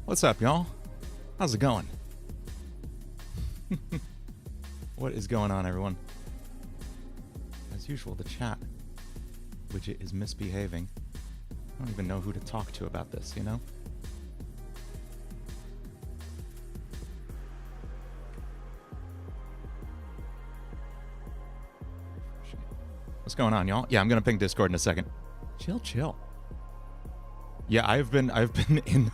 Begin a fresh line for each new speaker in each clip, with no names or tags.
What's up, y'all? How's it going? What is going on, everyone? As usual, the chat widget is misbehaving. I don't even know who to talk to about this, you know? What's going on, y'all? Yeah, I'm gonna ping Discord in a second. Chill. Yeah, I've been in...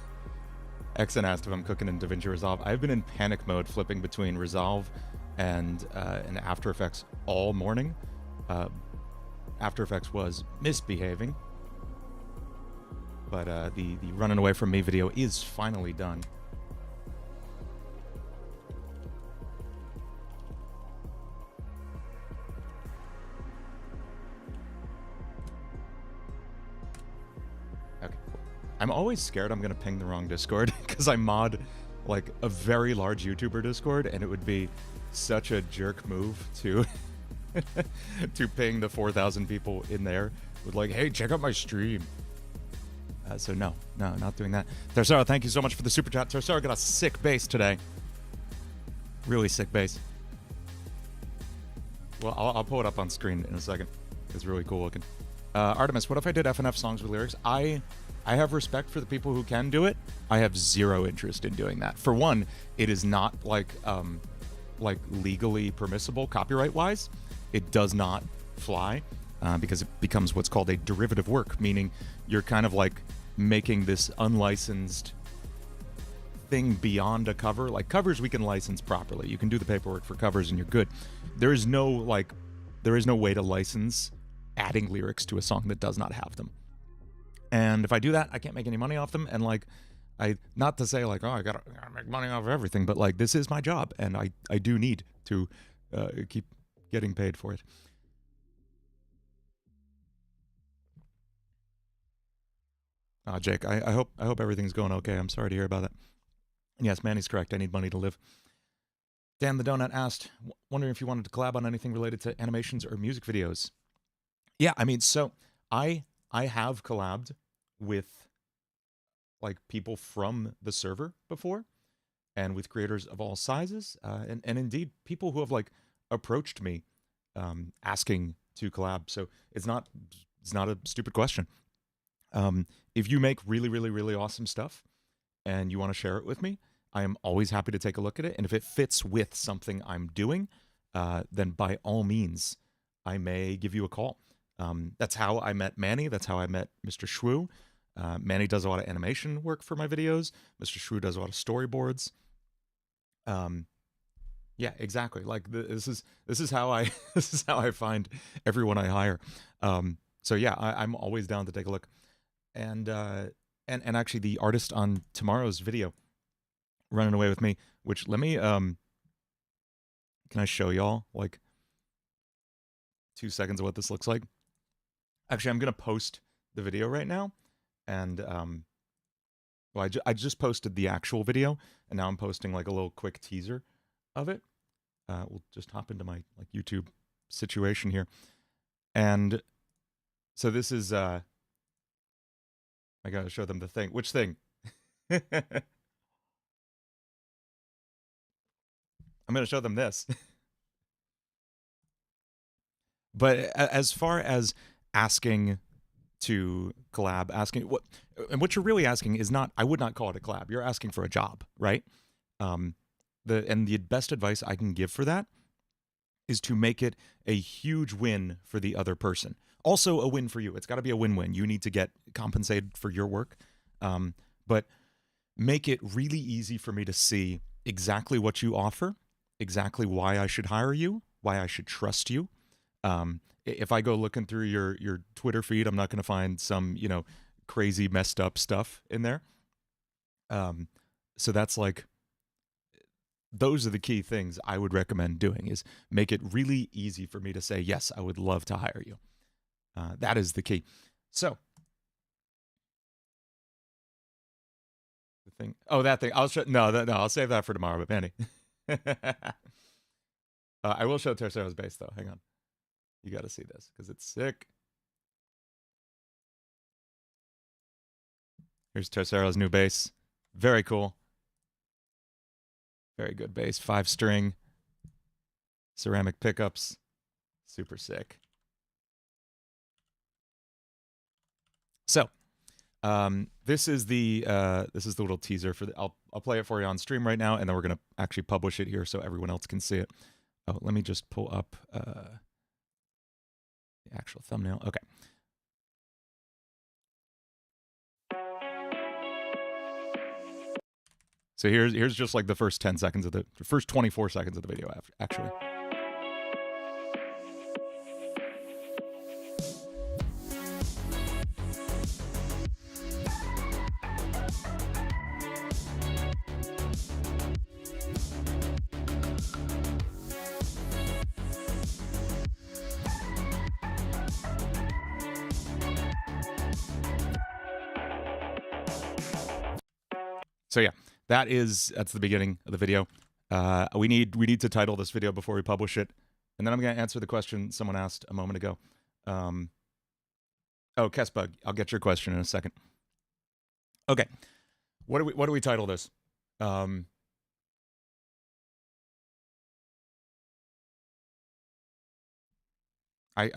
Exen asked if I'm cooking in DaVinci Resolve. I've been in panic mode flipping between Resolve and After Effects all morning. After Effects was misbehaving. But the running away from me video is finally done. Okay, cool. I'm always scared I'm gonna ping the wrong Discord because I mod like a very large YouTuber Discord, and it would be such a jerk move to to ping the 4,000 people in there with like, hey, check out my stream. So no, not doing that. Tersara, thank you so much for the super chat. Tersara got a sick bass today. Really sick bass. Well, I'll pull it up on screen in a second. It's really cool looking. Artemis, what if I did FNF songs with lyrics? I have respect for the people who can do it. I have zero interest in doing that. For one, it is not like legally permissible copyright-wise. It does not fly because it becomes what's called a derivative work, meaning you're kind of like making this unlicensed thing beyond a cover. Like covers we can license properly. You can do the paperwork for covers and you're good. There is no way to license adding lyrics to a song that does not have them. And if I do that, I can't make any money off them. And like, not to say like, oh, I gotta make money off of everything, but like this is my job and I do need to keep getting paid for it. Jake, I hope everything's going okay. I'm sorry to hear about that. And yes, Manny's correct. I need money to live. Dan the Donut asked, wondering if you wanted to collab on anything related to animations or music videos. Yeah, I mean, so I have collabed with like people from the server before, and with creators of all sizes, and indeed people who have like approached me asking to collab. So it's not a stupid question. If you make really awesome stuff and you want to share it with me, I am always happy to take a look at it. And if it fits with something I'm doing, then by all means, I may give you a call. That's how I met Manny. That's how I met Mr. Shrew. Manny does a lot of animation work for my videos. Mr. Shrew does a lot of storyboards. Yeah, exactly. Like this is how I find everyone I hire. So yeah, I'm always down to take a look. And actually the artist on tomorrow's video, Running Away with Me, which let me can I show y'all like 2 seconds of what this looks like? Actually, I'm gonna post the video right now, and well, I just posted the actual video, and now I'm posting like a little quick teaser of it. We'll just hop into my like YouTube situation here, and so this is I gotta show them the thing. Which thing? I'm gonna show them this. But as far as asking to collab, what you're really asking is not, I would not call it a collab. You're asking for a job, right? The best advice I can give for that is to make it a huge win for the other person. Also a win for you. It's got to be a win-win. You need to get compensated for your work, but make it really easy for me to see exactly what you offer, exactly why I should hire you, why I should trust you. If I go looking through your Twitter feed, I'm not going to find some, you know, crazy messed up stuff in there. So that's like, those are the key things I would recommend doing, is make it really easy for me to say, yes, I would love to hire you. That is the key. So the thing, oh, that thing, I'll show, no, I'll save that for tomorrow, but Manny. I will show Tercero's bass though. Hang on. You got to see this because it's sick. Here's Tercero's new bass. Very cool. Very good bass. 5-string. Ceramic pickups. Super sick. So, this is the little teaser for the. I'll play it for you on stream right now, and then we're gonna actually publish it here so everyone else can see it. Oh, let me just pull up the actual thumbnail. Okay. So here's just like the first 10 seconds of the first 24 seconds of the video actually. So yeah, that's the beginning of the video. We need to title this video before we publish it, and then I'm gonna answer the question someone asked a moment ago. Oh, Kessbug, I'll get your question in a second. Okay, what do we title this? I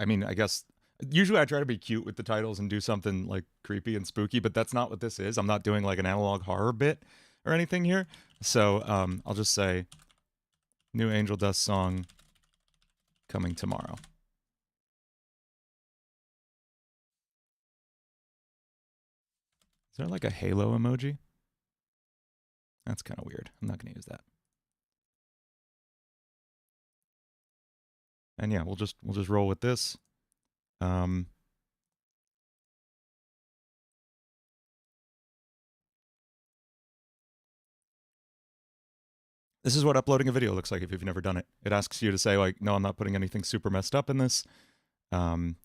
mean, I guess usually I try to be cute with the titles and do something like creepy and spooky, but that's not what this is. I'm not doing like an analog horror bit or anything here. So I'll just say new Angel Dust song coming tomorrow. Is there like a halo emoji? That's kind of weird. I'm not going to use that. And yeah, we'll just roll with this. This is what uploading a video looks like if you've never done it. It asks you to say like, no, I'm not putting anything super messed up in this. And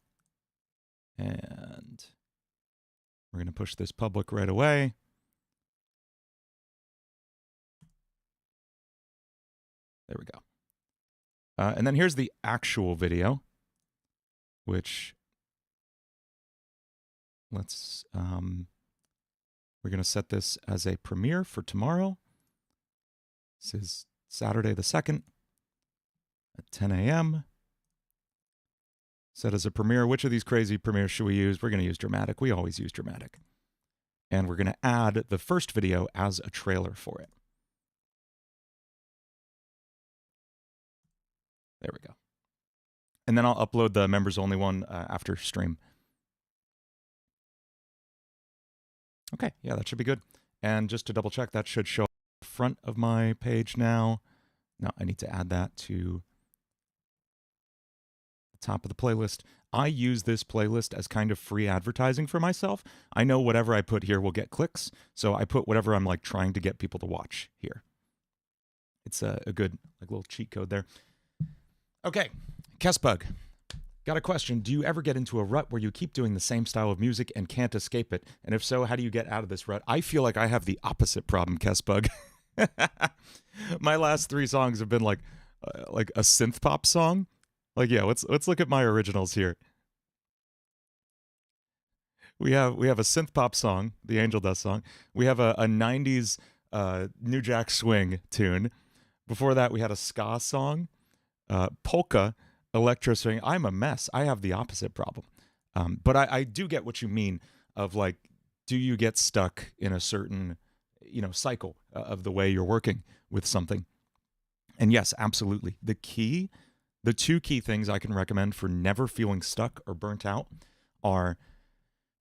we're going to push this public right away. There we go. And then here's the actual video, which let's, we're going to set this as a premiere for tomorrow. This is Saturday the 2nd at 10 a.m. Set as a premiere. Which of these crazy premieres should we use? We're going to use dramatic. We always use dramatic. And we're going to add the first video as a trailer for it. There we go. And then I'll upload the members only one after stream. Okay, yeah, that should be good. And just to double check, that should show up the front of my page now. Now I need to add that to the top of the playlist. I use this playlist as kind of free advertising for myself. I know whatever I put here will get clicks, so I put whatever I'm like trying to get people to watch here. It's a good like little cheat code there. Okay, Kespug, got a question. Do you ever get into a rut where you keep doing the same style of music and can't escape it? And if so, how do you get out of this rut? I feel like I have the opposite problem, Kespug. My last 3 songs have been like a synth pop song. Like, yeah, let's look at my originals here. We have a synth pop song, the Angel Dust song. We have a 90s New Jack Swing tune. Before that, we had a ska song. Polka, electro swing. I'm a mess. I have the opposite problem. But I do get what you mean of like, do you get stuck in a certain, cycle of the way you're working with something? And yes, absolutely. The 2 key things I can recommend for never feeling stuck or burnt out are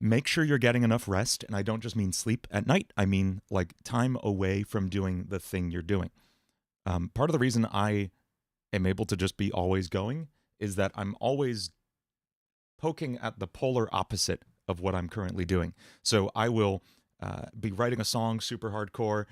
make sure you're getting enough rest. And I don't just mean sleep at night. I mean like time away from doing the thing you're doing. Part of the reason I am able to just be always going is that I'm always poking at the polar opposite of what I'm currently doing. So I will be writing a song super hardcore,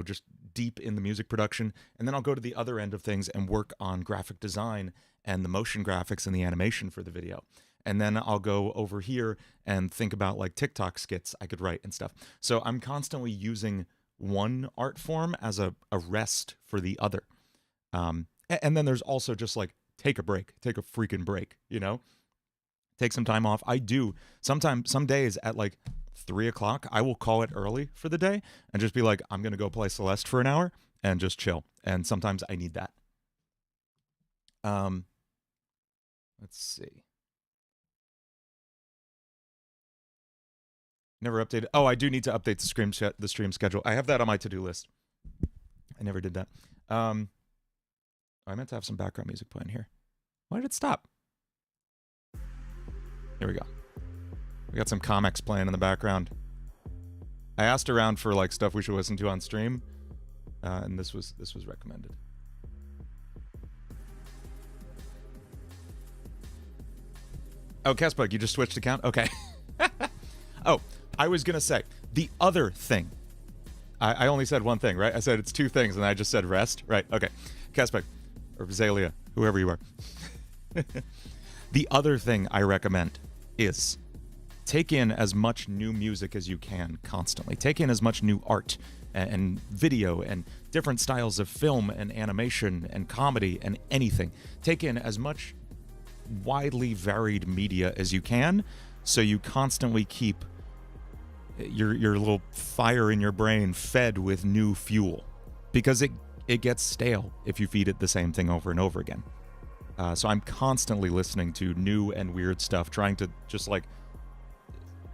just deep in the music production, and then I'll go to the other end of things and work on graphic design and the motion graphics and the animation for the video. And then I'll go over here and think about like TikTok skits I could write and stuff. So I'm constantly using one art form as a rest for the other. And then there's also just like, take a break, take a freaking break, take some time off. I do sometimes, some days at like 3 o'clock, I will call it early for the day and just be like, I'm going to go play Celeste for an hour and just chill. And sometimes I need that. Let's see. Never updated. Oh, I do need to update the stream schedule. I have that on my to-do list. I never did that. I meant to have some background music playing here. Why did it stop? Here we go. We got some comics playing in the background. I asked around for like stuff we should listen to on stream, and this was recommended. Oh, Castbug, you just switched account? Okay. Oh, I was gonna say the other thing. I only said one thing, right? I said it's two things, and I just said rest. Right? Okay. Castbug, or Visalia, whoever you are. The other thing I recommend is take in as much new music as you can constantly. Take in as much new art and video and different styles of film and animation and comedy and anything. Take in as much widely varied media as you can, so you constantly keep your little fire in your brain fed with new fuel, because it gets stale if you feed it the same thing over and over again. So I'm constantly listening to new and weird stuff, trying to just like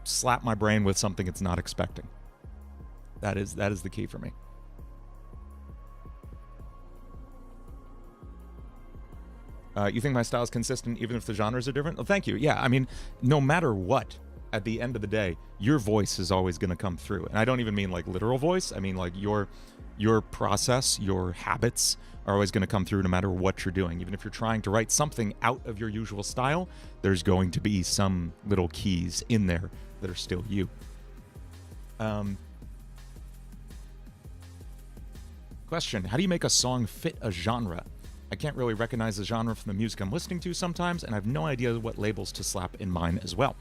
slap my brain with something it's not expecting. That is the key for me. You think my style is consistent even if the genres are different? Well, thank you. Yeah, I mean, no matter what, at the end of the day, your voice is always going to come through. And I don't even mean like literal voice. I mean like your process, your habits are always going to come through no matter what you're doing. Even if you're trying to write something out of your usual style, there's going to be some little keys in there that are still you. Question, how do you make a song fit a genre? I can't really recognize the genre from the music I'm listening to sometimes, and I have no idea what labels to slap in mine as well.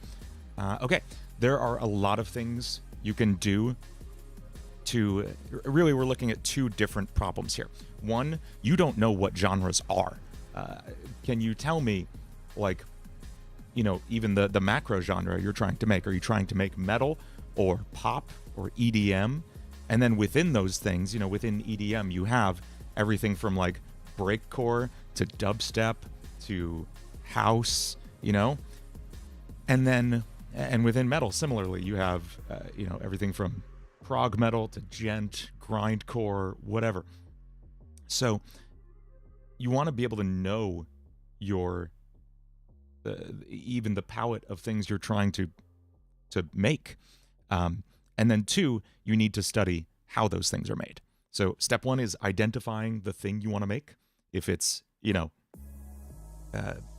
Okay, there are a lot of things you can do to... Really, we're looking at two different problems here. One, you don't know what genres are. Can you tell me, like, you know, even the macro genre you're trying to make? Are you trying to make metal or pop or EDM? And then within those things, you know, within EDM, you have everything from, like, breakcore to dubstep to house, you know? And then... And within metal, similarly, you have, you know, everything from prog metal to gent, grindcore, whatever. So you want to be able to know your, even the palette of things you're trying to make. And then two, you need to study how those things are made. So step one is identifying the thing you want to make. If it's, you know,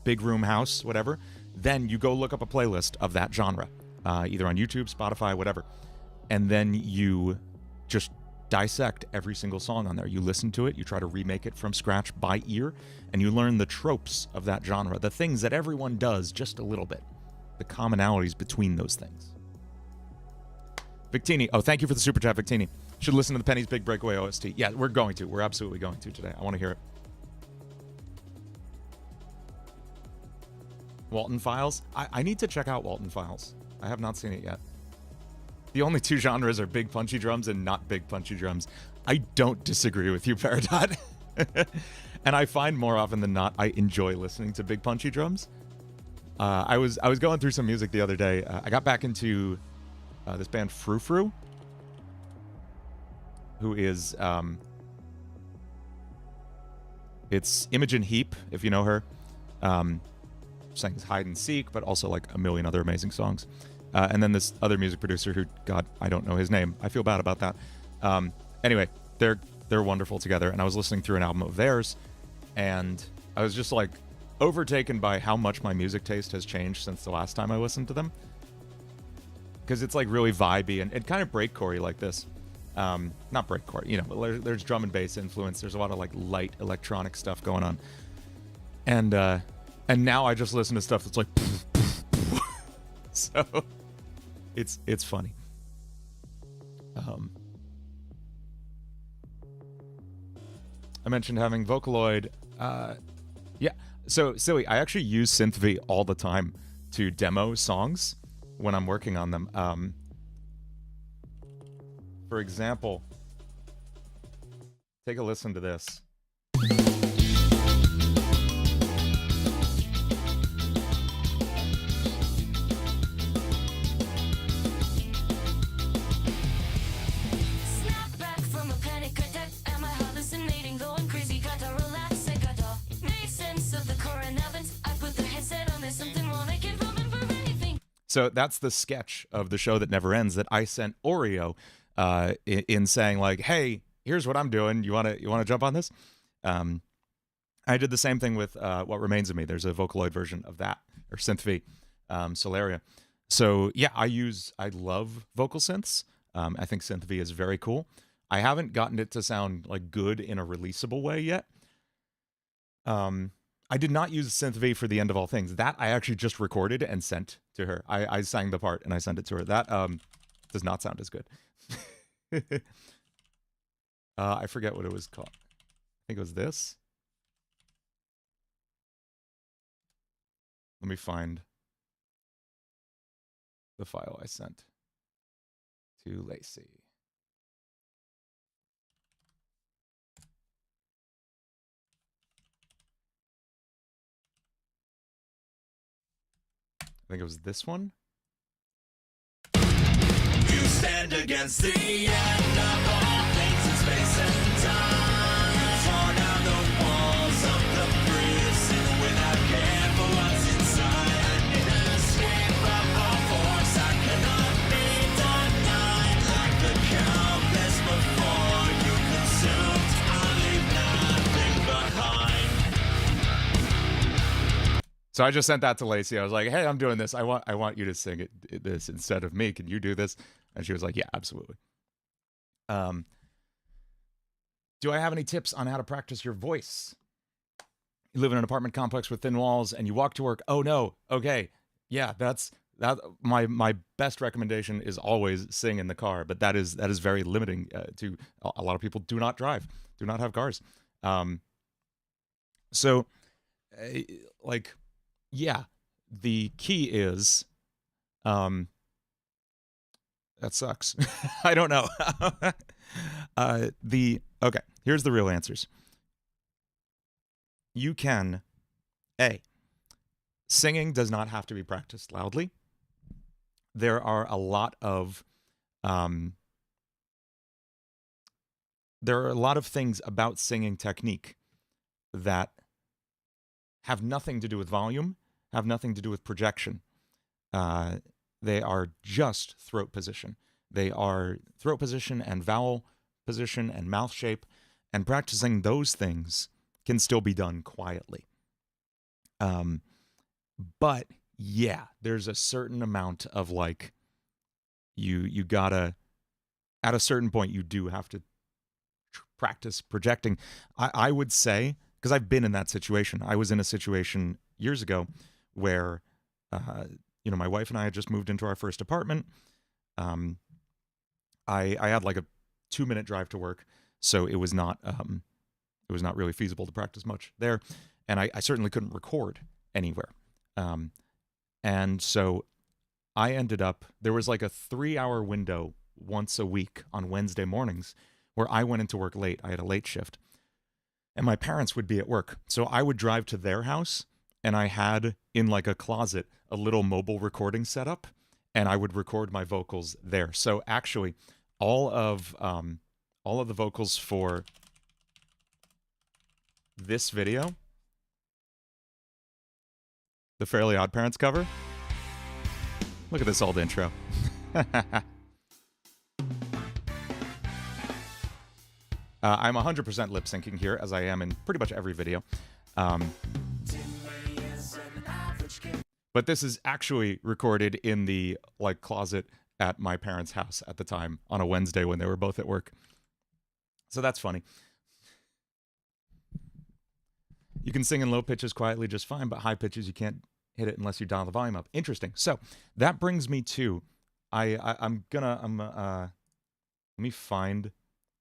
big room house, whatever, then you go look up a playlist of that genre, either on YouTube, Spotify, whatever. And then you just dissect every single song on there. You listen to it, you try to remake it from scratch by ear, and you learn the tropes of that genre, the things that everyone does just a little bit, the commonalities between those things. Victini, oh, thank you for the super chat, Victini. Should listen to the Penny's Big Breakaway OST. Yeah, we're going to. We're absolutely going to today. I want to hear it. Walton Files? I need to check out Walton Files. I have not seen it yet. The only two genres are big punchy drums and not big punchy drums. I don't disagree with you, Peridot. And I find more often than not, I enjoy listening to big punchy drums. I was going through some music the other day. I got back into this band Frou Frou, who is it's Imogen Heap, if you know her. Sings Hide and Seek, but also like a million other amazing songs. And then this other music producer who, God, I don't know his name. I feel bad about that. Anyway, they're wonderful together. And I was listening through an album of theirs, and I was just like overtaken by how much my music taste has changed since the last time I listened to them. Because it's like really vibey and kind of breakcore-y like this. Not breakcore, you know, there's drum and bass influence. There's a lot of like light electronic stuff going on. And now I just listen to stuff that's like, so it's funny. I mentioned having Vocaloid. Yeah, so silly. I actually use SynthV all the time to demo songs when I'm working on them. For example, take a listen to this. So that's the sketch of the show that never ends that I sent Oreo in saying like, "Hey, here's what I'm doing. You wanna jump on this?" I did the same thing with What Remains of Me. There's a Vocaloid version of that, or Synth V, Solaria. So yeah, I love vocal synths. I think Synth V is very cool. I haven't gotten it to sound like good in a releasable way yet. I did not use Synth V for The End of All Things. That I actually just recorded and sent to her. I sang the part and I sent it to her. That does not sound as good. I forget what it was called. I think it was this. Let me find the file I sent to Lacey. I think it was this one.
You stand against the end of all things in space and time. You tore down the walls of the prison without care for what's inside. In an escape of all force, I cannot be denied. Like the countless before you consumed, I leave nothing behind.
So I just sent that to Lacey. I was like, "Hey, I'm doing this. I want you to sing this instead of me. Can you do this?" And she was like, "Yeah, absolutely." Do I have any tips on how to practice your voice? You live in an apartment complex with thin walls and you walk to work. Oh no. Okay. Yeah, that. My best recommendation is always sing in the car, but that is very limiting to a lot of people. Do not drive, do not have cars. So, like, yeah, the key is, that sucks. I don't know. Okay, here's the real answers. You can, singing does not have to be practiced loudly. There are a lot of things about singing technique that have nothing to do with volume, have nothing to do with projection. They are just throat position. They are throat position and vowel position and mouth shape, and practicing those things can still be done quietly. But yeah, there's a certain amount of like, you gotta, at a certain point, you do have to practice projecting. I would say, because I've been in that situation. I was in a situation years ago where, my wife and I had just moved into our first apartment. I had like a 2-minute drive to work, so it was not really feasible to practice much there, and I certainly couldn't record anywhere. And so I ended up, there was like a 3-hour window once a week on Wednesday mornings where I went into work late. I had a late shift, and my parents would be at work, so I would drive to their house, and I had in like a closet a little mobile recording setup, and I would record my vocals there. So actually, all of the vocals for this video, the Fairly Odd Parents cover. Look at this old intro. I'm 100% lip syncing here, as I am in pretty much every video. But this is actually recorded in the like closet at my parents' house at the time on a Wednesday when they were both at work. So that's funny. You can sing in low pitches quietly just fine, but high pitches you can't hit it unless you dial the volume up. Interesting. So that brings me to, let me find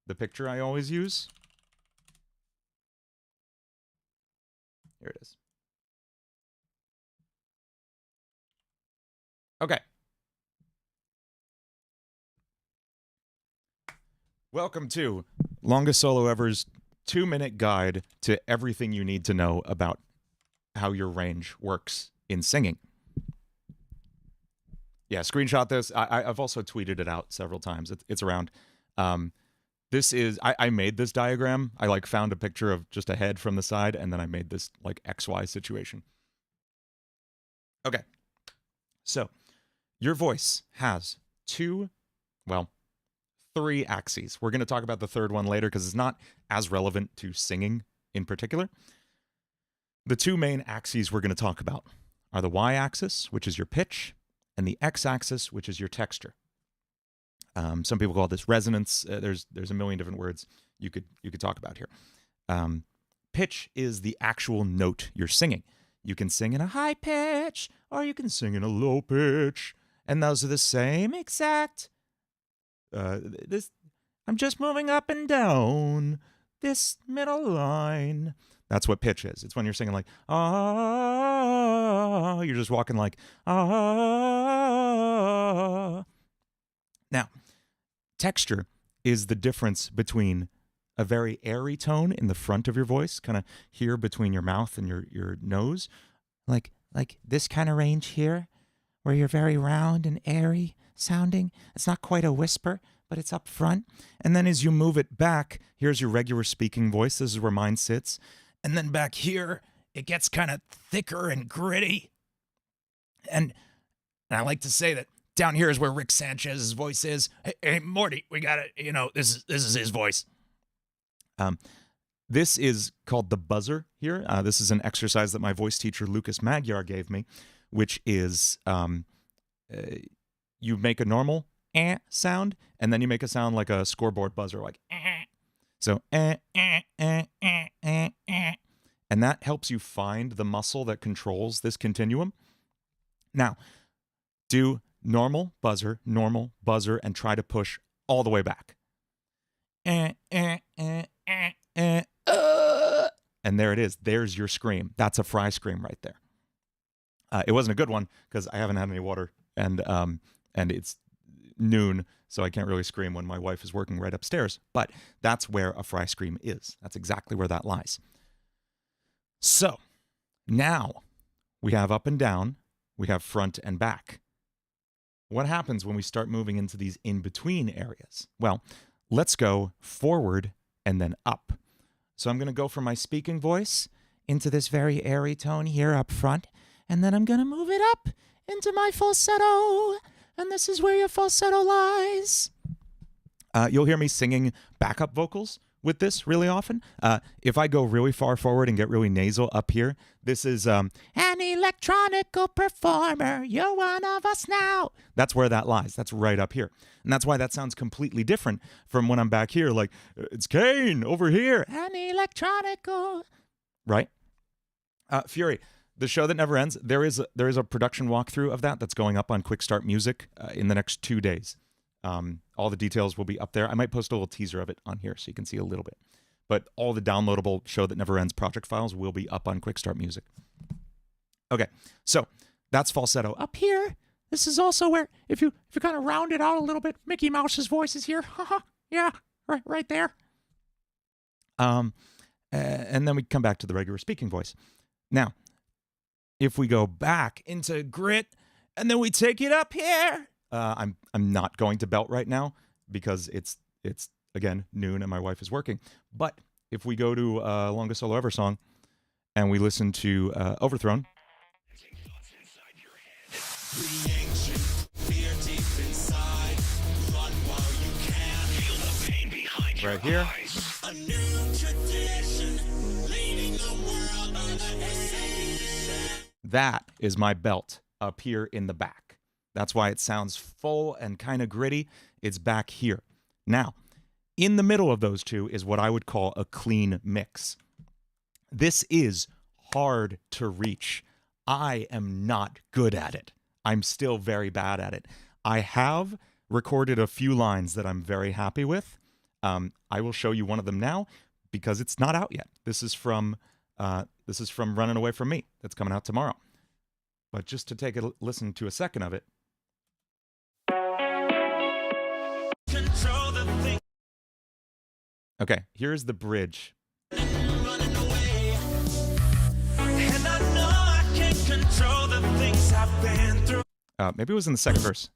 the picture I always use. Here it is. Okay. Welcome to Longest Solo Ever's 2-minute guide to everything you need to know about how your range works in singing. Yeah, screenshot this. I've also tweeted it out several times. It's around. This is, I made this diagram. I like found a picture of just a head from the side, and then I made this like XY situation. Okay. So your voice has three axes. We're going to talk about the third one later because it's not as relevant to singing in particular. The two main axes we're going to talk about are the y-axis, which is your pitch, and the x-axis, which is your texture. Some people call this resonance. There's a million different words you could talk about here. Pitch is the actual note you're singing. You can sing in a high pitch, or you can sing in a low pitch, and those are the same exact. I'm just moving up and down this middle line. That's what pitch is. It's when you're singing like, ah, you're just walking like, ah. Now, texture is the difference between a very airy tone in the front of your voice, kind of here between your mouth and your nose, like this kind of range here, where you're very round and airy sounding. It's not quite a whisper, but it's up front. And then as you move it back, here's your regular speaking voice. This is where mine sits. And then back here, it gets kind of thicker and gritty. And I like to say that down here is where Rick Sanchez's voice is. Hey Morty, we got it. This is his voice. This is called the buzzer here. This is an exercise that my voice teacher, Lucas Magyar, gave me, which is you make a normal sound, and then you make a sound like a scoreboard buzzer, like so and that helps you find the muscle that controls this continuum. Now, do normal buzzer, and try to push all the way back. And there it is. There's your scream. That's a fry scream right there. It wasn't a good one because I haven't had any water, and it's noon, so I can't really scream when my wife is working right upstairs. But that's where a fry scream is. That's exactly where that lies. So now we have up and down, we have front and back. What happens when we start moving into these in-between areas? Well, let's go forward and then up. So I'm going to go from my speaking voice into this very airy tone here up front, and then I'm going to move it up into my falsetto, and this is where your falsetto lies. You'll hear me singing backup vocals with this really often. If I go really far forward and get really nasal up here, this is an electronical performer, you're one of us now. That's where that lies. That's right up here. And that's why that sounds completely different from when I'm back here, like, it's Kane over here. An electronical. Right? Fury, the show that never ends, there is a production walkthrough of that's going up on Quick Start Music in the next 2 days. All the details will be up there. I might post a little teaser of it on here so you can see a little bit. But all the downloadable Show That Never Ends project files will be up on Quick Start Music. Okay, so that's falsetto. Up here, this is also where, if you kind of round it out a little bit, Mickey Mouse's voice is here. Yeah, right there. And then we come back to the regular speaking voice. Now, if we go back into grit, and then we take it up here. I'm not going to belt right now because it's again noon and my wife is working. But if we go to Longest Solo Ever song and we listen to Overthrown. Right here. A new tradition, leading the world by the hand. That is my belt up here in the back. That's why it sounds full and kind of gritty. It's back here. Now, in the middle of those two is what I would call a clean mix. This is hard to reach. I am not good at it. I'm still very bad at it. I have recorded a few lines that I'm very happy with. I will show you one of them now because it's not out yet. This is from Running Away From Me. That's coming out tomorrow. But just to take a listen to a second of it. Okay, here's the bridge.
Running away. And I know I can't control the things I've been through.
Maybe it was in the second verse.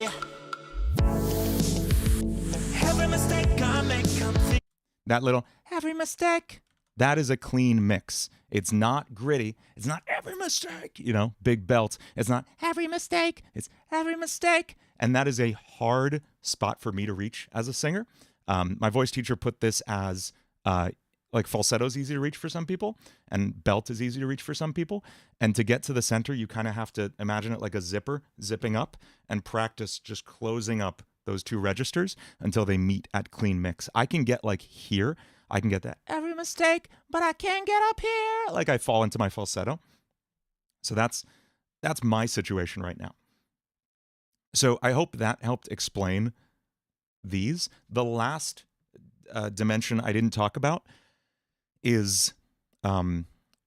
Every mistake I make comes in.
That little every mistake, that is a clean mix. It's not gritty. It's not every mistake, you know, big belts. It's not every mistake. It's every mistake. And that is a hard spot for me to reach as a singer. My voice teacher put this as like falsetto is easy to reach for some people and belt is easy to reach for some people. And to get to the center, you kind of have to imagine it like a zipper zipping up and practice just closing up those two registers until they meet at clean mix. I can get like here, I can get that every mistake, but I can't get up here. Like I fall into my falsetto. So that's my situation right now. So I hope that helped explain these. The last dimension I didn't talk about is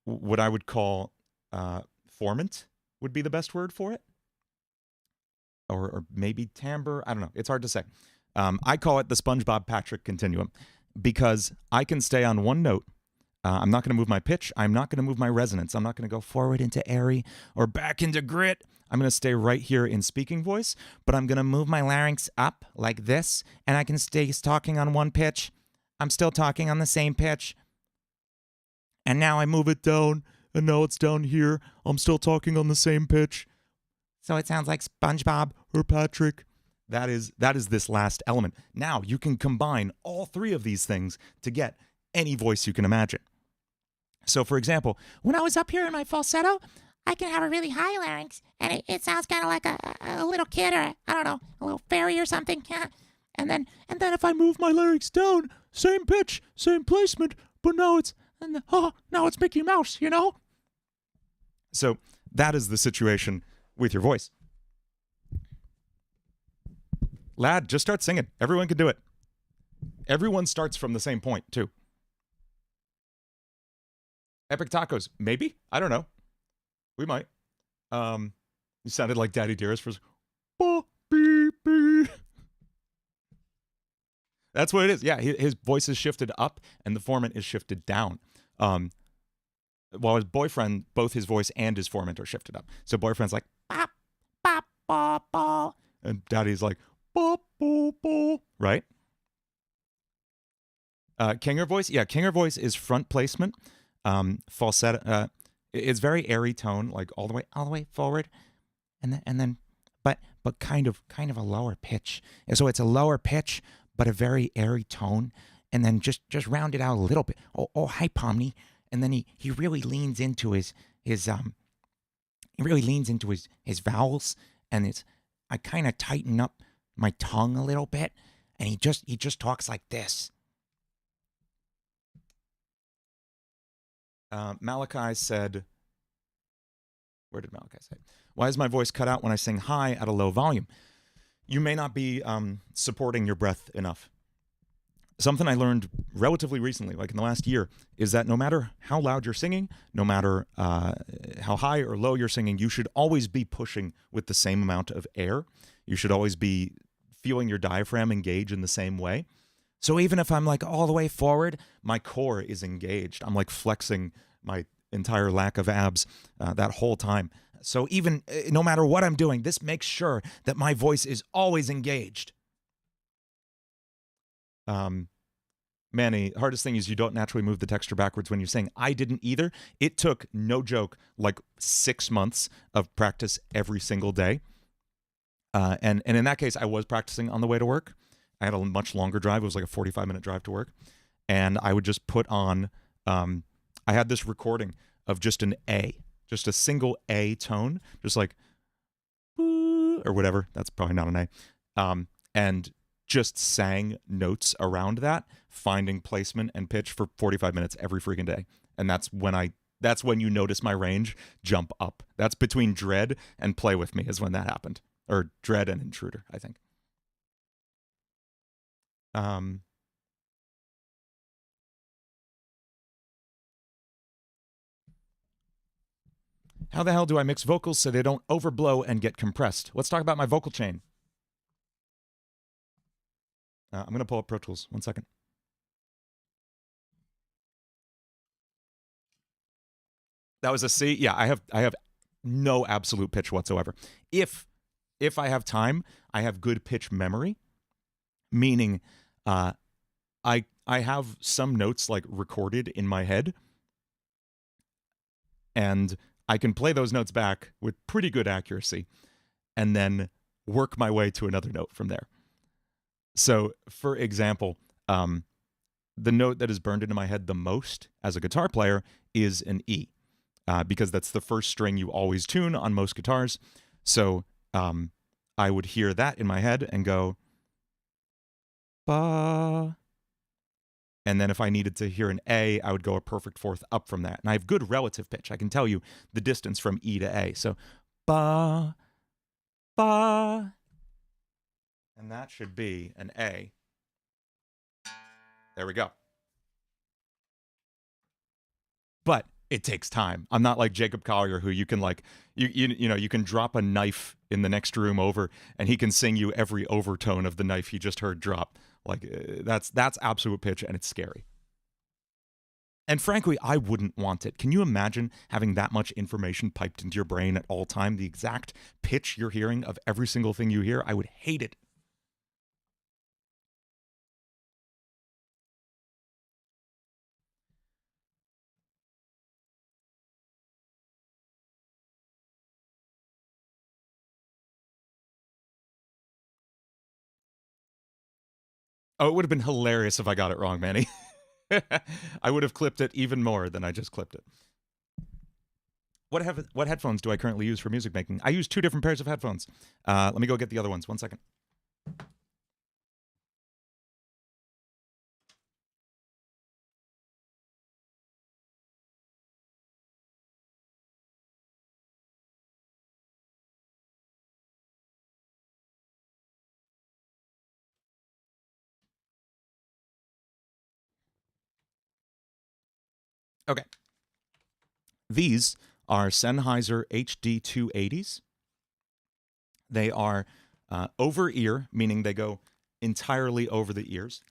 what I would call formant would be the best word for it. Or maybe timbre. I don't know. It's hard to say. I call it the SpongeBob Patrick continuum because I can stay on one note. I'm not going to move my pitch. I'm not going to move my resonance. I'm not going to go forward into airy or back into grit. I'm going to stay right here in speaking voice, but I'm going to move my larynx up like this, and I can stay talking on one pitch. I'm still talking on the same pitch. And now I move it down, and now it's down here. I'm still talking on the same pitch. So it sounds like SpongeBob or Patrick. That is this last element. Now you can combine all three of these things to get any voice you can imagine. So for example, when I was up here in my falsetto, I can have a really high larynx, and it sounds kind of like a little kid or I don't know, a little fairy or something. And then if I move my larynx down, same pitch, same placement, but now it's Mickey Mouse, you know? So that is the situation with your voice. Lad, just start singing. Everyone can do it. Everyone starts from the same point, too. Epic Tacos, maybe? I don't know. We might. You sounded like Daddy Dearest for... That's what it is. Yeah, his voice is shifted up and the formant is shifted down. While his boyfriend, both his voice and his formant are shifted up. So boyfriend's like, bop, bop, bop, bop. And daddy's like, bop, bop, bop. Right? Kinger voice? Yeah, Kinger voice is front placement. Falsetto. It's very airy tone, like all the way forward. And then, but kind of a lower pitch. And so it's a lower pitch, but a very airy tone. And then just round it out a little bit. Oh, hi, Pomni. And then he really leans into his vowels, and I kind of tighten up my tongue a little bit, and he just talks like this. Malachi said, where did Malachi say? Why is my voice cut out when I sing high at a low volume? You may not be supporting your breath enough. Something I learned relatively recently, like in the last year, is that no matter how loud you're singing, no matter how high or low you're singing, you should always be pushing with the same amount of air. You should always be feeling your diaphragm engage in the same way. So even if I'm like all the way forward, my core is engaged. I'm like flexing my entire lack of abs that whole time. So even no matter what I'm doing, this makes sure that my voice is always engaged. Manny, hardest thing is you don't naturally move the texture backwards when you sing. I didn't either. It took, no joke, like 6 months of practice every single day. And in that case, I was practicing on the way to work. I had a much longer drive. It was like a 45-minute drive to work. And I would just put on, I had this recording of just an A, just a single A tone, just like, or whatever. That's probably not an A. And just sang notes around that, finding placement and pitch for 45 minutes every freaking day. And that's when you notice my range jump up. That's between Dread and Play With Me is when that happened. Or Dread and Intruder, I think. How the hell do I mix vocals so they don't overblow and get compressed? Let's talk about my vocal chain. I'm going to pull up Pro Tools. 1 second. That was a C. Yeah, I have no absolute pitch whatsoever. If I have time, I have good pitch memory, meaning I have some notes like recorded in my head, and I can play those notes back with pretty good accuracy, and then work my way to another note from there. So, for example, the note that is burned into my head the most as a guitar player is an E, because that's the first string you always tune on most guitars. So I would hear that in my head and go, ba. And then if I needed to hear an A, I would go a perfect fourth up from that. And I have good relative pitch. I can tell you the distance from E to A. So, ba, ba. And that should be an A. There we go. But it takes time. I'm not like Jacob Collier, who you can like you know you can drop a knife in the next room over, and he can sing you every overtone of the knife he just heard drop. Like that's absolute pitch, and it's scary. And frankly, I wouldn't want it. Can you imagine having that much information piped into your brain at all time, the exact pitch you're hearing of every single thing you hear? I would hate it. Oh, it would have been hilarious if I got it wrong, Manny. I would have clipped it even more than I just clipped it. What headphones do I currently use for music making? I use 2 different pairs of headphones. Let me go get the other ones. 1 second. Okay. These are Sennheiser HD280s. They are over ear, meaning they go entirely over the ears.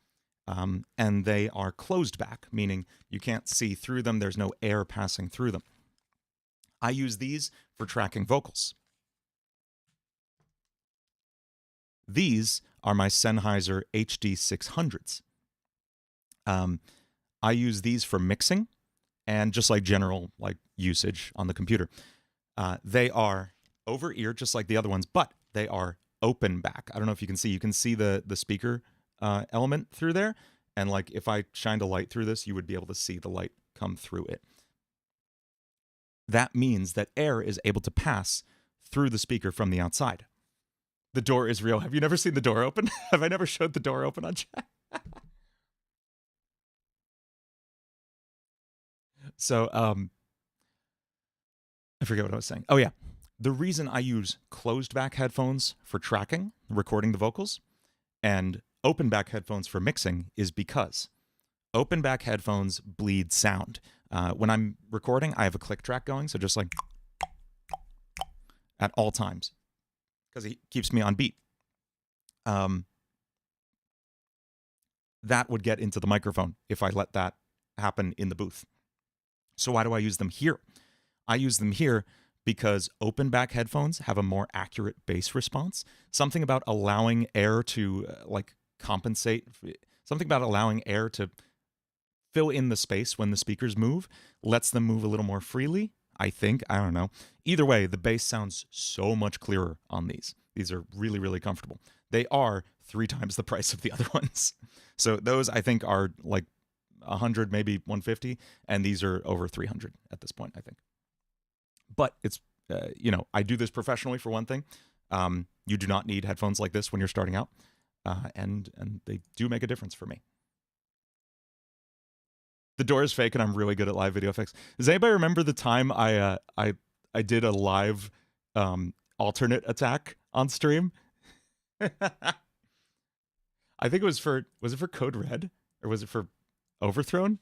And they are closed back, meaning you can't see through them. There's no air passing through them. I use these for tracking vocals. These are my Sennheiser HD600s. I use these for mixing and just like general like usage on the computer. They are over ear just like the other ones, but they are open back. I don't know if you can see the speaker element through there, and like if I shined a light through this, you would be able to see the light come through it. That means that air is able to pass through the speaker from the outside. The door is real. Have you never seen the door open? Have I never showed the door open on chat? So, I forget what I was saying. Oh, yeah. The reason I use closed back headphones for tracking, recording the vocals, and open back headphones for mixing is because open back headphones bleed sound. When I'm recording, I have a click track going, so just like at all times, because it keeps me on beat. That would get into the microphone if I let that happen in the booth. So why do I use them here? I use them here because open back headphones have a more accurate bass response. Something about allowing air to like compensate, something about allowing air to fill in the space when the speakers move lets them move a little more freely, I think. I don't know. Either way, the bass sounds so much clearer on these. These are really, really comfortable. They are 3 times the price of the other ones. So those I think are like 100, maybe 150, and these are over 300 at this point, I think. But it's, I do this professionally for one thing. You do not need headphones like this when you're starting out, and they do make a difference for me. The door is fake, and I'm really good at live video effects. Does anybody remember the time I did a live alternate attack on stream? I think was it for Code Red, or was it for Overthrown?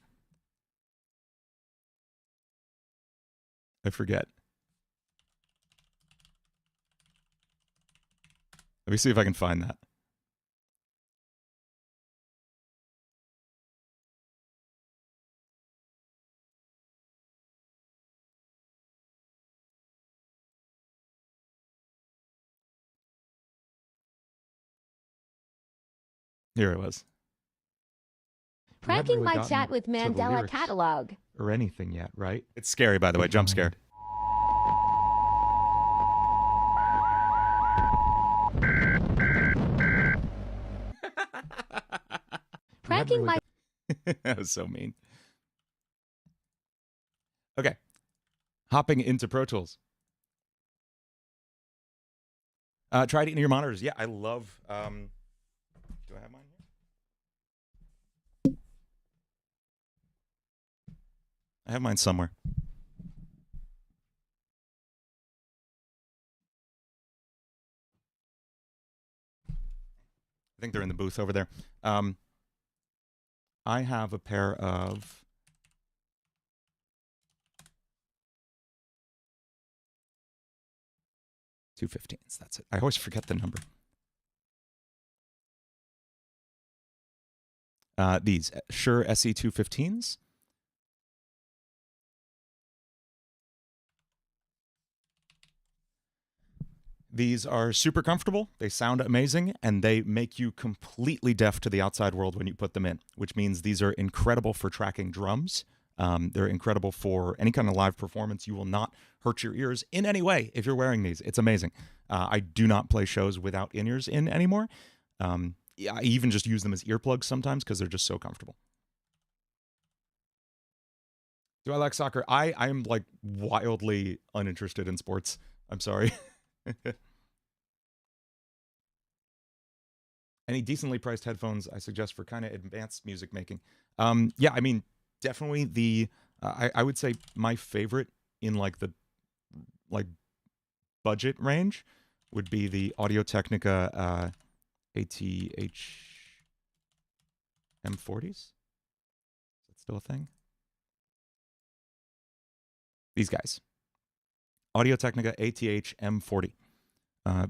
I forget. Let me see if I can find that. Here it was. We hadn't
Pranking
really
my
gotten
chat with
to the
Mandela
lyrics
catalog.
or anything yet, right? It's scary, by the way. Jump scare.
Pranking my
That was so mean. Okay. Hopping into Pro Tools. Try it in your monitors. Yeah, I love... do I have mine here? I have mine somewhere. I think they're in the booth over there. I have a pair of... $215s. That's it. I always forget the number. These Shure SE215s. These are super comfortable. They sound amazing, and they make you completely deaf to the outside world when you put them in, which means these are incredible for tracking drums. They're incredible for any kind of live performance. You will not hurt your ears in any way if you're wearing these. It's amazing. I do not play shows without in-ears in anymore. I even just use them as earplugs sometimes because they're just so comfortable. Do I like soccer? I'm like wildly uninterested in sports. I'm sorry. Any decently priced headphones I suggest for kind of advanced music making? Yeah, I mean, definitely the I would say my favorite in like the budget range would be the Audio-Technica ATH M40s. Is that still a thing? These guys. Audio-Technica ATH M40.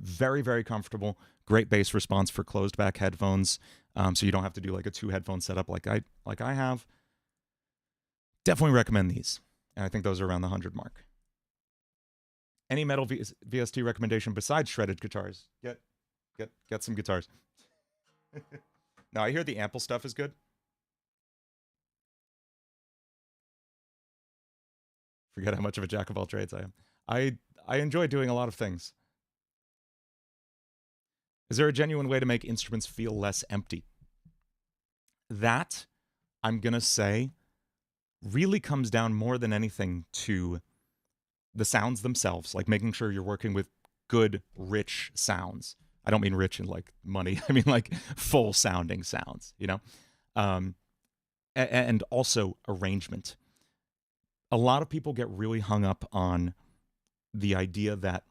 Very, very comfortable. Great bass response for closed back headphones. So you don't have to do like a 2 headphone setup like I have. Definitely recommend these. And I think those are around the 100 mark. Any metal VST recommendation besides shredded guitars? Get some guitars. Now I hear the ample stuff is good. Forget how much of a jack of all trades I am. I enjoy doing a lot of things. Is there a genuine way to make instruments feel less empty? That, I'm going to say, really comes down more than anything to the sounds themselves, like making sure you're working with good, rich sounds. I don't mean rich in like money. I mean like full sounding sounds, you know? And also arrangement. A lot of people get really hung up on the idea that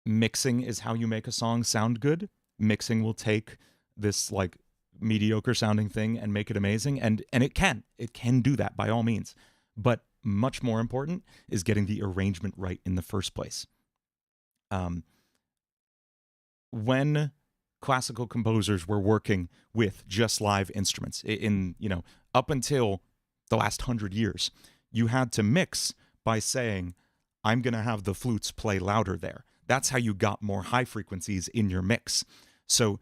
mixing is how you make a song sound good. Mixing will take this like mediocre sounding thing and make it amazing. And it can do that by all means. But much more important is getting the arrangement right in the first place. When classical composers were working with just live instruments in, you know, up until the last 100 years, you had to mix by saying, I'm going to have the flutes play louder there. That's how you got more high frequencies in your mix. So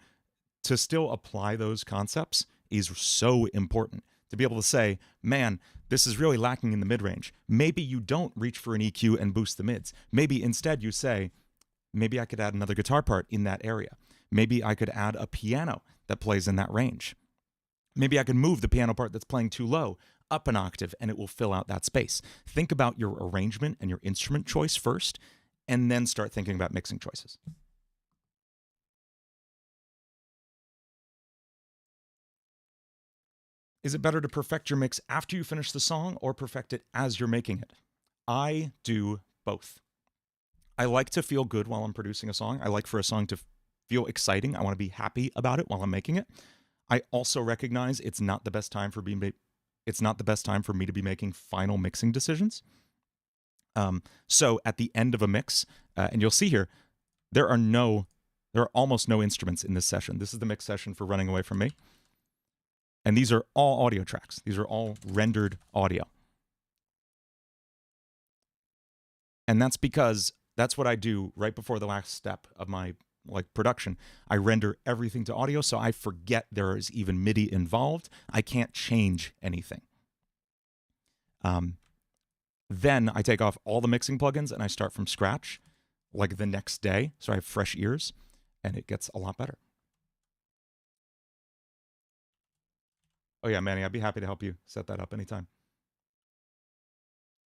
to still apply those concepts is so important. To be able to say, man, this is really lacking in the mid-range. Maybe you don't reach for an EQ and boost the mids. Maybe instead you say, maybe I could add another guitar part in that area. Maybe I could add a piano that plays in that range. Maybe I could move the piano part that's playing too low up an octave and it will fill out that space. Think about your arrangement and your instrument choice first, and then start thinking about mixing choices. Is it better to perfect your mix after you finish the song or perfect it as you're making it? I do both. I like to feel good while I'm producing a song. I like for a song to feel exciting. I want to be happy about it while I'm making it. I also recognize it's not the best time for me to be making final mixing decisions. So at the end of a mix, and you'll see here, there are almost no instruments in this session. This is the mix session for Running Away From Me. And these are all audio tracks. These are all rendered audio. And that's because that's what I do right before the last step of my like production, I render everything to audio, so I forget there is even MIDI involved. I can't change anything. Then I take off all the mixing plugins and I start from scratch, like the next day, so I have fresh ears, and it gets a lot better. Oh yeah, Manny, I'd be happy to help you set that up anytime.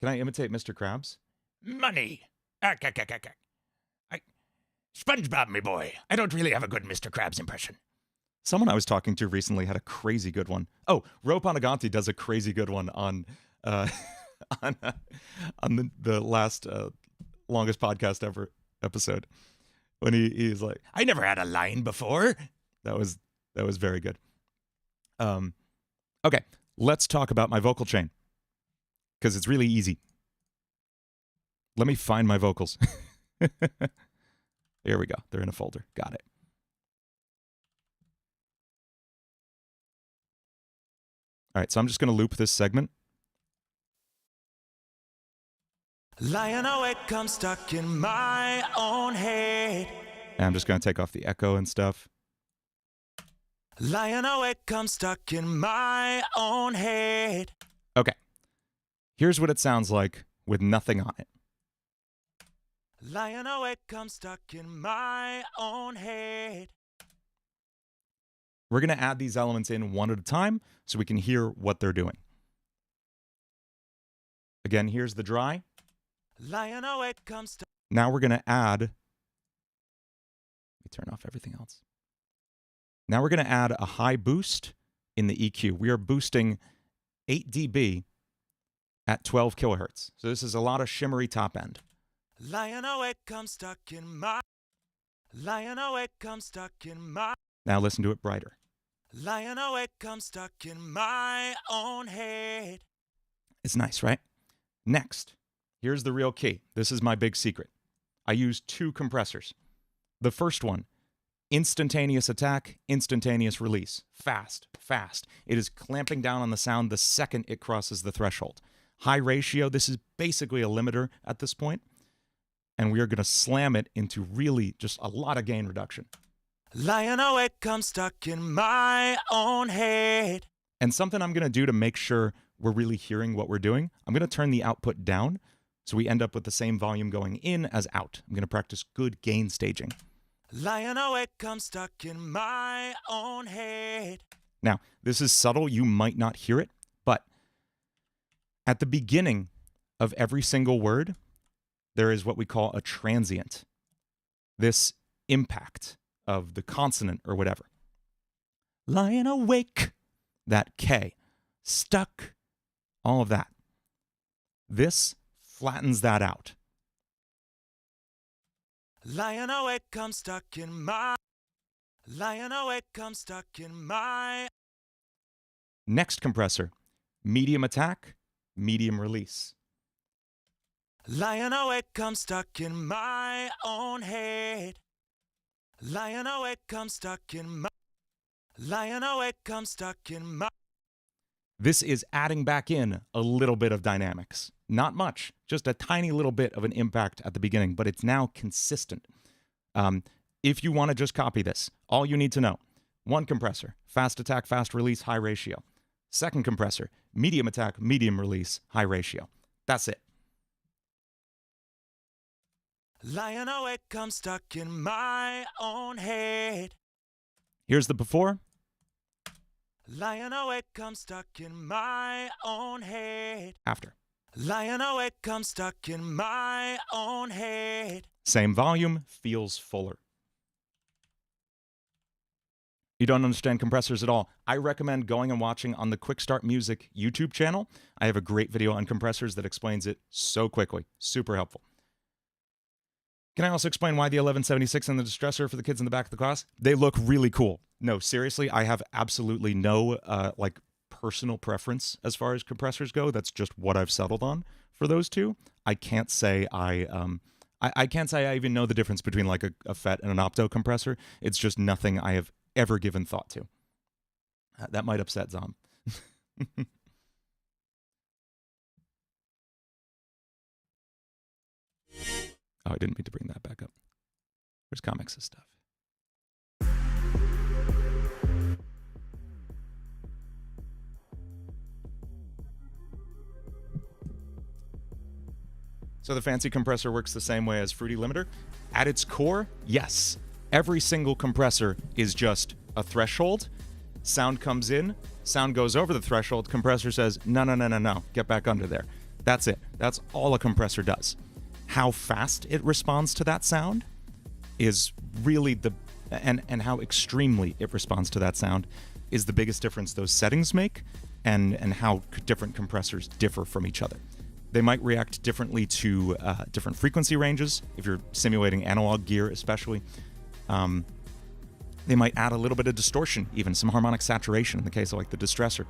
Can I imitate Mr. Krabs?
Money. SpongeBob, me boy. I don't really have a good Mr. Krabs impression.
Someone I was talking to recently had a crazy good one. Oh, Ro Panaganti does a crazy good one on on the last longest podcast ever episode, when he's like,
I never had a line before.
that was very good. Okay, let's talk about my vocal chain, because it's really easy. Let me find my vocals. Here we go. They're in a folder. Got it. All right, so I'm just going to loop this segment.
Lying awake, I'm stuck in my own head.
And I'm just going to take off the echo and stuff.
Lying awake, I'm stuck in my own head.
Okay. Here's what it sounds like with nothing on it.
Lying awake, I'm stuck in my own head.
We're going to add these elements in one at a time so we can hear what they're doing. Again, here's the dry.
Lying awake, I'm stuck.
Now we're going to add... Let me turn off everything else. Now we're going to add a high boost in the EQ. We are boosting 8 dB at 12 kilohertz. So this is a lot of shimmery top end.
Lying awake, I'm stuck in my. Lying awake, I'm stuck in my.
Now listen to it brighter.
Lying awake, I'm stuck in my own head.
It's nice, right? Next, here's the real key. This is my big secret. I use 2 compressors. The first one, instantaneous attack, instantaneous release. Fast, fast. It is clamping down on the sound the second it crosses the threshold. High ratio, this is basically a limiter at this point. And we are going to slam it into really just a lot of gain reduction.
Lying awake, I'm stuck in my own head.
And something I'm going to do to make sure we're really hearing what we're doing, I'm going to turn the output down so we end up with the same volume going in as out. I'm going to practice good gain staging.
Lying awake, I'm stuck in my own head.
Now, this is subtle. You might not hear it, but at the beginning of every single word, there is what we call a transient. This impact of the consonant or whatever. Lying awake, that K, stuck, all of that. This flattens that out.
Lying awake, I'm stuck in my. Lying awake, I'm stuck in my.
Next compressor, medium attack, medium release.
Lying awake, I'm stuck in my own head. Lying awake, I'm stuck in my. Lying awake, I'm stuck in my.
This is adding back in a little bit of dynamics. Not much, just a tiny little bit of an impact at the beginning, but it's now consistent. If you want to just copy this, all you need to know, 1 compressor, fast attack, fast release, high ratio. 2nd compressor, medium attack, medium release, high ratio. That's it.
Lying awake, I'm stuck in my own head.
Here's the before.
Lying awake, I'm stuck in my own head.
After.
Lying awake, I'm stuck in my own head.
Same volume, feels fuller. You don't understand compressors at all, I recommend going and watching on the Quick Start Music YouTube channel. I have a great video on compressors that explains it so quickly. Super helpful. Can I also explain why the 1176 and the distressor for the kids in the back of the class? They look really cool. No, seriously, I have absolutely no like personal preference as far as compressors go. That's just what I've settled on for those two. I can't say I can't say I even know the difference between like a FET and an opto compressor. It's just nothing I have ever given thought to. That might upset Zom. Oh, I didn't mean to bring that back up. Where's comics and stuff? So the fancy compressor works the same way as Fruity Limiter. At its core, yes. Every single compressor is just a threshold. Sound comes in, sound goes over the threshold, compressor says, no, get back under there. That's it. That's all a compressor does. How fast it responds to that sound is really and how extremely it responds to that sound is the biggest difference those settings make, and how different compressors differ from each other. They might react differently to different frequency ranges, if you're simulating analog gear especially. They might add a little bit of distortion, even some harmonic saturation in the case of like the distressor.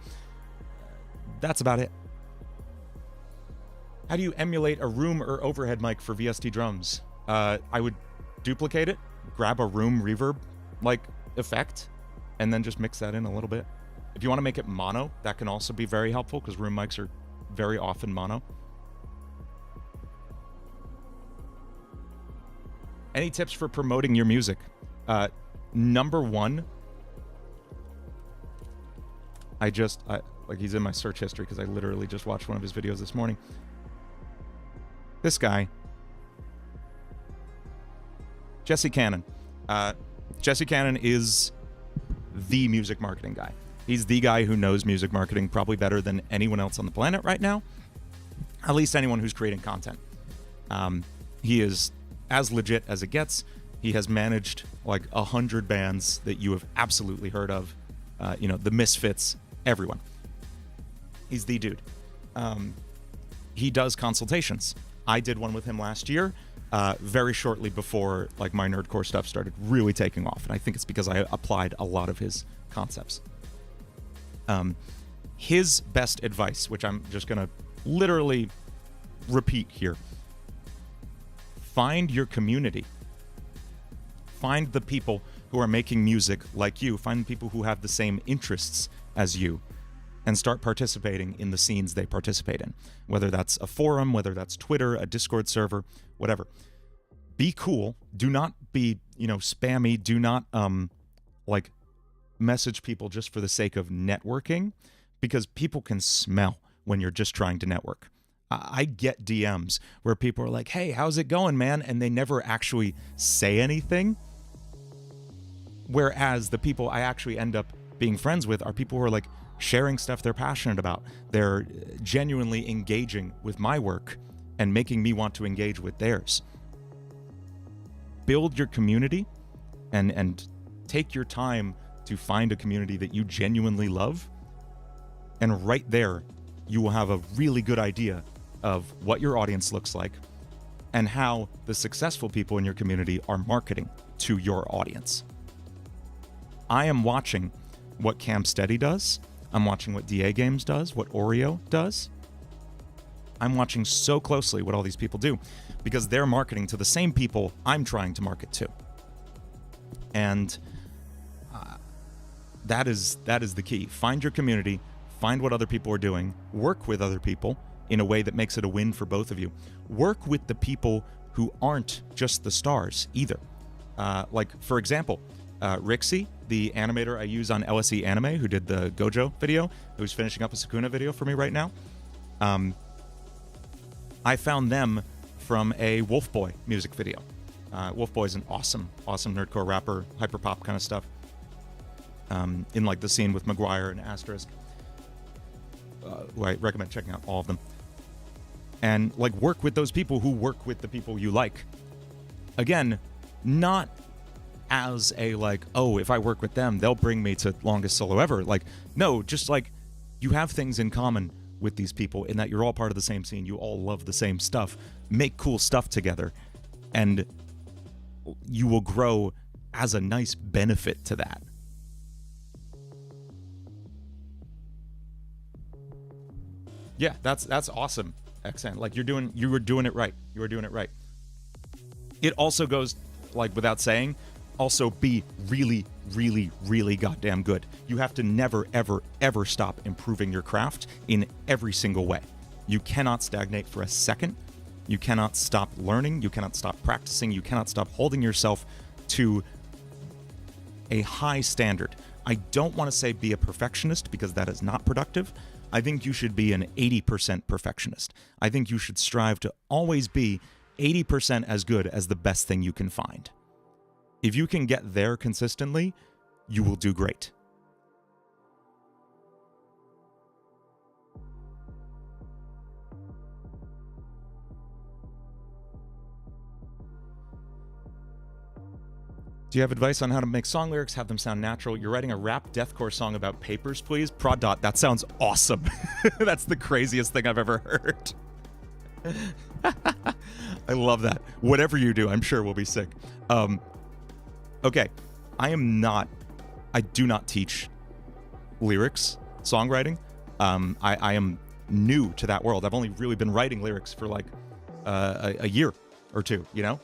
That's about it. How do you emulate a room or overhead mic for VST drums? I would duplicate it, grab a room reverb like effect, and then just mix that in a little bit. If you want to make it mono, that can also be very helpful because room mics are very often mono. Any tips for promoting your music? Number one, like he's in my search history because I literally just watched one of his videos this morning. This guy, Jesse Cannon. Jesse Cannon is the music marketing guy. He's the guy who knows music marketing probably better than anyone else on the planet right now. At least anyone who's creating content. He is as legit as it gets. He has managed like 100 bands that you have absolutely heard of. The Misfits, everyone. He's the dude. He does consultations. I did one with him last year, very shortly before like my nerdcore stuff started really taking off. And I think it's because I applied a lot of his concepts. His best advice, which I'm just going to literally repeat here. Find your community. Find the people who are making music like you. Find the people who have the same interests as you. And start participating in the scenes they participate in. Whether that's a forum, whether that's Twitter, a Discord server, whatever. Be cool. Do not be, spammy. Do not, message people just for the sake of networking. Because people can smell when you're just trying to network. I get DMs where people are like, hey, how's it going, man? And they never actually say anything. Whereas the people I actually end up being friends with are people who are like sharing stuff they're passionate about. They're genuinely engaging with my work and making me want to engage with theirs. Build your community and take your time to find a community that you genuinely love. And right there, you will have a really good idea of what your audience looks like and how the successful people in your community are marketing to your audience. I am watching what Cam Steady does. I'm watching what DA Games does, what Oreo does. I'm watching so closely what all these people do because they're marketing to the same people I'm trying to market to. And that is the key. Find your community, find what other people are doing, work with other people in a way that makes it a win for both of you. Work with the people who aren't just the stars either. For example, Rixie, the animator I use on LSE Anime, who did the Gojo video, who's finishing up a Sukuna video for me right now. I found them from a Wolf Boy music video. Wolf Boy is an awesome nerdcore rapper, hyperpop kind of stuff. In like the scene with Maguire and Asterisk. Who I recommend checking out all of them. And like work with those people who work with the people you like. Again, not as a like, oh, if I work with them, they'll bring me to longest solo ever. Like, no, just like you have things in common with these people in that you're all part of the same scene. You all love the same stuff. Make cool stuff together. And you will grow as a nice benefit to that. Yeah, that's awesome, XN. Like you were doing it right. You were doing it right. It also goes, like without saying, also be really, really, really goddamn good. You have to never, ever, ever stop improving your craft in every single way. You cannot stagnate for a second. You cannot stop learning. You cannot stop practicing. You cannot stop holding yourself to a high standard. I don't want to say be a perfectionist because that is not productive. I think you should be an 80% perfectionist. I think you should strive to always be 80% as good as the best thing you can find. If you can get there consistently, you will do great. Do you have advice on how to make song lyrics, have them sound natural? You're writing a rap deathcore song about papers, please? Prod dot, that sounds awesome. That's the craziest thing I've ever heard. I love that. Whatever you do, I'm sure will be sick. Okay, I do not teach lyrics, songwriting. I am new to that world. I've only really been writing lyrics for like a year or two, you know?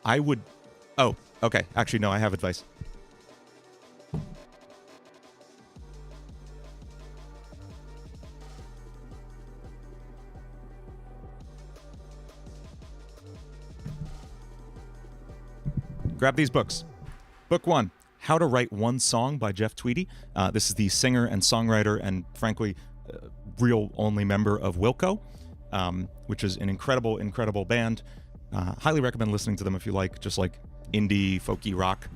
I would... Oh, okay. Actually, no, I have advice. Grab these books. Book 1, How to Write One Song by Jeff Tweedy. This is the singer and songwriter and, frankly, real only member of Wilco, which is an incredible, incredible band. Highly recommend listening to them if you like just like indie, folky rock.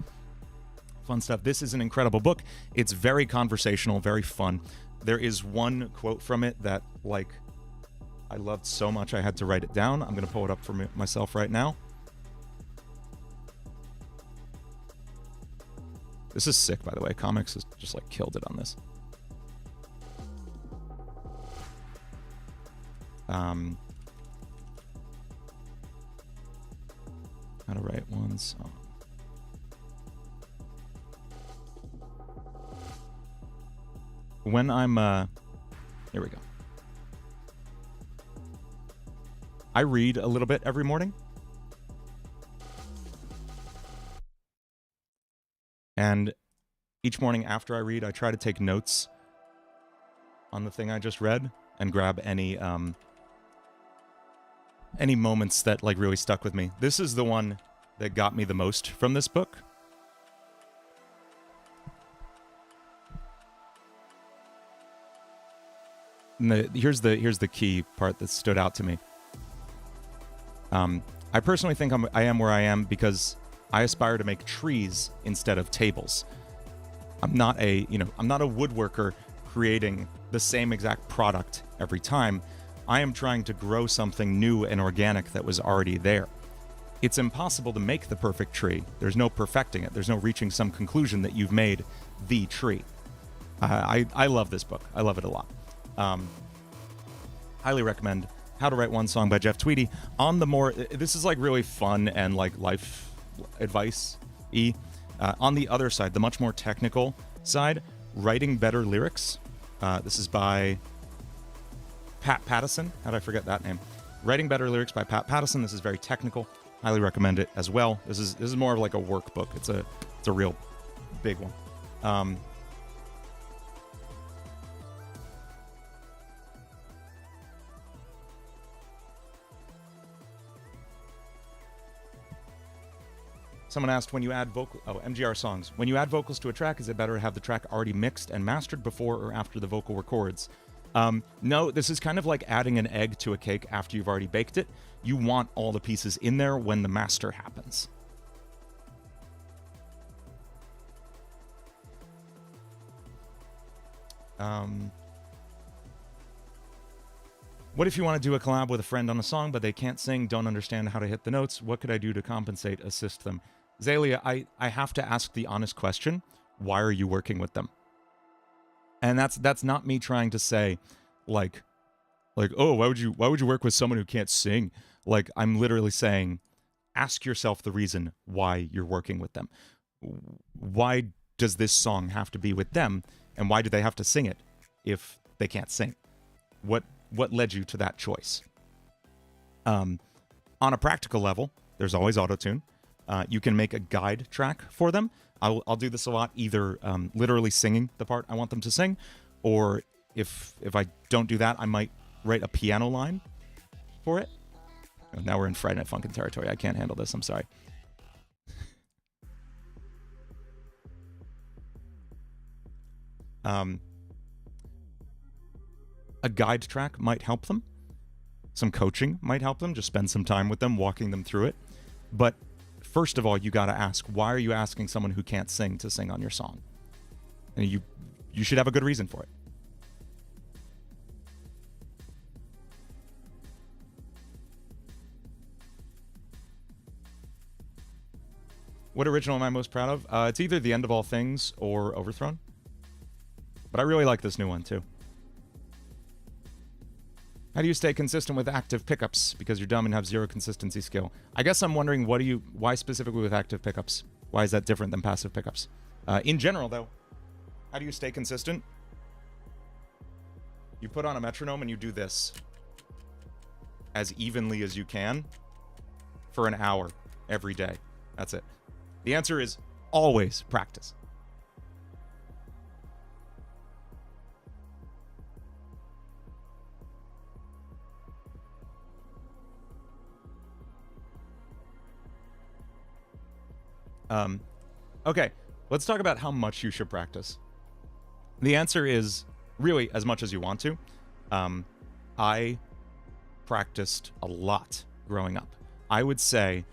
Fun stuff. This is an incredible book. It's very conversational, very fun. There is one quote from it that, like, I loved so much I had to write it down. I'm going to pull it up for myself right now. This is sick, by the way. Comics has just, like, killed it on this. How to write one song. When I'm, here we go. I read a little bit every morning. And each morning after I read, I try to take notes on the thing I just read and grab any moments that like really stuck with me. This is the one that got me the most from this book. And here's the key part that stood out to me. I personally think I am where I am because I aspire to make trees instead of tables. I'm not a woodworker creating the same exact product every time. I am trying to grow something new and organic that was already there. It's impossible to make the perfect tree. There's no perfecting it. There's no reaching some conclusion that you've made the tree. I love this book. I love it a lot. Highly recommend How to Write One Song by Jeff Tweedy. On the more, this is like really fun and like life advice-y. On the other side, the much more technical side, Writing Better Lyrics. This is by Pat Pattison. How did I forget that name? Writing Better Lyrics by Pat Pattison. This is very technical. Highly recommend it as well. This is more of like a workbook. It's a real big one. Someone asked, when you add MGR songs, when you add vocals to a track, is it better to have the track already mixed and mastered before or after the vocal records? No, this is kind of like adding an egg to a cake after you've already baked it. You want all the pieces in there when the master happens. What if you want to do a collab with a friend on a song, but they can't sing, don't understand how to hit the notes? What could I do to compensate, assist them? Zalia, I have to ask the honest question. Why are you working with them? And that's not me trying to say, like, oh, why would you work with someone who can't sing? Like, I'm literally saying, ask yourself the reason why you're working with them. Why does this song have to be with them? And why do they have to sing it if they can't sing? What led you to that choice? On a practical level, there's always autotune. You can make a guide track for them. I'll do this a lot, either literally singing the part I want them to sing, or if I don't do that, I might write a piano line for it. Oh, now we're in Friday Night Funkin' territory. I can't handle this. I'm sorry. A guide track might help them. Some coaching might help them. Just spend some time with them, walking them through it. But first of all, you got to ask, why are you asking someone who can't sing to sing on your song? And you should have a good reason for it. What original am I most proud of? It's either The End of All Things or Overthrown. But I really like this new one, too. How do you stay consistent with active pickups? Because you're dumb and have zero consistency skill. I guess I'm wondering, why specifically with active pickups? Why is that different than passive pickups? In general, though, how do you stay consistent? You put on a metronome and you do this as evenly as you can for an hour every day. That's it. The answer is always practice. Okay, let's talk about how much you should practice. The answer is really as much as you want to. I practiced a lot growing up. I would say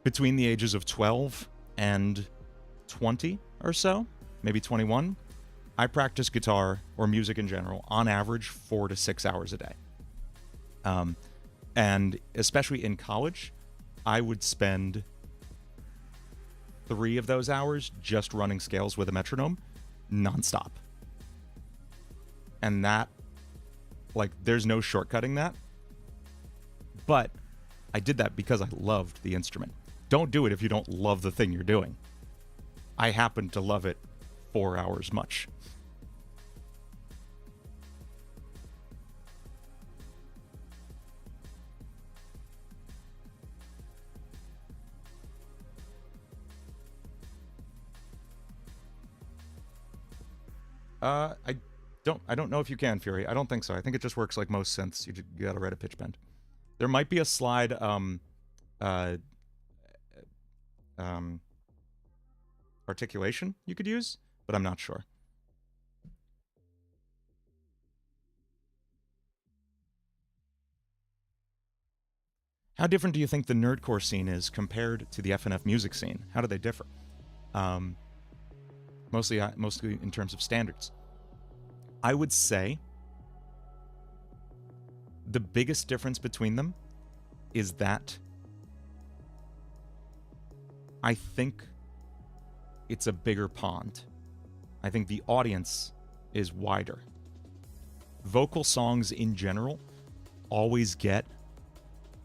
between the ages of 12 and 20 or so, maybe 21, I practiced guitar or music in general on average 4 to 6 hours a day. And especially in college, I would spend 3 of those hours just running scales with a metronome nonstop. And that, like, there's no shortcutting that. But I did that because I loved the instrument. Don't do it if you don't love the thing you're doing. I happen to love it 4 hours much. I don't know if you can, Fury. I don't think so. I think it just works like most synths. You gotta write a pitch bend. There might be a slide articulation you could use, but I'm not sure. How different do you think the nerdcore scene is compared to the FNF music scene? How do they differ? Mostly in terms of standards. I would say the biggest difference between them is that I think it's a bigger pond. I think the audience is wider. Vocal songs in general always get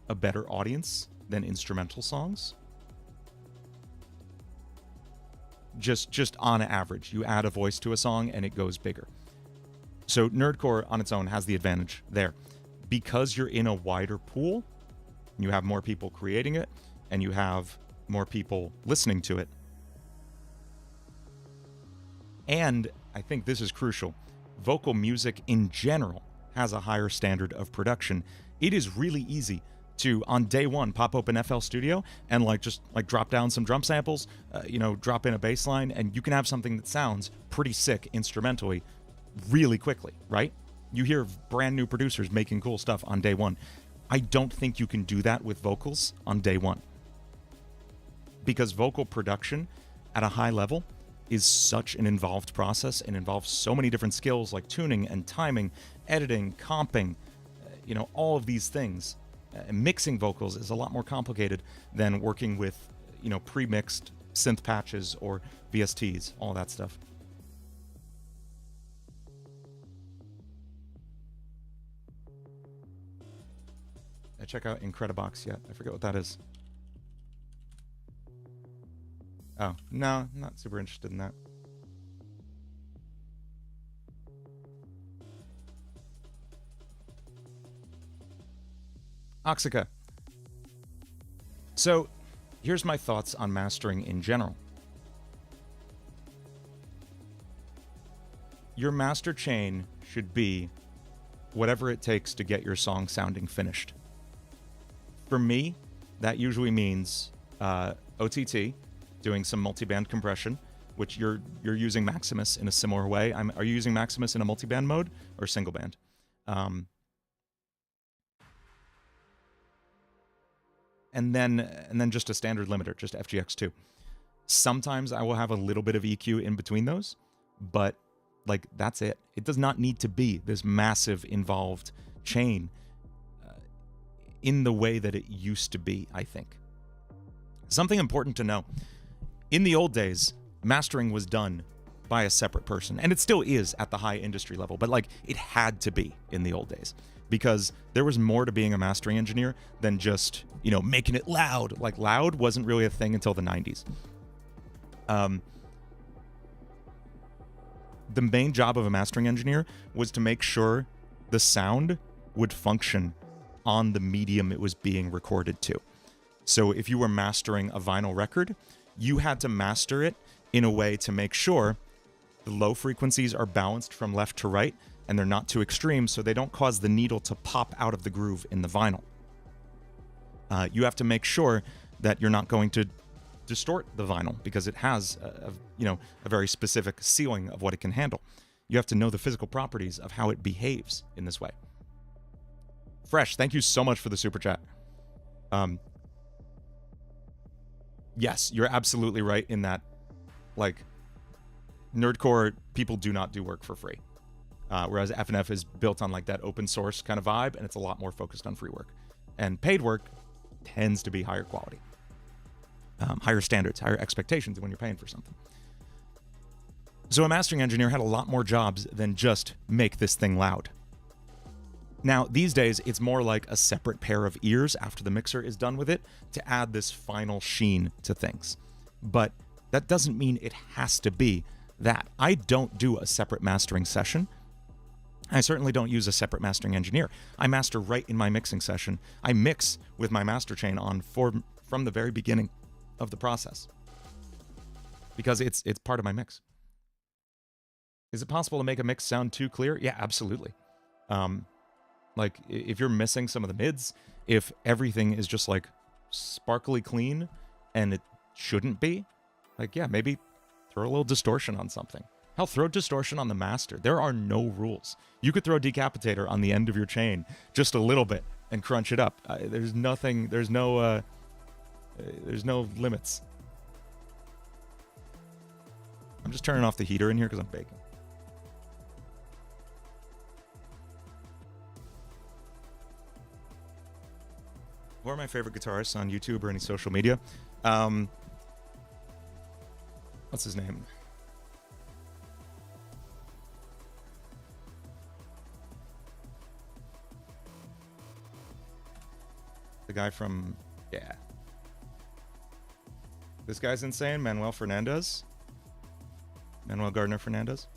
a better audience than instrumental songs. Just on average, you add a voice to a song and it goes bigger. So nerdcore on its own has the advantage there. Because you're in a wider pool, you have more people creating it, and you have more people listening to it. And I think this is crucial. Vocal music in general has a higher standard of production. It is really easy to, on day one, pop open FL Studio and just drop down some drum samples, drop in a bass line, and you can have something that sounds pretty sick instrumentally really quickly, right? You hear brand new producers making cool stuff on day one. I don't think you can do that with vocals on day one. Because vocal production at a high level is such an involved process and involves so many different skills like tuning and timing, editing, comping, all of these things. Mixing vocals is a lot more complicated than working with, pre-mixed synth patches or VSTs, all that stuff. Check out Incredibox yet. I forget what that is. Oh, no, I'm not super interested in that. Oxica. So, here's my thoughts on mastering in general. Your master chain should be whatever it takes to get your song sounding finished. For me, that usually means OTT, doing some multi-band compression, which you're using Maximus in a similar way. Are you using Maximus in a multiband mode or single band? And then just a standard limiter, just FGX2. Sometimes I will have a little bit of EQ in between those, but like that's it. It does not need to be this massive involved chain in the way that it used to be, I think. Something important to know. In the old days, mastering was done by a separate person, and it still is at the high industry level, but like it had to be in the old days because there was more to being a mastering engineer than just, you know, making it loud. Like loud wasn't really a thing until the 90s. The main job of a mastering engineer was to make sure the sound would function on the medium it was being recorded to. So if you were mastering a vinyl record, you had to master it in a way to make sure the low frequencies are balanced from left to right and they're not too extreme so they don't cause the needle to pop out of the groove in the vinyl. You have to make sure that you're not going to distort the vinyl because it has a very specific ceiling of what it can handle. You have to know the physical properties of how it behaves in this way. Fresh, thank you so much for the super chat. Yes, you're absolutely right in that, like, nerdcore people do not do work for free. Whereas FNF is built on like that open source kind of vibe, and it's a lot more focused on free work. And paid work tends to be higher quality. Higher standards, higher expectations when you're paying for something. So a mastering engineer had a lot more jobs than just make this thing loud. Now, these days, it's more like a separate pair of ears after the mixer is done with it to add this final sheen to things. But that doesn't mean it has to be that. I don't do a separate mastering session. I certainly don't use a separate mastering engineer. I master right in my mixing session. I mix with my master chain on from the very beginning of the process because it's part of my mix. Is it possible to make a mix sound too clear? Yeah, absolutely. Like if you're missing some of the mids, if everything is just like sparkly clean and it shouldn't be, like, yeah, maybe throw a little distortion on something. Hell, throw distortion on the master. There are no rules. You could throw decapitator on the end of your chain just a little bit and crunch it up. There's nothing, there's no limits. I'm just turning off the heater in here because I'm baking. Who are my favorite guitarists on YouTube or any social media? What's his name? The guy from, yeah. This guy's insane, Manuel Fernandez. Manuel Gardner Fernandez.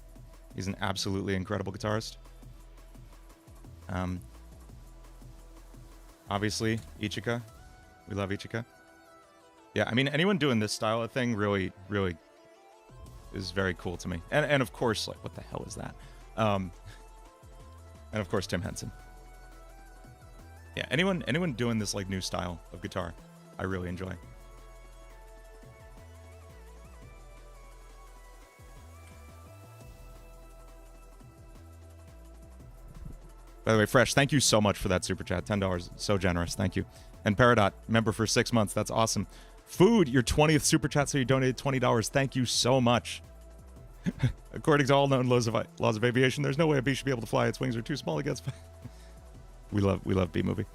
He's an absolutely incredible guitarist. Obviously, Ichika. We love Ichika. Yeah, I mean, anyone doing this style of thing really, really is very cool to me. And of course, like, what the hell is that? And of course, Tim Henson. Yeah, anyone doing this like new style of guitar, I really enjoy. By the way, Fresh, thank you so much for that super chat. $10, so generous. Thank you. And Peridot, member for 6 months. That's awesome. Food, your 20th super chat, so you donated $20. Thank you so much. According to all known laws of aviation, there's no way a bee should be able to fly. Its wings are too small against. We love Bee Movie.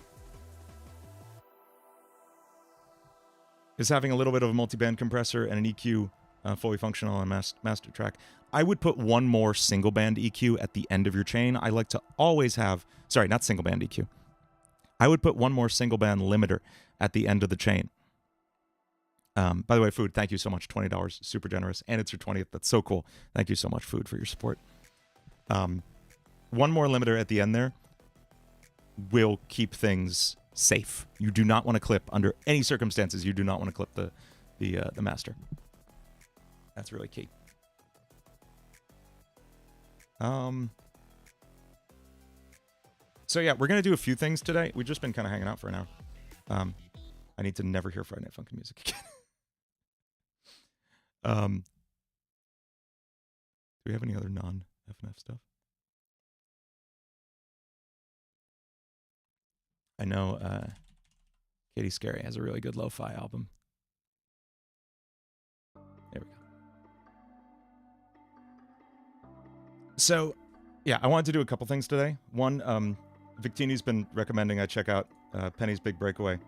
Is having a little bit of a multi-band compressor and an EQ fully functional on master track. I would put one more single band EQ at the end of your chain. I like to always have, sorry, not single band EQ. I would put one more single band limiter at the end of the chain. By the way, Food, thank you so much. $20, super generous. And it's your 20th. That's so cool. Thank you so much, Food, for your support. One more limiter at the end there will keep things safe. You do not want to clip under any circumstances. You do not want to clip the master. That's really key. So yeah, we're gonna do a few things today. We've just been kind of hanging out for an hour. I need to never hear Friday Night Funkin' music again. Do we have any other non-FNF stuff? I know Katie Scary has a really good lo-fi album. There we go. So, yeah, I wanted to do a couple things today. One, Victini's been recommending I check out Penny's Big Breakaway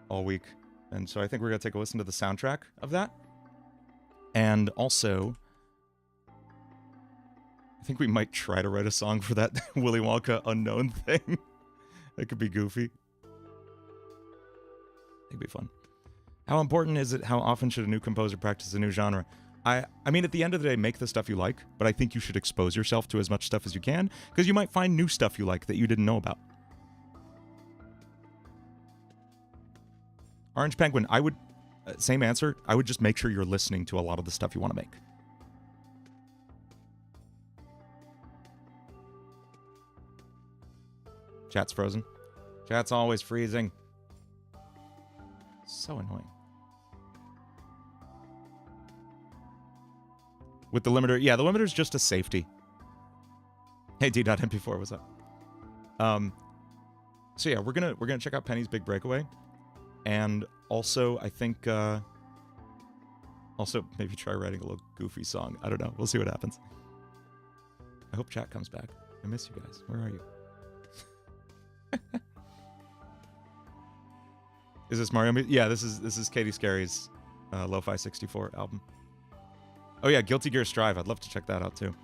all week. And so I think we're going to take a listen to the soundtrack of that. And also, I think we might try to write a song for that Willy Wonka unknown thing. That could be goofy. It'd be fun. How important is it? How often should a new composer practice a new genre? I mean, at the end of the day, make the stuff you like, but I think you should expose yourself to as much stuff as you can, because you might find new stuff you like that you didn't know about. Orange Penguin, I would, same answer, I would just make sure you're listening to a lot of the stuff you want to make. Chat's frozen. Chat's always freezing. So annoying. With the limiter, yeah, the limiter's just a safety. Hey, D.MP4, what's up? So yeah, we're gonna check out Penny's Big Breakaway, and also I think also maybe try writing a little goofy song. I don't know. We'll see what happens. I hope chat comes back. I miss you guys. Where are you? Is this Mario? Yeah, this is Katie Scary's Lo-Fi 64 album. Oh yeah, Guilty Gear Strive. I'd love to check that out too.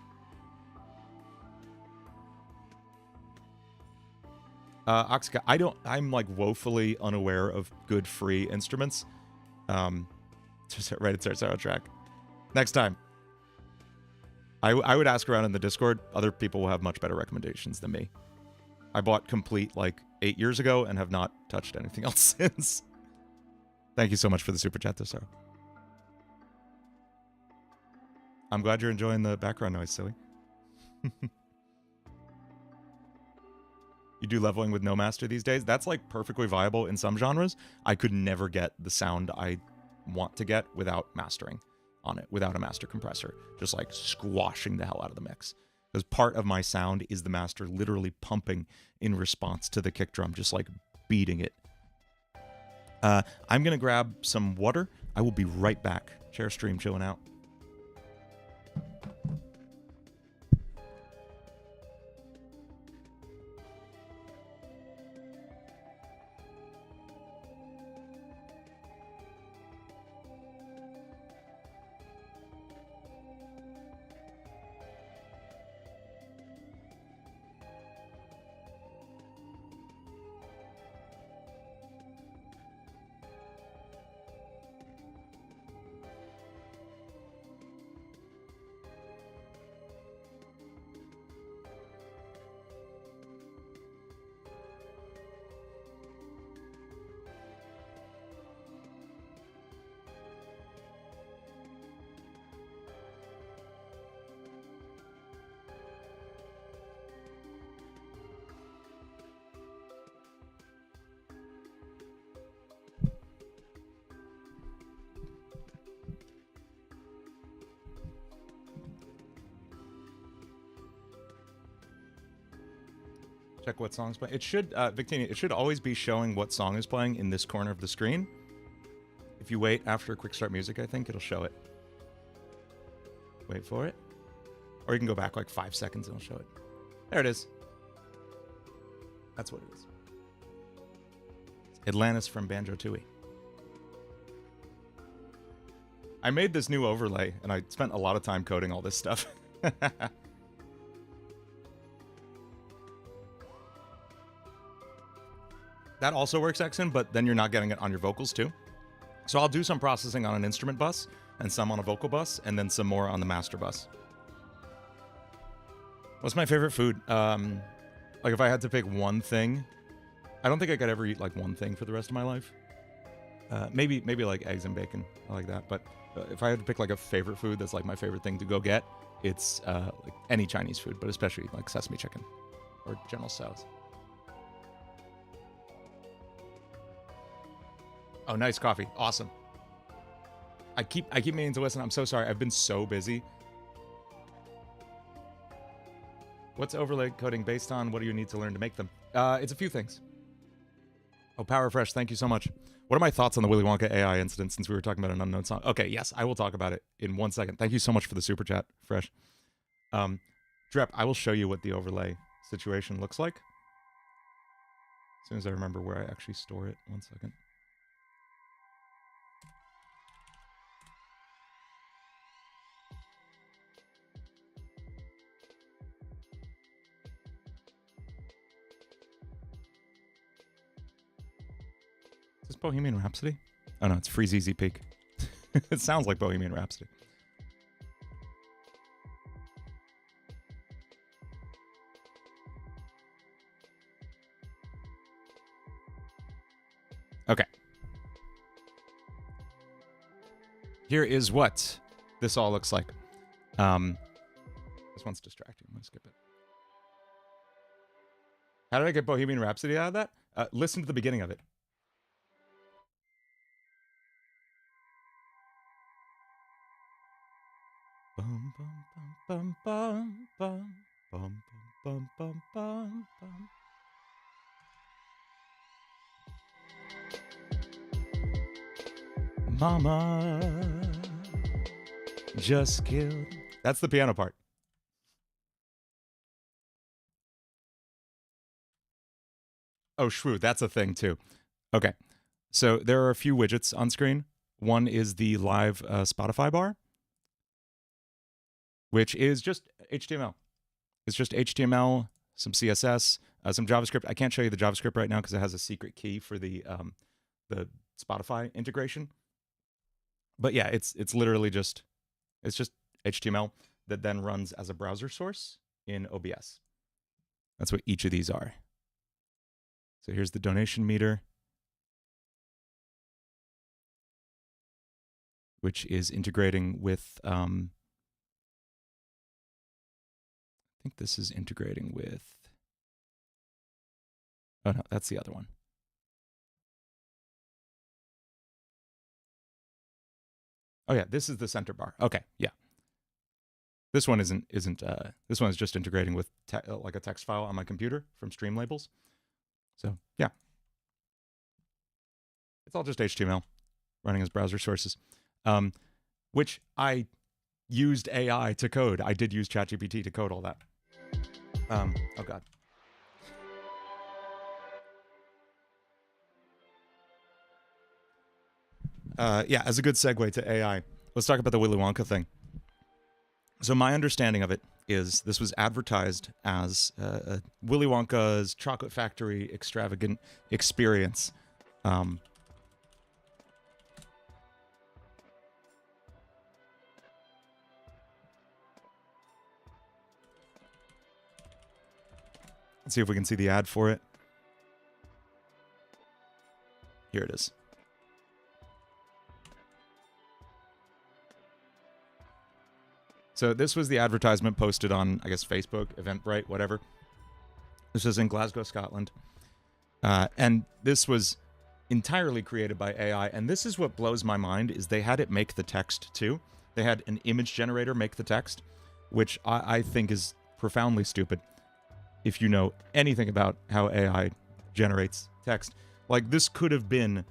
Oxca, I'm like woefully unaware of good free instruments. Just right, it's our soundtrack. Next time. I would ask around in the Discord. Other people will have much better recommendations than me. I bought Complete like 8 years ago and have not touched anything else since. Thank you so much for the super chat, though, Sarah. I'm glad you're enjoying the background noise, silly. You do leveling with no master these days? That's like perfectly viable in some genres. I could never get the sound I want to get without mastering on it, without a master compressor. Just like squashing the hell out of the mix. Because part of my sound is the master literally pumping in response to the kick drum, just like beating it. I'm going to grab some water. I will be right back. Share stream, chilling out. Check what song's playing. It should, Victinia, it should always be showing what song is playing in this corner of the screen. If you wait after quick start music, I think it'll show it. Wait for it. Or you can go back like 5 seconds and it'll show it. There it is. That's what it is. Atlantis from Banjo-Tooie. I made this new overlay and I spent a lot of time coding all this stuff. That also works, Exon, but then you're not getting it on your vocals too. So I'll do some processing on an instrument bus and some on a vocal bus and then some more on the master bus. What's my favorite food? Like if I had to pick one thing, I don't think I could ever eat like one thing for the rest of my life. Maybe like eggs and bacon. I like that. But if I had to pick like a favorite food that's like my favorite thing to go get, it's like any Chinese food, but especially like sesame chicken or General Tso's. Oh, nice coffee. Awesome. I keep meaning to listen. I'm so sorry. I've been so busy. What's overlay coding based on? What do you need to learn to make them? It's a few things. Oh, Power Fresh, thank you so much. What are my thoughts on the Willy Wonka AI incident since we were talking about an unknown song? Okay, yes, I will talk about it in 1 second. Thank you so much for the super chat, Fresh. Drep, I will show you what the overlay situation looks like. As soon as I remember where I actually store it. 1 second. Is this Bohemian Rhapsody? Oh no, it's Freeze Easy Peak. It sounds like Bohemian Rhapsody. Okay. Here is what this all looks like. This one's distracting. I'm going to skip it. How did I get Bohemian Rhapsody out of that? Listen to the beginning of it. Bum, bum, bum, bum, bum, bum, bum, bum, bum, bum. Mama just killed. That's the piano part. Oh, shrew, that's a thing too. Okay, so there are a few widgets on screen. One is the live Spotify bar, which is just HTML. It's just HTML, some CSS, some JavaScript. I can't show you the JavaScript right now because it has a secret key for the Spotify integration. But yeah, it's literally just HTML that then runs as a browser source in OBS. That's what each of these are. So here's the donation meter, which is integrating with, I think this is integrating with, oh no, that's the other one. Oh yeah, this is the center bar. Okay, yeah. This one isn't this one is just integrating with like a text file on my computer from Stream Labels. So yeah, it's all just HTML running as browser sources, which I used AI to code. I did use ChatGPT to code all that. Oh God. Yeah, as a good segue to AI, let's talk about the Willy Wonka thing. So my understanding of it is this was advertised as Willy Wonka's Chocolate Factory extravagant experience. Let's see if we can see the ad for it. Here it is. So this was the advertisement posted on, I guess, Facebook, Eventbrite, whatever. This was in Glasgow, Scotland. And this was entirely created by AI. And this is what blows my mind, is they had it make the text too. They had an image generator make the text, which I think is profoundly stupid. If you know anything about how AI generates text. Like, this could have been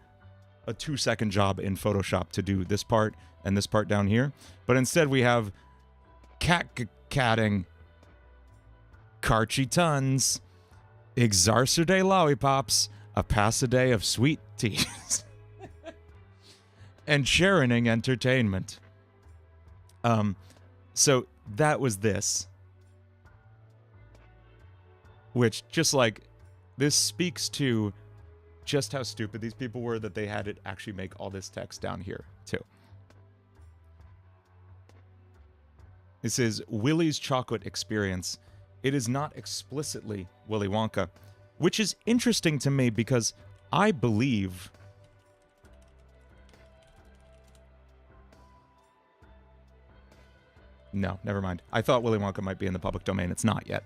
a 2-second job in Photoshop to do this part and this part down here. But instead we have catting, Carchy tons, Exarcerday lollipops, a pass-a-day of sweet teas, and Sharoning entertainment. So that was this. Which, just like, this speaks to just how stupid these people were that they had it actually make all this text down here, too. This is Willy's Chocolate Experience. It is not explicitly Willy Wonka, which is interesting to me because I believe... No, never mind. I thought Willy Wonka might be in the public domain. It's not yet.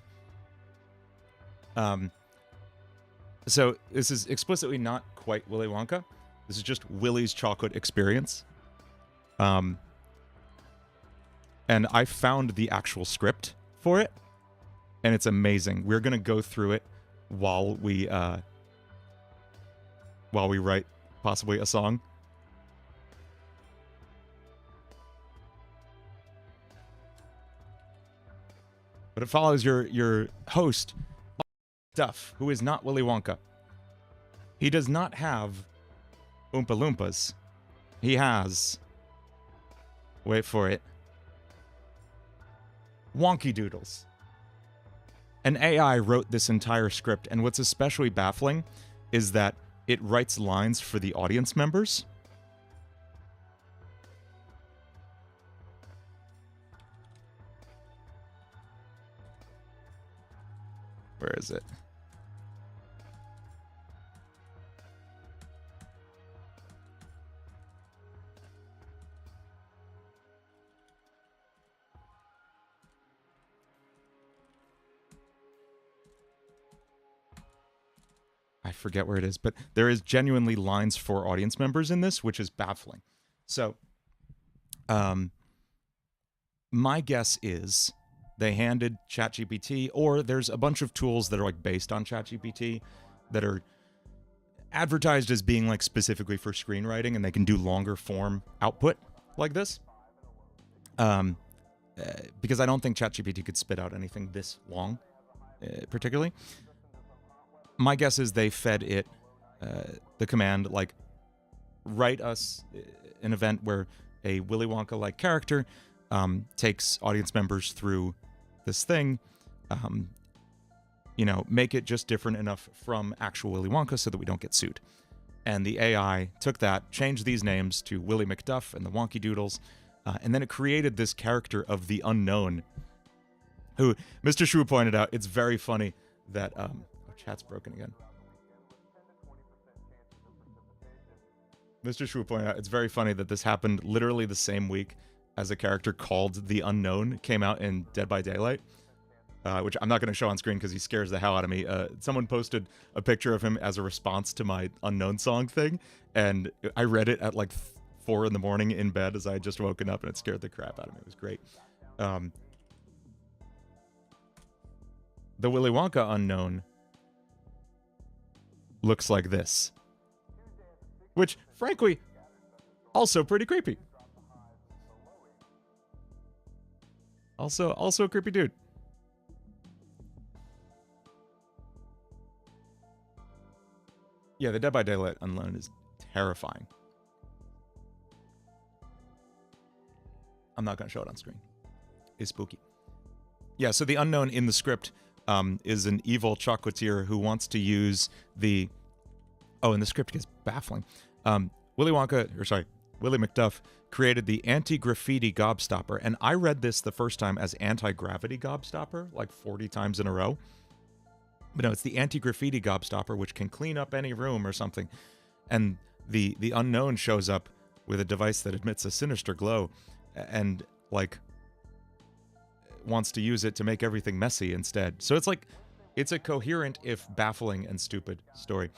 So this is explicitly not quite Willy Wonka. This is just Willy's Chocolate Experience. And I found the actual script for it. and it's amazing. We're gonna go through it while we write possibly a song. But it follows your host, Duff, who is not Willy Wonka. He does not have Oompa Loompas. He has, wait for it, Wonky Doodles. An AI wrote this entire script, and what's especially baffling is that it writes lines for the audience members. Where is it? I forget where it is, but there is genuinely lines for audience members in this, which is baffling. So, my guess is they handed ChatGPT, or there's a bunch of tools that are like based on ChatGPT that are advertised as being like specifically for screenwriting, and they can do longer form output like this. Because I don't think ChatGPT could spit out anything this long, particularly. My guess is they fed it the command, like, write us an event where a Willy Wonka-like character takes audience members through this thing, you know, make it just different enough from actual Willy Wonka so that we don't get sued. And the AI took that, changed these names to Willy McDuff and the Wonky Doodles, and then it created this character of the unknown, who, Mr. Shrew pointed out, it's very funny that... chat's broken again. Mr. Shrew pointed out, it's very funny that this happened literally the same week as a character called The Unknown came out in Dead by Daylight, which I'm not going to show on screen because he scares the hell out of me. Someone posted a picture of him as a response to my Unknown song thing, and I read it at like 4 in the morning in bed as I had just woken up, and it scared the crap out of me. It was great. The Willy Wonka Unknown looks like this, which frankly also pretty creepy. Also a creepy dude. Yeah, the Dead by Daylight Unknown is terrifying. I'm not going to show it on screen. It's spooky. Yeah, so the Unknown in the script is an evil chocolatier who wants to use the... Oh, and the script gets baffling. Willy McDuff created the anti-graffiti gobstopper, and I read this the first time as anti-gravity gobstopper, like 40 times in a row. But no, it's the anti-graffiti gobstopper, which can clean up any room or something. And the Unknown shows up with a device that emits a sinister glow, and, like, wants to use it to make everything messy instead. So it's like, it's a coherent, if baffling and stupid story.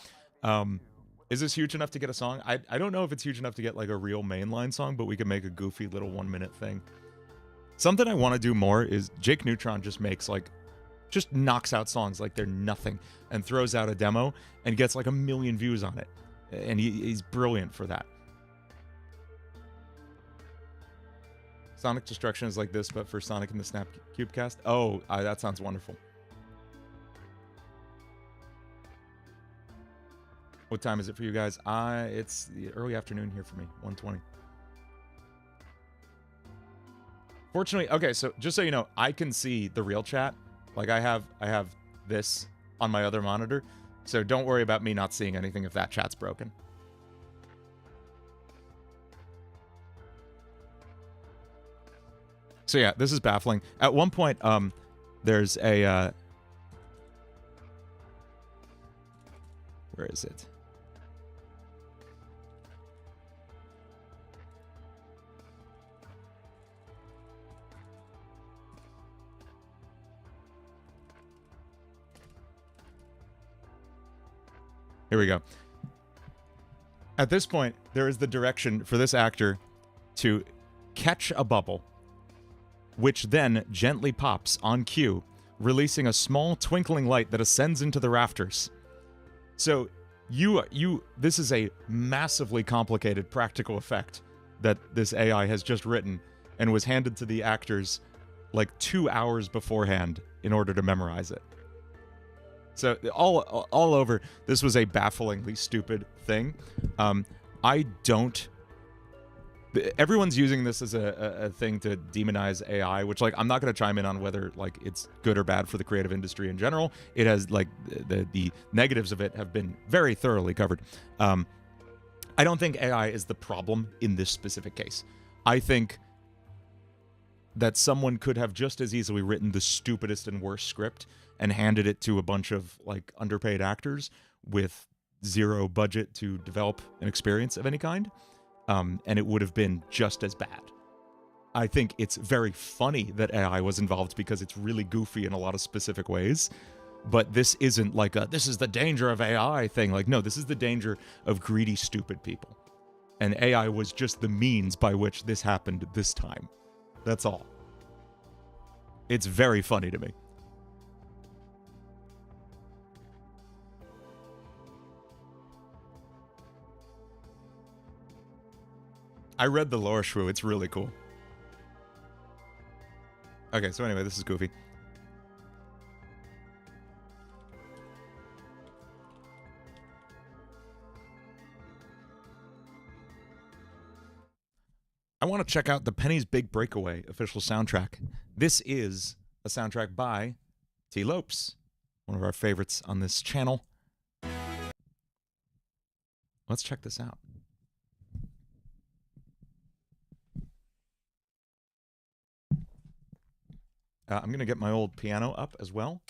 Is this huge enough to get a song? I don't know if it's huge enough to get like a real mainline song, but we could make a goofy little 1-minute thing. Something I want to do more is Jake Neutron just makes like, just knocks out songs like they're nothing and throws out a demo and gets like 1 million views on it. And he's brilliant for that. Sonic Destruction is like this, but for Sonic and the Snap Cubecast. Oh, that sounds wonderful. What time is it for you guys? It's the early afternoon here for me, 1:20. Fortunately, okay, so just so you know, I can see the real chat. Like I have this on my other monitor, so don't worry about me not seeing anything if that chat's broken. So yeah, this is baffling. At one point, there's a where is it? Here we go. At this point, there is the direction for this actor to catch a bubble, which then gently pops on cue releasing a small twinkling light that ascends into the rafters. So this is a massively complicated practical effect that this AI has just written and was handed to the actors like 2 hours beforehand in order to memorize it. So all over, this was a bafflingly stupid thing. Everyone's using this as a thing to demonize AI, which, like, I'm not going to chime in on whether, like, it's good or bad for the creative industry in general. It has, like, the negatives of it have been very thoroughly covered. I don't think AI is the problem in this specific case. I think that someone could have just as easily written the stupidest and worst script and handed it to a bunch of, like, underpaid actors with zero budget to develop an experience of any kind. And it would have been just as bad. I think it's very funny that AI was involved because it's really goofy in a lot of specific ways. But this isn't like this is the danger of AI thing. Like, no, this is the danger of greedy, stupid people. And AI was just the means by which this happened this time. That's all. It's very funny to me. I read the lore shrew. It's really cool. Okay, so anyway, this is goofy. I want to check out the Penny's Big Breakaway official soundtrack. This is a soundtrack by T. Lopes, one of our favorites on this channel. Let's check this out. I'm going to get my old piano up as well.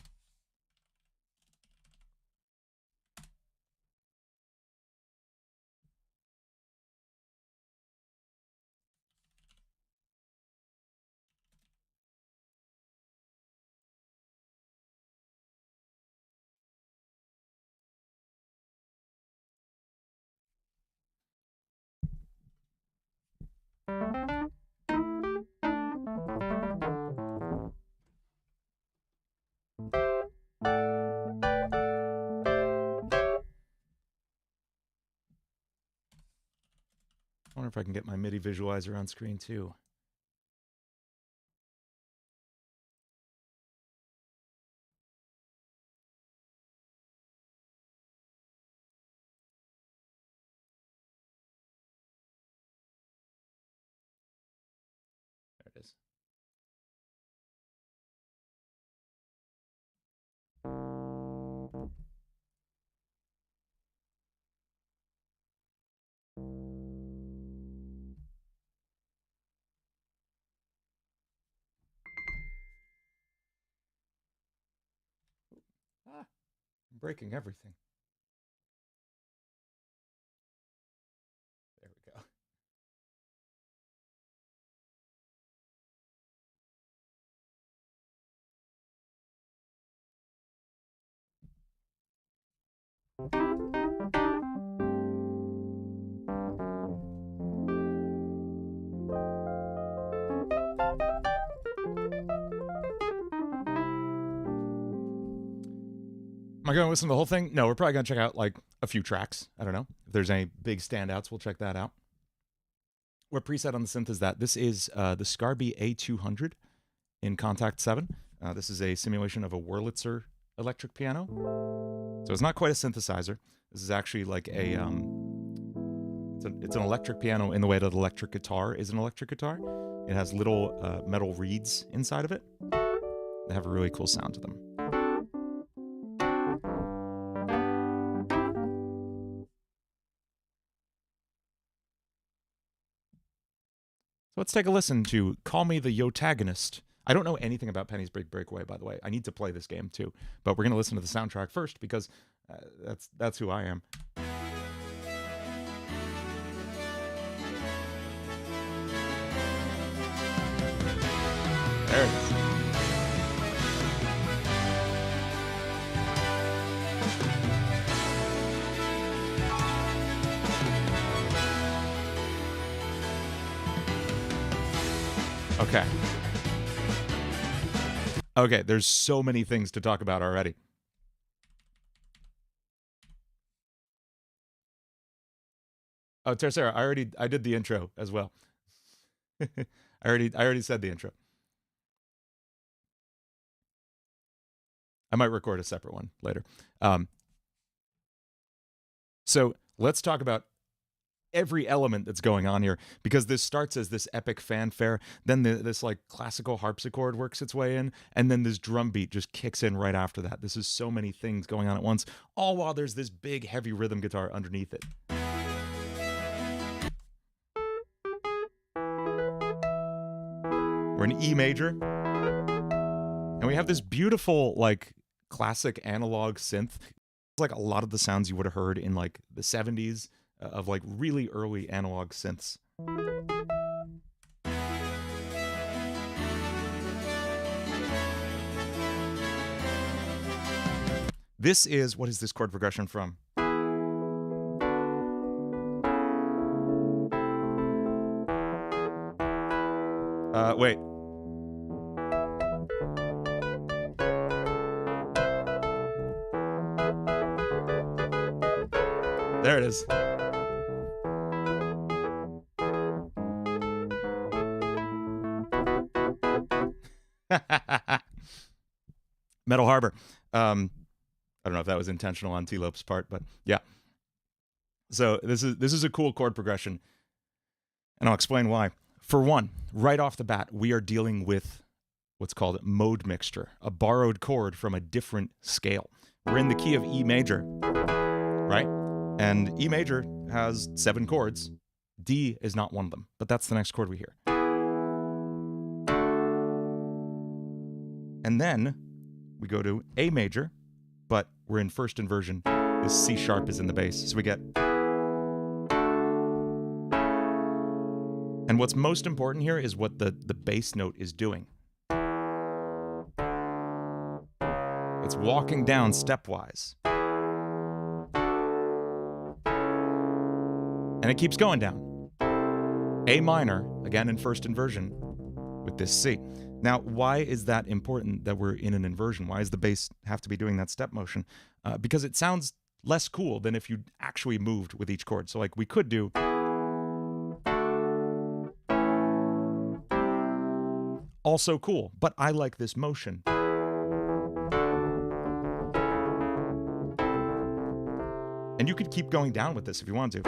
I wonder if I can get my MIDI visualizer on screen too. There it is. I'm breaking everything. There we go. Am I going to listen to the whole thing? No, we're probably going to check out, like, a few tracks. I don't know. If there's any big standouts, we'll check that out. What preset on the synth is that? This is the Scarby A200 in Contact 7. This is a simulation of a Wurlitzer electric piano. So it's not quite a synthesizer. This is actually like a... It's an electric piano in the way that an electric guitar is an electric guitar. It has little metal reeds inside of it. They have a really cool sound to them. Let's take a listen to Call Me the Yotagonist. I don't know anything about Penny's Big Breakaway, by the way. I need to play this game too. But we're going to listen to the soundtrack first because that's who I am. There it is. Okay. Okay, there's so many things to talk about already. Oh, Tercera, I did the intro as well. I already said the intro. I might record a separate one later. So let's talk about every element that's going on here, because this starts as this epic fanfare, then this like classical harpsichord works its way in, and then this drum beat just kicks in right after that. This is so many things going on at once, all while there's this big heavy rhythm guitar underneath it. We're in E major, and we have this beautiful like classic analog synth. It's like a lot of the sounds you would have heard in like the 70s of like really early analog synths. This is, what is this chord progression from? Wait. There it is. Metal Harbor. I don't know if that was intentional on T-Lope's part, but yeah. So this is a cool chord progression, and I'll explain why. For one, right off the bat, we are dealing with what's called mode mixture, a borrowed chord from a different scale. We're in the key of E major, right? And E major has 7 chords. D is not one of them, but that's the next chord we hear. And then we go to A major, but we're in first inversion. This C sharp is in the bass, so we get... And what's most important here is what the bass note is doing. It's walking down stepwise. And it keeps going down. A minor, again in first inversion, with this C. Now, why is that important that we're in an inversion? Why does the bass have to be doing that step motion? Because it sounds less cool than if you actually moved with each chord. So like we could do... Also cool, but I like this motion. And you could keep going down with this if you want to.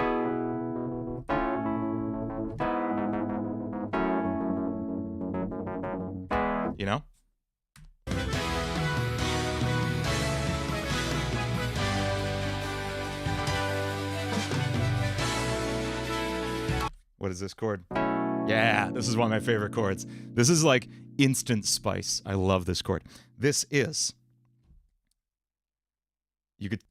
You know? What is this chord? Yeah, this is one of my favorite chords. This is like instant spice. I love this chord. This is... You could...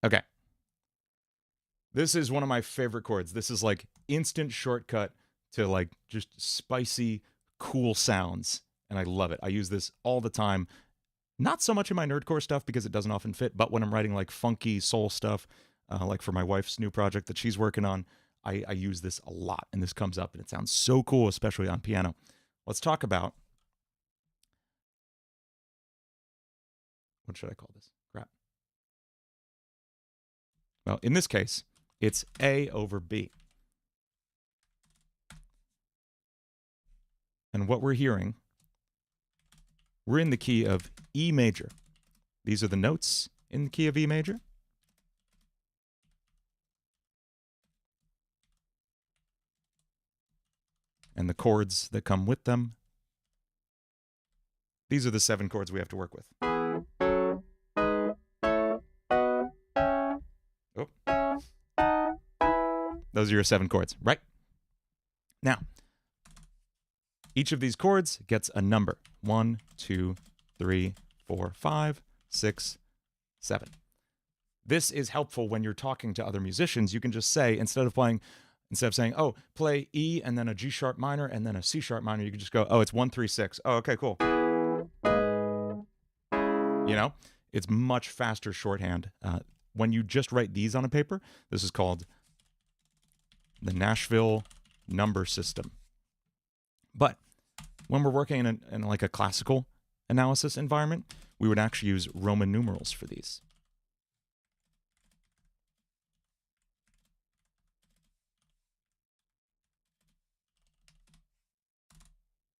Okay. This is one of my favorite chords. This is like instant shortcut to like just spicy, cool sounds. And I love it. I use this all the time. Not so much in my nerdcore stuff because it doesn't often fit, but when I'm writing like funky soul stuff, like for my wife's new project that she's working on, I use this a lot. And this comes up and it sounds so cool, especially on piano. Let's talk about... What should I call this? Crap. Well, in this case, it's A over B. And what we're hearing, we're in the key of E major. These are the notes in the key of E major. And the chords that come with them. These are the 7 chords we have to work with. Oh. Those are your 7 chords, right? Now, each of these chords gets a number. 1, 2, 3, 4, 5, 6, 7. This is helpful when you're talking to other musicians. You can just say, instead of saying, oh, play E and then a G sharp minor and then a C sharp minor, you can just go, oh, it's 1, 3, 6. Oh, okay, cool. You know, It's much faster shorthand. When you just write these on a paper, this is called the Nashville number system. But when we're working in like a classical analysis environment, we would actually use Roman numerals for these.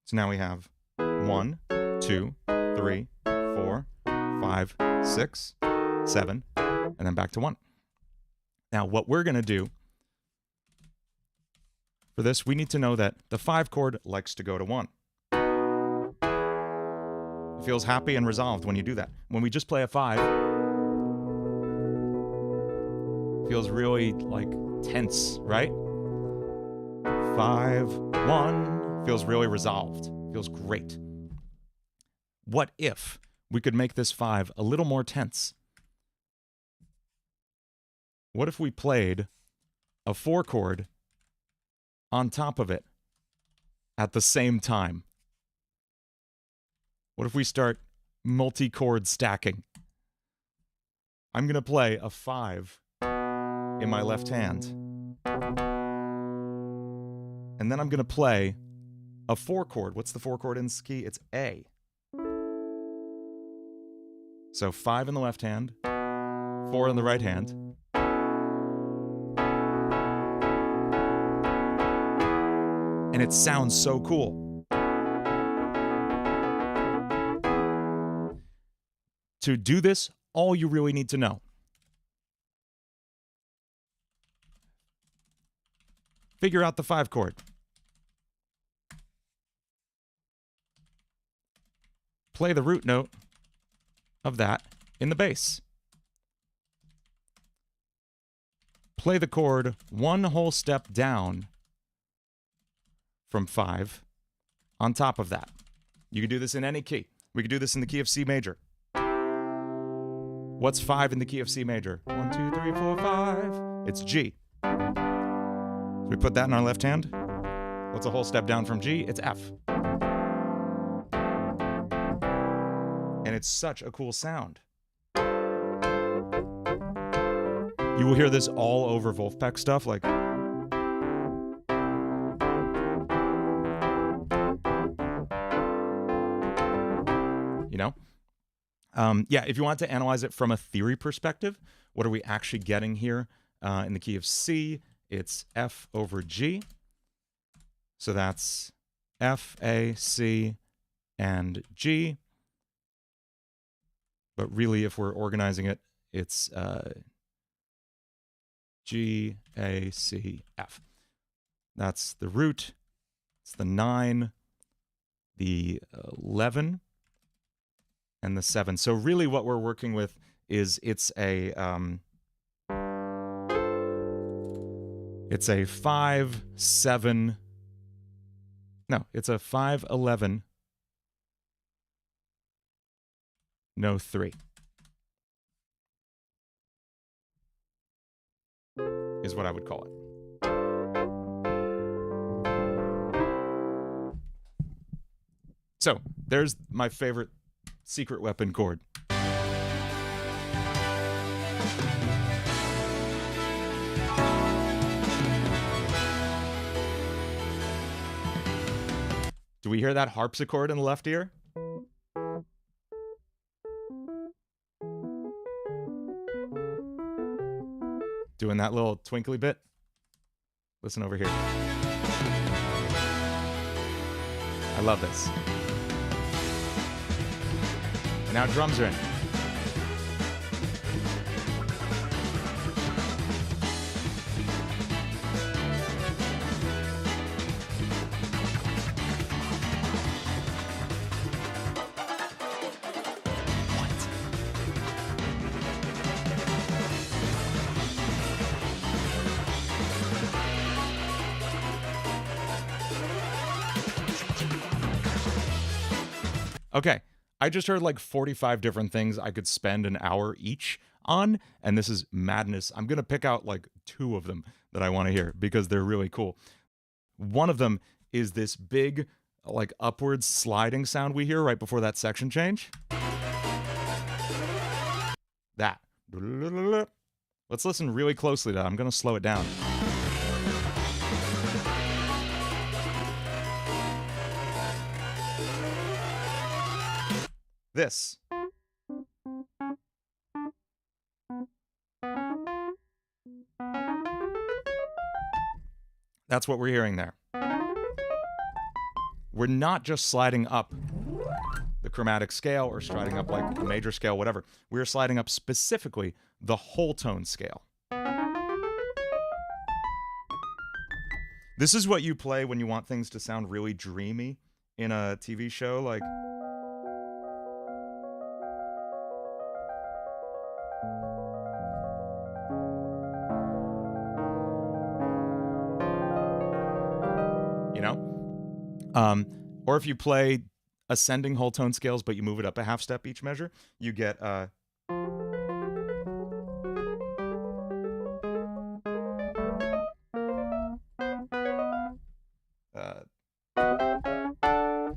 So now we have 1, 2, 3, 4, 5, 6, 7, and then back to 1. Now what we're going to do for this, we need to know that the 5 chord likes to go to 1. It feels happy and resolved when you do that. When we just play a 5, it feels really like tense, right? 5, 1 feels really resolved. Feels great. What if we could make this 5 a little more tense? What if we played a 4 chord on top of it at the same time? What if we start multi-chord stacking? I'm going to play a 5 in my left hand. And then I'm going to play a 4 chord. What's the 4 chord in this key? It's A. So 5 in the left hand, 4 in the right hand. And it sounds so cool. To do this, all you really need to know. Figure out the 5 chord. Play the root note of that in the bass. Play the chord one whole step down from 5 on top of that. You can do this in any key. We could do this in the key of C major. What's 5 in the key of C major? 1, 2, 3, 4, 5. It's G. So we put that in our left hand. What's a whole step down from G? It's F. And it's such a cool sound. You will hear this all over Wolfpack stuff, like... You know? Yeah, if you want to analyze it from a theory perspective, what are we actually getting here? In the key of C, it's F over G. So that's F, A, C, and G. But really, if we're organizing it, it's G, A, C, F. That's the root. It's the 9, the 11, and the 7. So really what we're working with is it's a 5, 7. No, it's a 5, 11. No 3. Is what I would call it. So, there's my favorite secret weapon chord. Do we hear that harpsichord in the left ear? Doing that little twinkly bit. Listen over here. I love this. And now drums are in. Okay, I just heard like 45 different things I could spend an hour each on, and this is madness. I'm going to pick out like 2 of them that I want to hear because they're really cool. One of them is this big, like upwards sliding sound we hear right before that section change. That. Let's listen really closely to that. I'm going to slow it down. This. That's what we're hearing there. We're not just sliding up the chromatic scale or sliding up like a major scale, whatever. We're sliding up specifically the whole tone scale. This is what you play when you want things to sound really dreamy in a TV show, like... You know? Or if you play ascending whole tone scales, but you move it up a half step each measure, you get you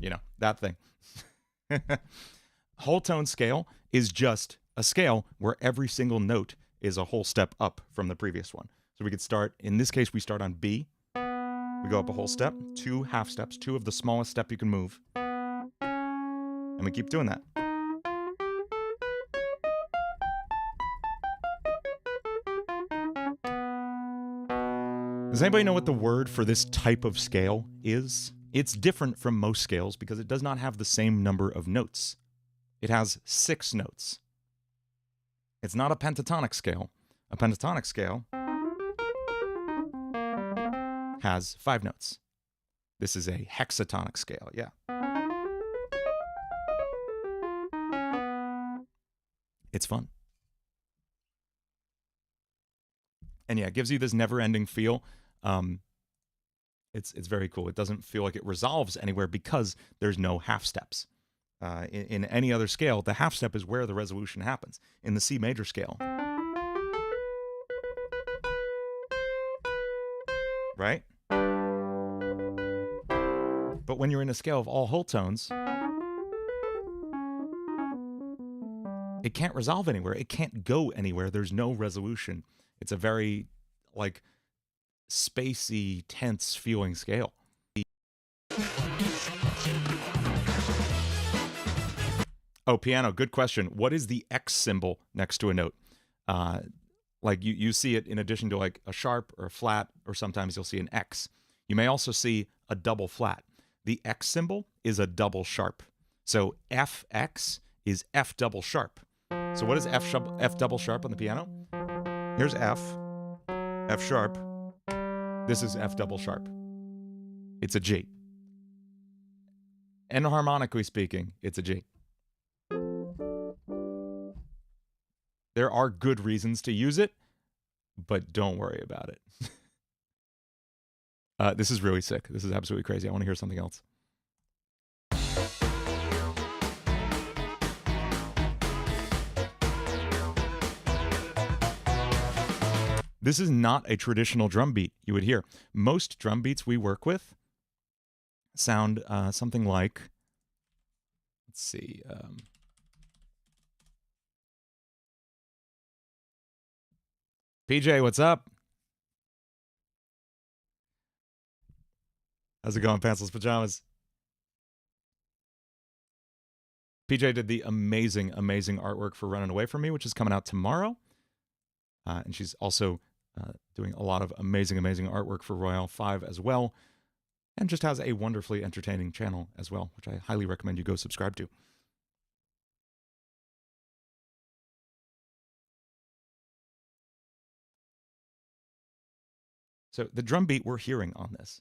know, that thing. Whole tone scale is just a scale where every single note is a whole step up from the previous one. So we could start, in this case, we start on B. We go up a whole step, 2 half steps, 2 of the smallest step you can move. And we keep doing that. Does anybody know what the word for this type of scale is? It's different from most scales because it does not have the same number of notes. It has 6 notes. It's not a pentatonic scale. A pentatonic scale has 5 notes. This is a hexatonic scale, yeah. It's fun. And yeah, it gives you this never-ending feel. It's very cool. It doesn't feel like it resolves anywhere because there's no half steps. In any other scale, the half step is where the resolution happens. In the C major scale. Right? But when you're in a scale of all whole tones, it can't resolve anywhere. It can't go anywhere. There's no resolution. It's a very, like, spacey, tense feeling scale. Oh, piano, good question. What is the X symbol next to a note? Like you see it in addition to like a sharp or a flat, or sometimes you'll see an X. You may also see a double flat. The X symbol is a double sharp. So FX is F double sharp. So what is F double sharp on the piano? Here's F sharp. This is F double sharp. It's a G. Enharmonically speaking, it's a G. There are good reasons to use it, but don't worry about it. This is really sick. This is absolutely crazy. I want to hear something else. This is not a traditional drum beat you would hear. Most drum beats we work with sound something like, let's see, PJ, what's up? How's it going, Pantsless Pajamas? PJ did the amazing, amazing artwork for Running Away From Me, which is coming out tomorrow. And she's also doing a lot of amazing, amazing artwork for Royale 5 as well. And just has a wonderfully entertaining channel as well, which I highly recommend you go subscribe to. So the drum beat we're hearing on this,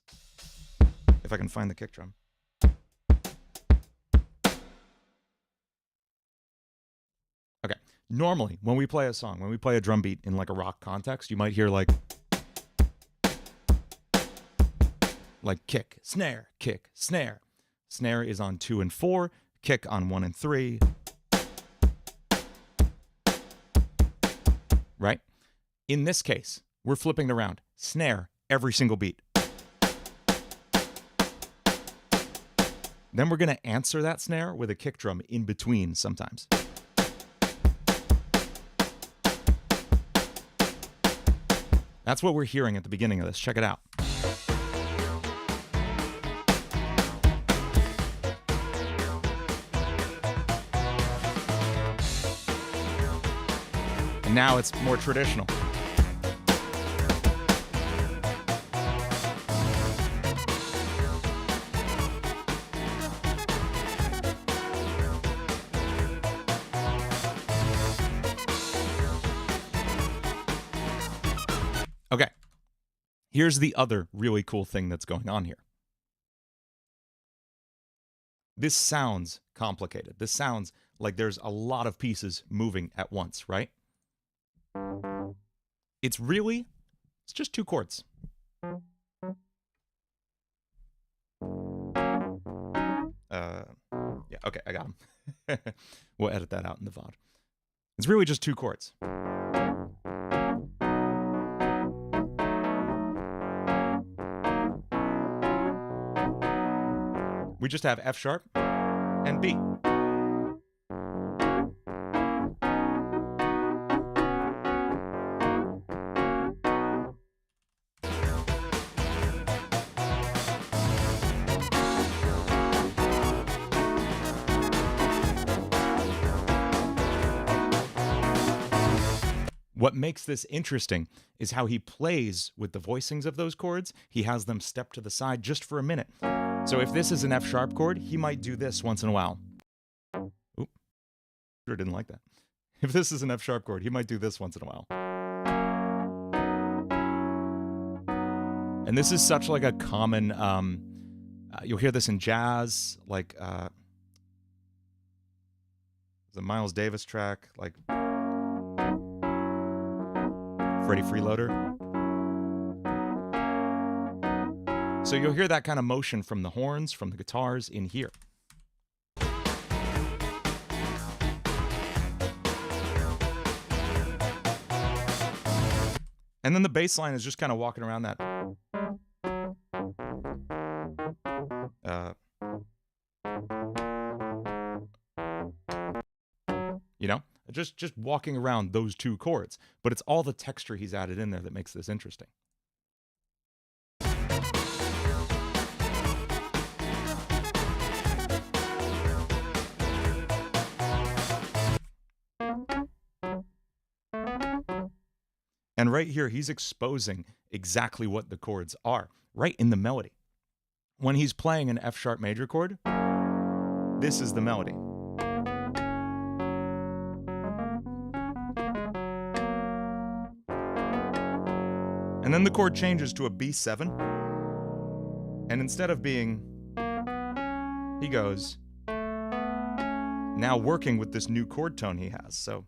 if I can find the kick drum. Okay, normally when we play a song, when we play a drum beat in like a rock context, you might hear like kick, snare, kick, snare. Snare is on 2 and 4, kick on 1 and 3. Right? In this case, we're flipping it around. Snare every single beat. Then we're going to answer that snare with a kick drum in between sometimes. That's what we're hearing at the beginning of this. Check it out. And now it's more traditional. Okay, here's the other really cool thing that's going on here. This sounds complicated. This sounds like there's a lot of pieces moving at once, right? It's just 2 chords. Yeah, okay, I got them. We'll edit that out in the VOD. It's really just 2 chords. We just have F sharp and B. What makes this interesting is how he plays with the voicings of those chords. He has them step to the side just for a minute. So if this is an F sharp chord, he might do this once in a while. Oop, sure didn't like that. If this is an F sharp chord, he might do this once in a while. And this is such like a common, you'll hear this in jazz, like the Miles Davis track, like Freddie Freeloader. So you'll hear that kind of motion from the horns, from the guitars in here. And then the bass line is just kind of walking around that. You know, just walking around those 2 chords. But it's all the texture he's added in there that makes this interesting. And right here, he's exposing exactly what the chords are, right in the melody. When he's playing an F sharp major chord, this is the melody. And then the chord changes to a B7. And instead of being, he goes, now working with this new chord tone he has. So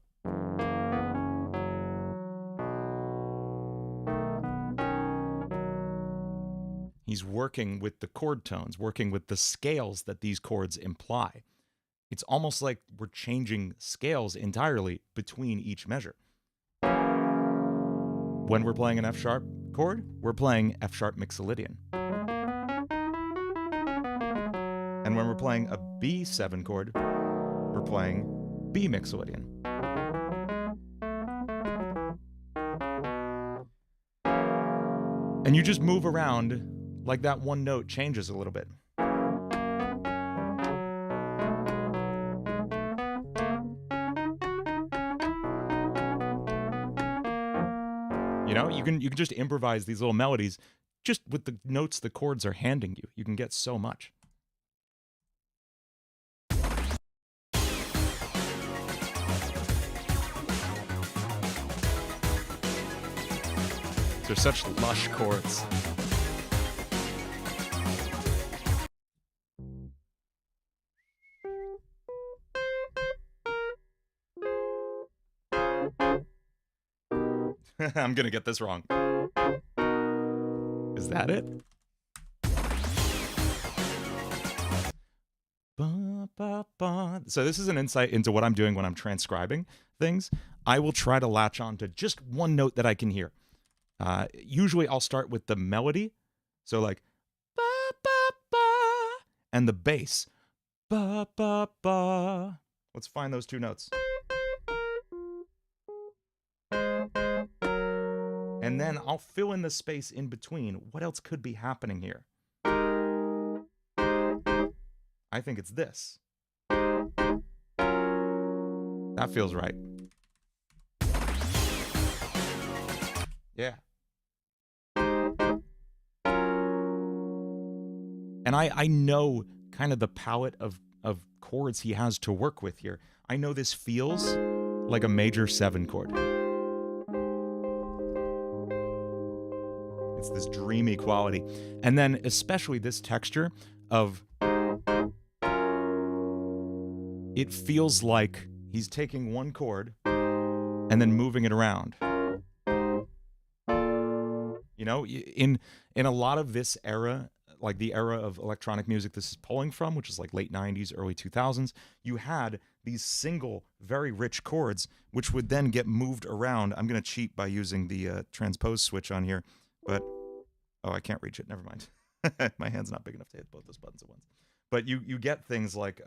he's working with the chord tones, working with the scales that these chords imply. It's almost like we're changing scales entirely between each measure. When we're playing an F sharp chord, we're playing F sharp mixolydian. And when we're playing a B7 chord, we're playing B mixolydian. And you just move around like that one note changes a little bit. You know, you can just improvise these little melodies just with the notes the chords are handing you. You can get so much. They're such lush chords. I'm gonna get this wrong. Is that it? Ba, ba, ba. So this is an insight into what I'm doing when I'm transcribing things. I will try to latch on to just one note that I can hear. Usually I'll start with the melody. So like, ba, ba, ba, and the bass. Ba, ba, ba. Let's find those 2 notes. And then I'll fill in the space in between. What else could be happening here? I think it's this. That feels right. Yeah. And I know kind of the palette of chords he has to work with here. I know this feels like a major 7 chord. It's this dreamy quality. And then especially this texture of... It feels like he's taking one chord and then moving it around. You know, in a lot of this era, like the era of electronic music this is pulling from, which is like late 90s, early 2000s, you had these single, very rich chords, which would then get moved around. I'm going to cheat by using the transpose switch on here, but, oh, I can't reach it. Never mind. My hand's not big enough to hit both those buttons at once. But you get things like...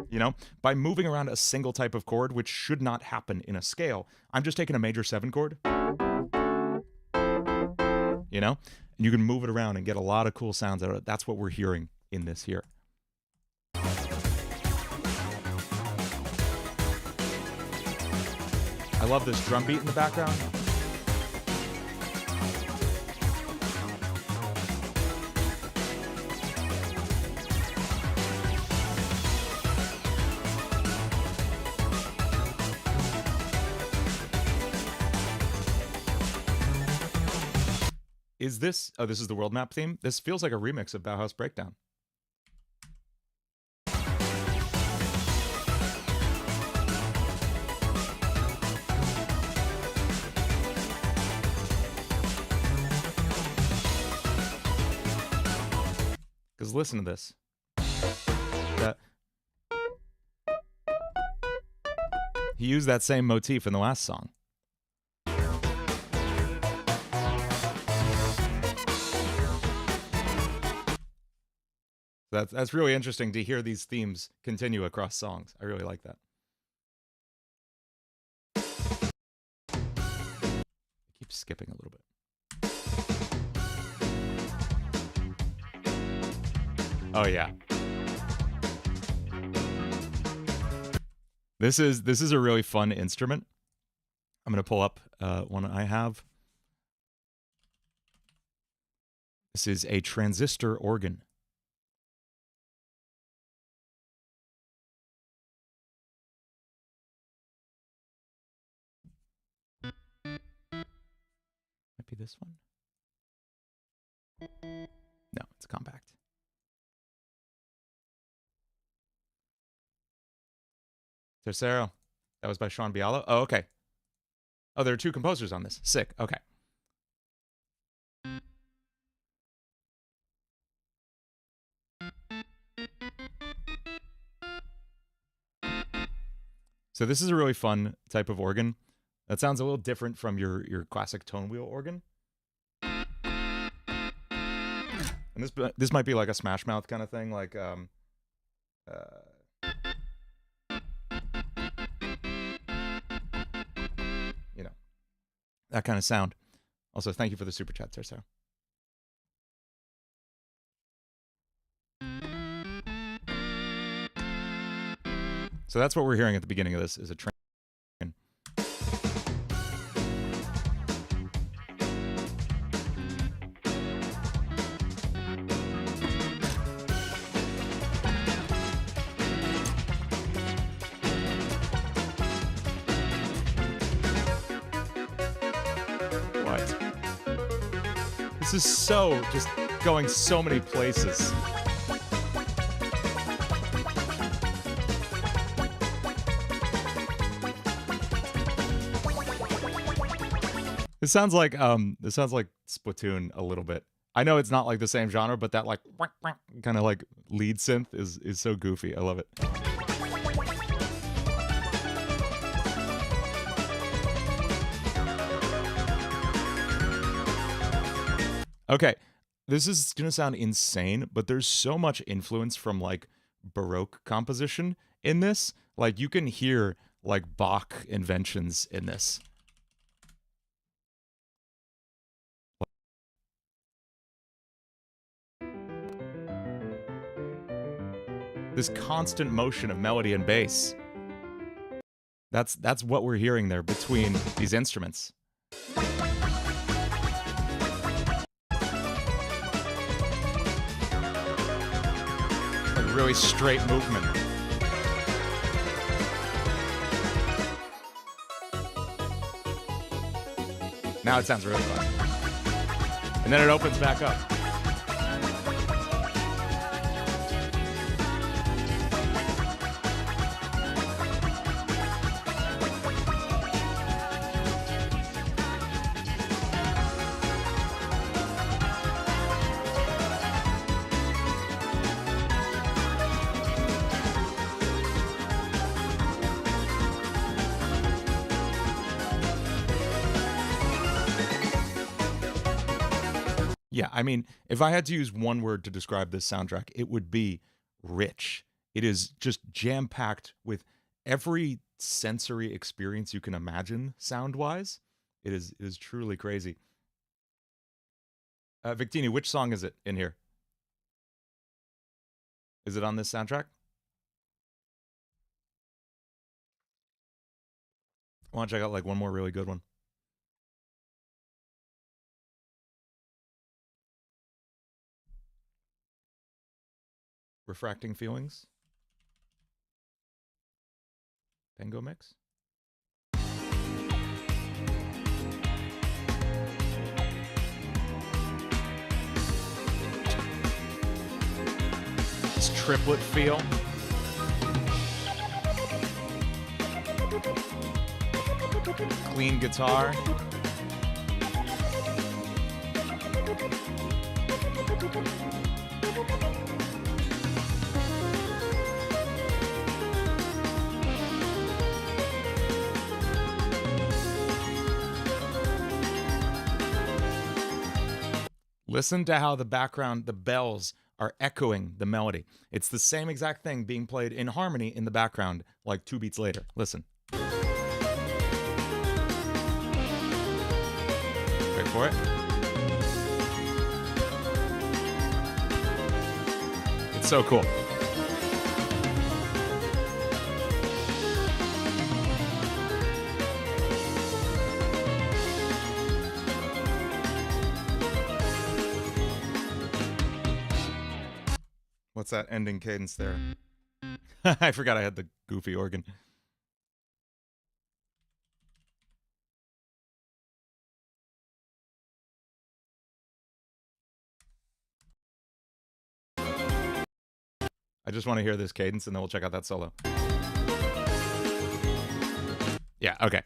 You know, by moving around a single type of chord, which should not happen in a scale, I'm just taking a major 7 chord. You know, and you can move it around and get a lot of cool sounds out of it. That's what we're hearing in this here. I love this drum beat in the background. Is this... Oh, this is the world map theme? This feels like a remix of Bauhaus Breakdown. Because listen to this. He used that same motif in the last song. That's really interesting to hear these themes continue across songs. I really like that. I keep skipping a little bit. Oh yeah. This is a really fun instrument. I'm gonna pull up one I have. This is a transistor organ. Might be this one. No, it's compact. Tercero. That was by Sean Bialo. Oh, okay. Oh, there are 2 composers on this. Sick. Okay. So this is a really fun type of organ. That sounds a little different from your classic tone wheel organ. And this might be like a Smash Mouth kind of thing, like you know, that kind of sound. Also, thank you for the super chat, Tercero. So that's what we're hearing at the beginning of this, is a train. What? This is so just going so many places. This sounds like Splatoon a little bit. I know it's not like the same genre, but that like kind of like lead synth is so goofy. I love it. Okay, This is going to sound insane, but there's so much influence from like Baroque composition in this. Like you can hear like Bach inventions in this. This constant motion of melody and bass. That's what we're hearing there between these instruments. Like really straight movement. Now it sounds really fun. And then it opens back up. Yeah, I mean, if I had to use one word to describe this soundtrack, it would be rich. It is just jam-packed with every sensory experience you can imagine sound-wise. It is truly crazy. Victini, which song is it in here? Is it on this soundtrack? I want to check out like one more really good one. Refracting Feelings. Tango Mix. This triplet feel. Clean guitar. Listen to how the background, the bells are echoing the melody. It's the same exact thing being played in harmony in the background, like 2 beats later. Listen. Wait for it. It's so cool. What's that ending cadence there? I forgot I had the goofy organ. I just want to hear this cadence and then we'll check out that solo. Yeah, okay.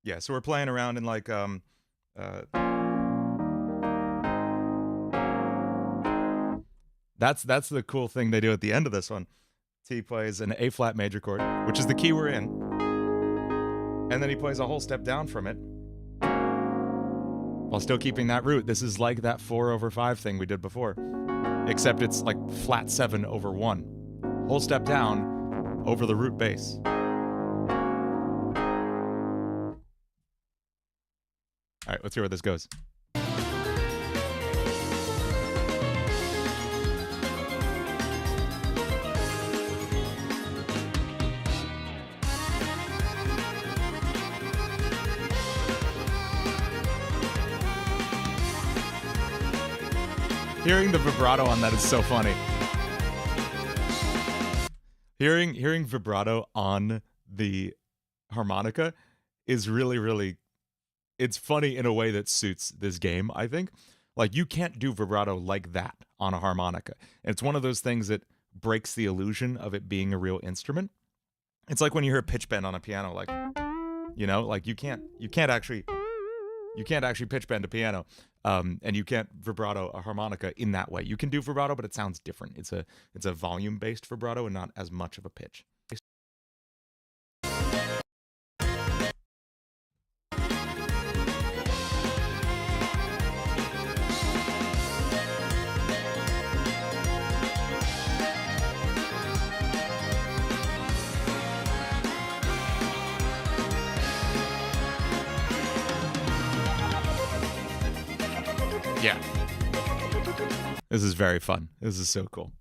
Yeah, so we're playing around in like that's the cool thing they do at the end of this one. T plays an A flat major chord, which is the key we're in. And then he plays a whole step down from it while still keeping that root. This is like that 4/5 thing we did before, except it's like flat 7 over 1. Whole step down over the root bass. All right, let's hear where this goes. Hearing the vibrato on that is so funny. Hearing vibrato on the harmonica is really, it's funny in a way that suits this game, I think. Like, you can't do vibrato like that on a harmonica. And it's one of those things that breaks the illusion of it being a real instrument. It's like when you hear a pitch bend on a piano, like, you know, like you can't actually pitch bend a piano, and you can't vibrato a harmonica in that way. You can do vibrato, but it sounds different. It's a volume-based vibrato and not as much of a pitch. Yeah. This is very fun. This is so cool.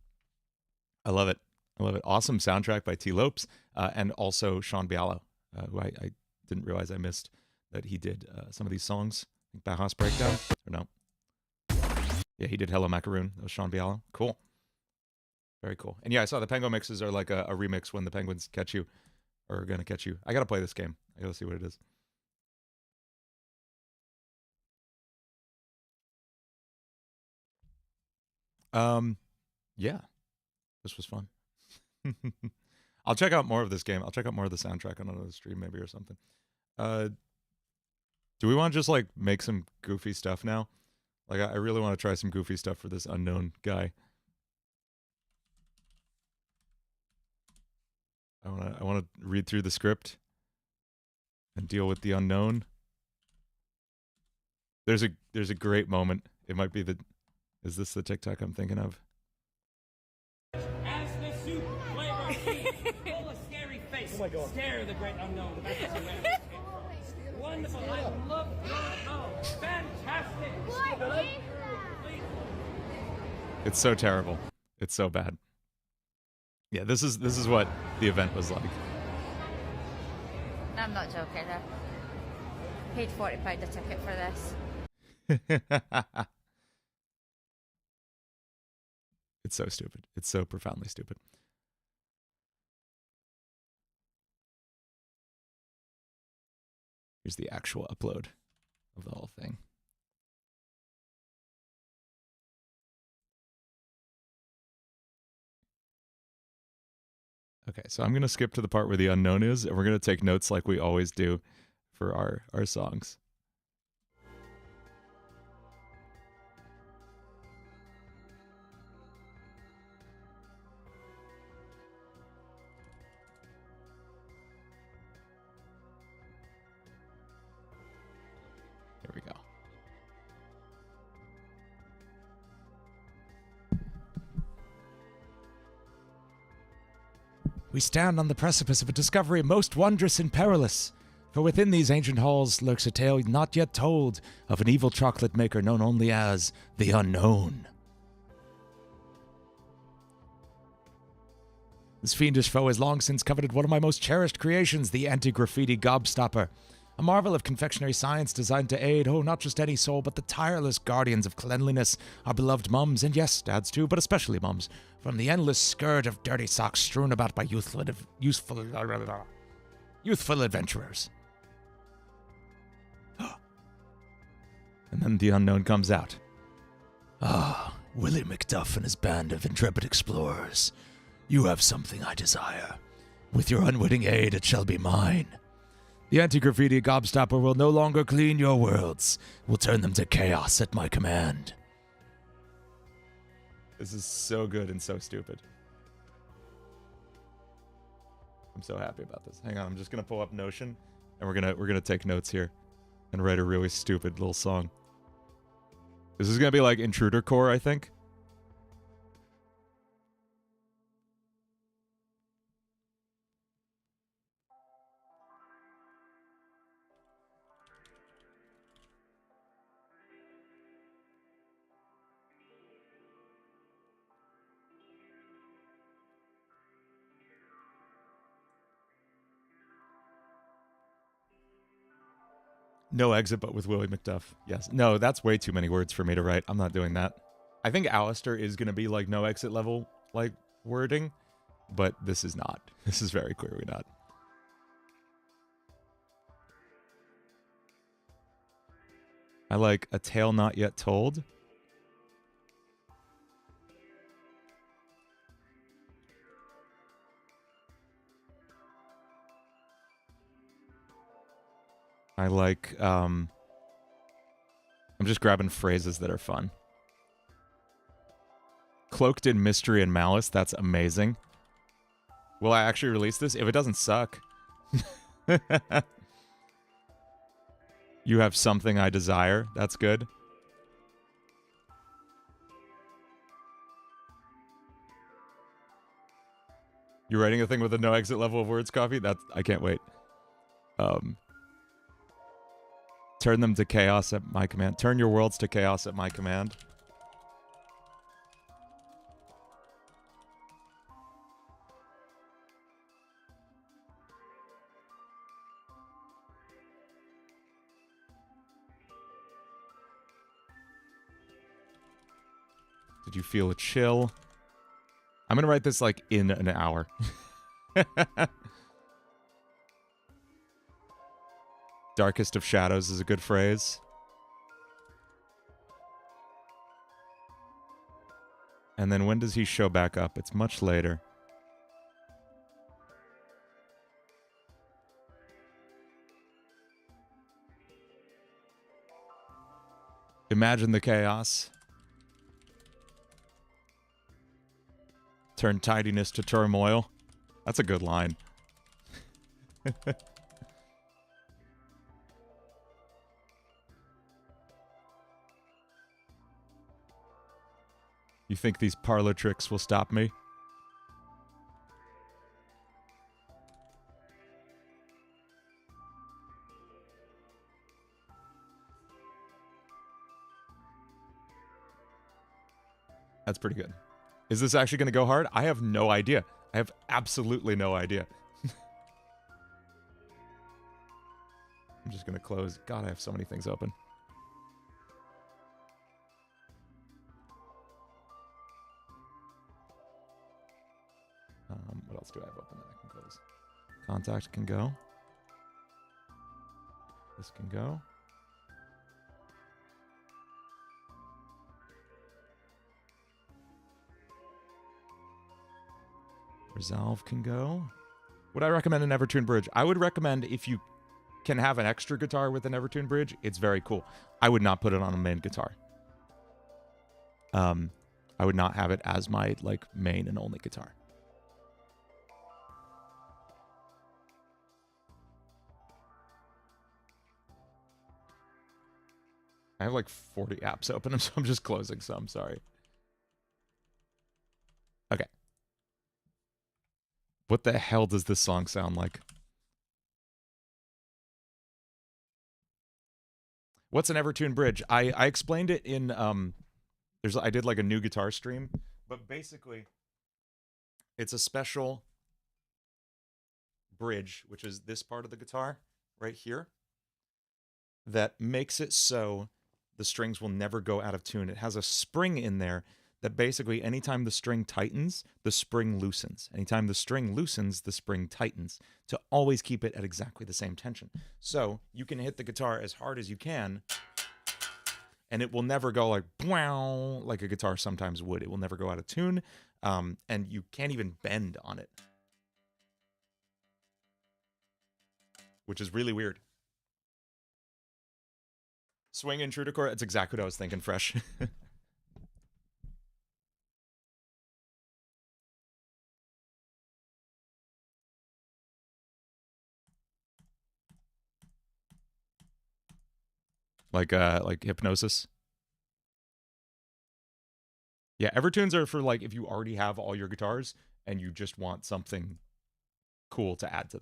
I love it. I love it. Awesome soundtrack by T. Lopes and also Sean Bialo, who I didn't realize I missed that he did some of these songs. I think Bauhaus Breakdown, or no? Yeah, he did Hello Macaroon. That was Sean Bialo. Cool. Very cool. And yeah, I saw the Penguin mixes are like a remix when the Penguins catch you, or are going to catch you. I got to play this game. I got to see what it is. Yeah, this was fun. I'll check out more of this game. I'll check out more of the soundtrack on another stream maybe or something. Do we want to just like make some goofy stuff now? Like I really want to try some goofy stuff for this unknown guy. I want to read through the script and deal with the unknown. There's a great moment. It might be the. Is this the TikTok I'm thinking of?
As the soup flavor full of scary face. Oh my God. Stare the great unknown. Wonderful. I love that. Oh, fantastic.
It's so terrible. It's so bad. Yeah, this is what the event was like.
I'm not joking. I paid £40 a ticket for this.
It's so stupid. It's so profoundly stupid. Here's the actual upload of the whole thing. Okay, so I'm going to skip to the part where the unknown is, and we're going to take notes like we always do for our songs. Here we go. We stand on the precipice of a discovery most wondrous and perilous. For within these ancient halls lurks a tale not yet told of an evil chocolate maker known only as the Unknown. This fiendish foe has long since coveted one of my most cherished creations, the anti-graffiti gobstopper. A marvel of confectionery science designed to aid, not just any soul, but the tireless guardians of cleanliness, our beloved mums, and yes, dads too, but especially mums, from the endless scourge of dirty socks strewn about by youthful adventurers. And then the unknown comes out. Ah, Willie McDuff and his band of intrepid explorers. You have something I desire. With your unwitting aid, it shall be mine. The anti-graffiti gobstopper will no longer clean your worlds. We'll turn them to chaos at my command. This is so good and so stupid. I'm so happy about this. Hang on, I'm just gonna pull up Notion, and we're gonna take notes here, and write a really stupid little song. This is gonna be like Intruder Core, I think. No exit, but with Willie McDuff. Yes. No, that's way too many words for me to write. I'm not doing that. I think Alistair is going to be like no exit level, like wording, but this is not. This is very clearly not. I like a tale not yet told. I like, I'm just grabbing phrases that are fun. Cloaked in mystery and malice, that's amazing. Will I actually release this? If it doesn't suck. You have something I desire, that's good. You writing a thing with a no exit level of words, Coffee? That's, I can't wait. Turn them to chaos at my command. Turn your worlds to chaos at my command. Did you feel a chill? I'm gonna write this like in an hour. Darkest of shadows is a good phrase. And then when does he show back up? It's much later. Imagine the chaos. Turn tidiness to turmoil. That's a good line. You think these parlor tricks will stop me? That's pretty good. Is this actually going to go hard? I have no idea. I have absolutely no idea. I'm just going to close. God, I have so many things open. What else do I have open that I can close? Contact can go. This can go. Resolve can go. Would I recommend an Evertune bridge? I would recommend if you can have an extra guitar with an Evertune bridge, it's very cool. I would not put it on a main guitar. I would not have it as my like main and only guitar. I have like 40 apps open, so I'm just closing some. Sorry. Okay. What the hell does this song sound like? What's an Evertune bridge? I explained it in I did like a new guitar stream, but basically it's a special bridge, which is this part of the guitar right here, that makes it so the strings will never go out of tune. It has a spring in there that basically anytime the string tightens, the spring loosens. Anytime the string loosens, the spring tightens to always keep it at exactly the same tension. So you can hit the guitar as hard as you can, and it will never go like, wow, like a guitar sometimes would. It will never go out of tune, and you can't even bend on it, which is really weird. Swing and true to chord. That's exactly what I was thinking, Fresh. like hypnosis. Yeah, Evertunes are for like if you already have all your guitars and you just want something cool to add to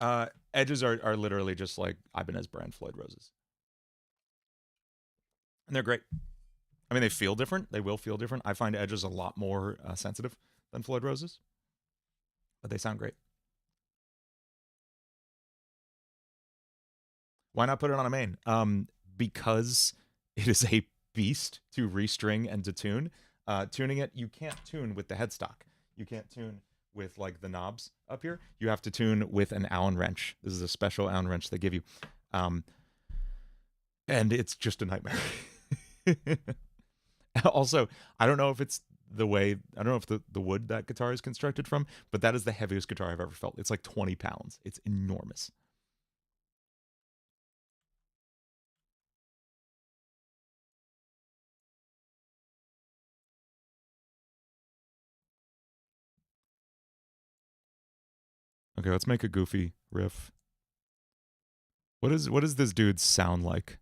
that. Edges are literally just like Ibanez brand Floyd Roses. And they're great. I mean, they feel different. They will feel different. I find edges a lot more sensitive than Floyd Roses, but they sound great. Why not put it on a main? Because it is a beast to restring and to tune. Tuning it, you can't tune with the headstock. You can't tune with like the knobs up here. You have to tune with an Allen wrench. This is a special Allen wrench they give you. And it's just a nightmare. Also, I don't know if it's the way, I don't know if the wood that guitar is constructed from, but that is the heaviest guitar I've ever felt. It's like 20 pounds. It's enormous. Okay, let's make a goofy riff. What does this dude sound like?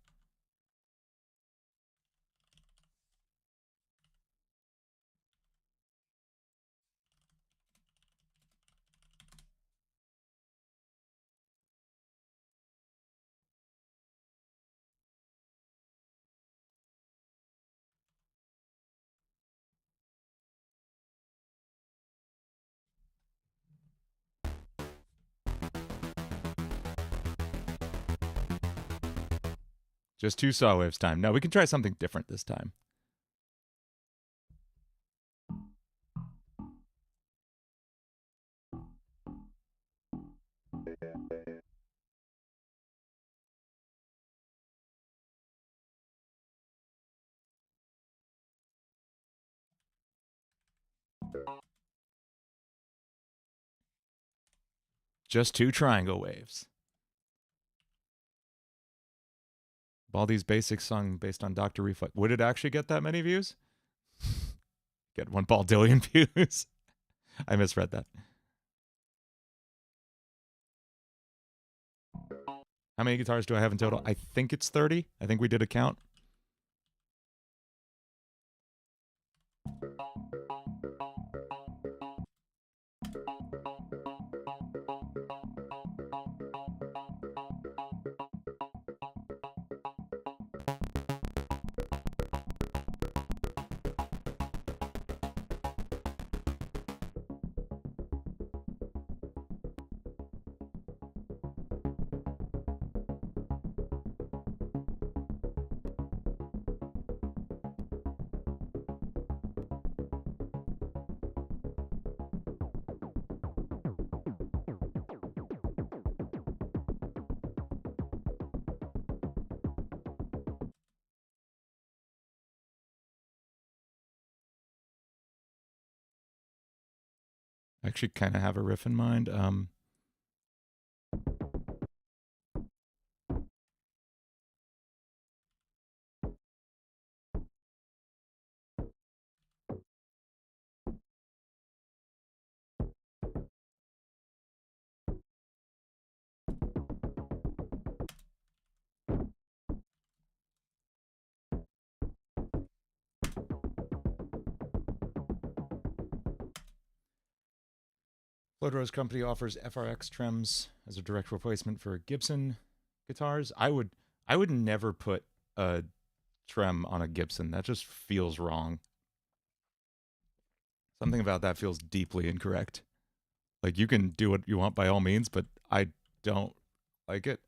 Just 2 saw waves time. No, we can try something different this time. Just 2 triangle waves. Baldi's basic song based on Dr. Reflex. Would it actually get that many views? Get 1 baldillion views. I misread that. How many guitars do I have in total? I think it's 30. I think we did a count. I actually kind of have a riff in mind. Floyd Rose Company offers FRX trims as a direct replacement for Gibson guitars. I would never put a trem on a Gibson. That just feels wrong. Something about that feels deeply incorrect. Like, you can do what you want by all means, but I don't like it.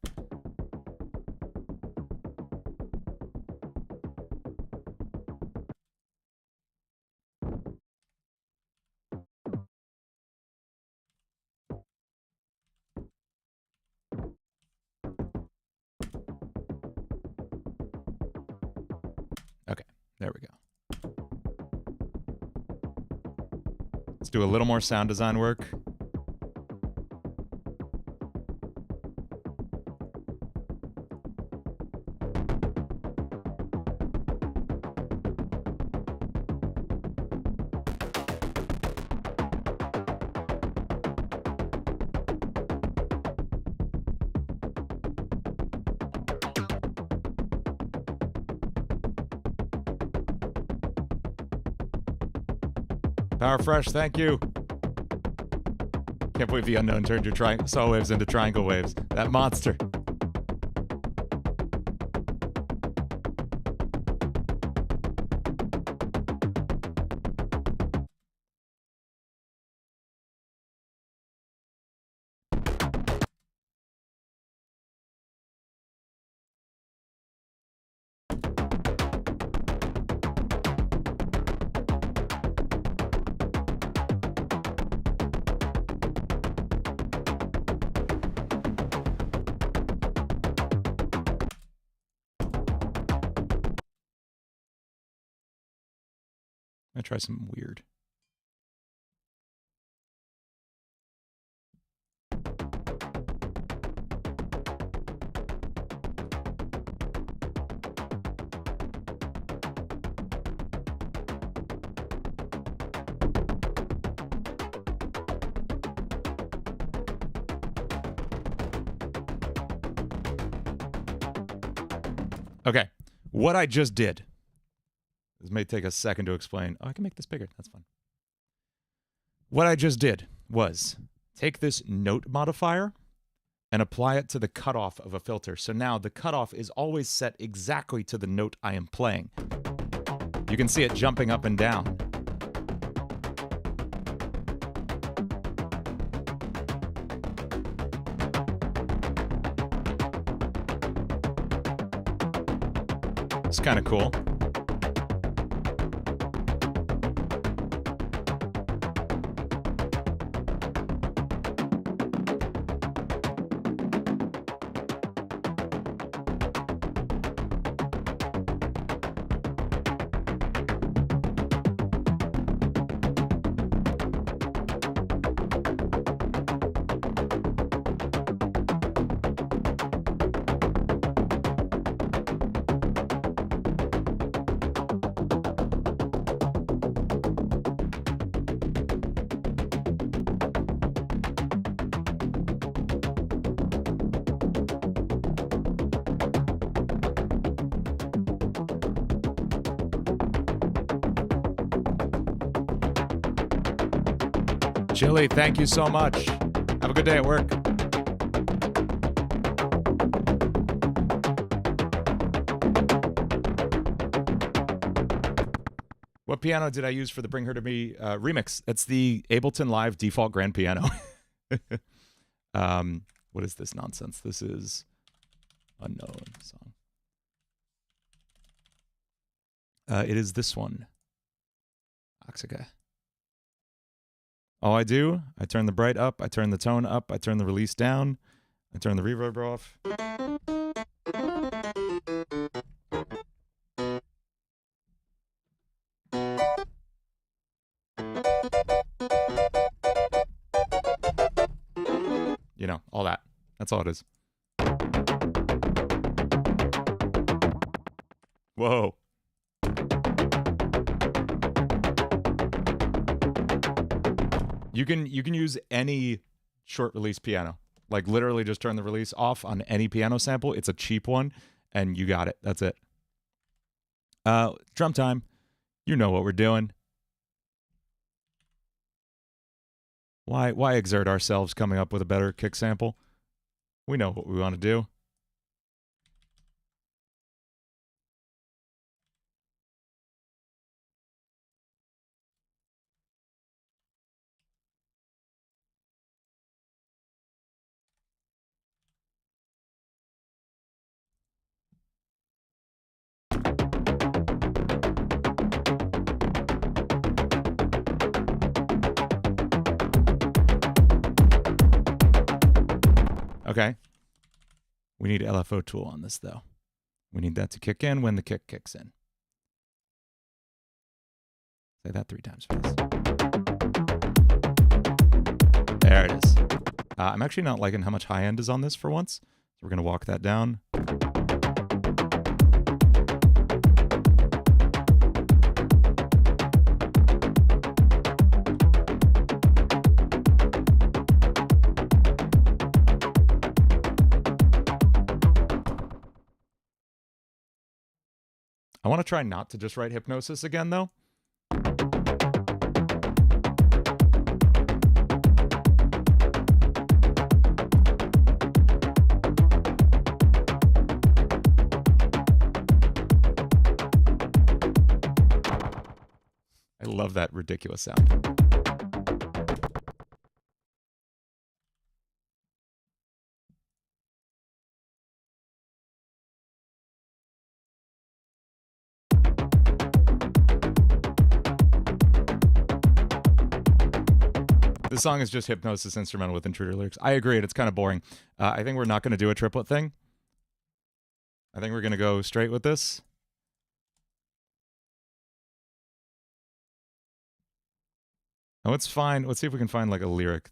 Okay, there we go. Let's do a little more sound design work. Power Fresh, thank you. Can't believe the unknown turned your saw waves into triangle waves. That monster. I'm gonna try something weird. Okay, what I just did. This may take a second to explain. Oh, I can make this bigger. That's fine. What I just did was take this note modifier and apply it to the cutoff of a filter. So now the cutoff is always set exactly to the note I am playing. You can see it jumping up and down. It's kind of cool. Chili, thank you so much. Have a good day at work. What piano did I use for the Bring Her to Me remix? It's the Ableton Live default grand piano. What is this nonsense? This is unknown song. It is this one. Oxyga. All I do, I turn the bright up, I turn the tone up, I turn the release down, I turn the reverb off. You know, all that. That's all it is. Whoa. You can use any short release piano. Like literally just turn the release off on any piano sample. It's a cheap one and you got it. That's it. Drum time. You know what we're doing. Why exert ourselves coming up with a better kick sample? We know what we want to do. Okay. We need LFO tool on this, though. We need that to kick in when the kick kicks in. Say that 3 times fast. There it is. I'm actually not liking how much high end is on this for once. So we're going to walk that down. I want to try not to just write hypnosis again, though. I love that ridiculous sound. The song is just hypnosis instrumental with intruder lyrics. I agree, it's kind of boring. I think we're not going to do a triplet thing. I think we're going to go straight with this. Oh, it's fine. Let's see if we can find like a lyric.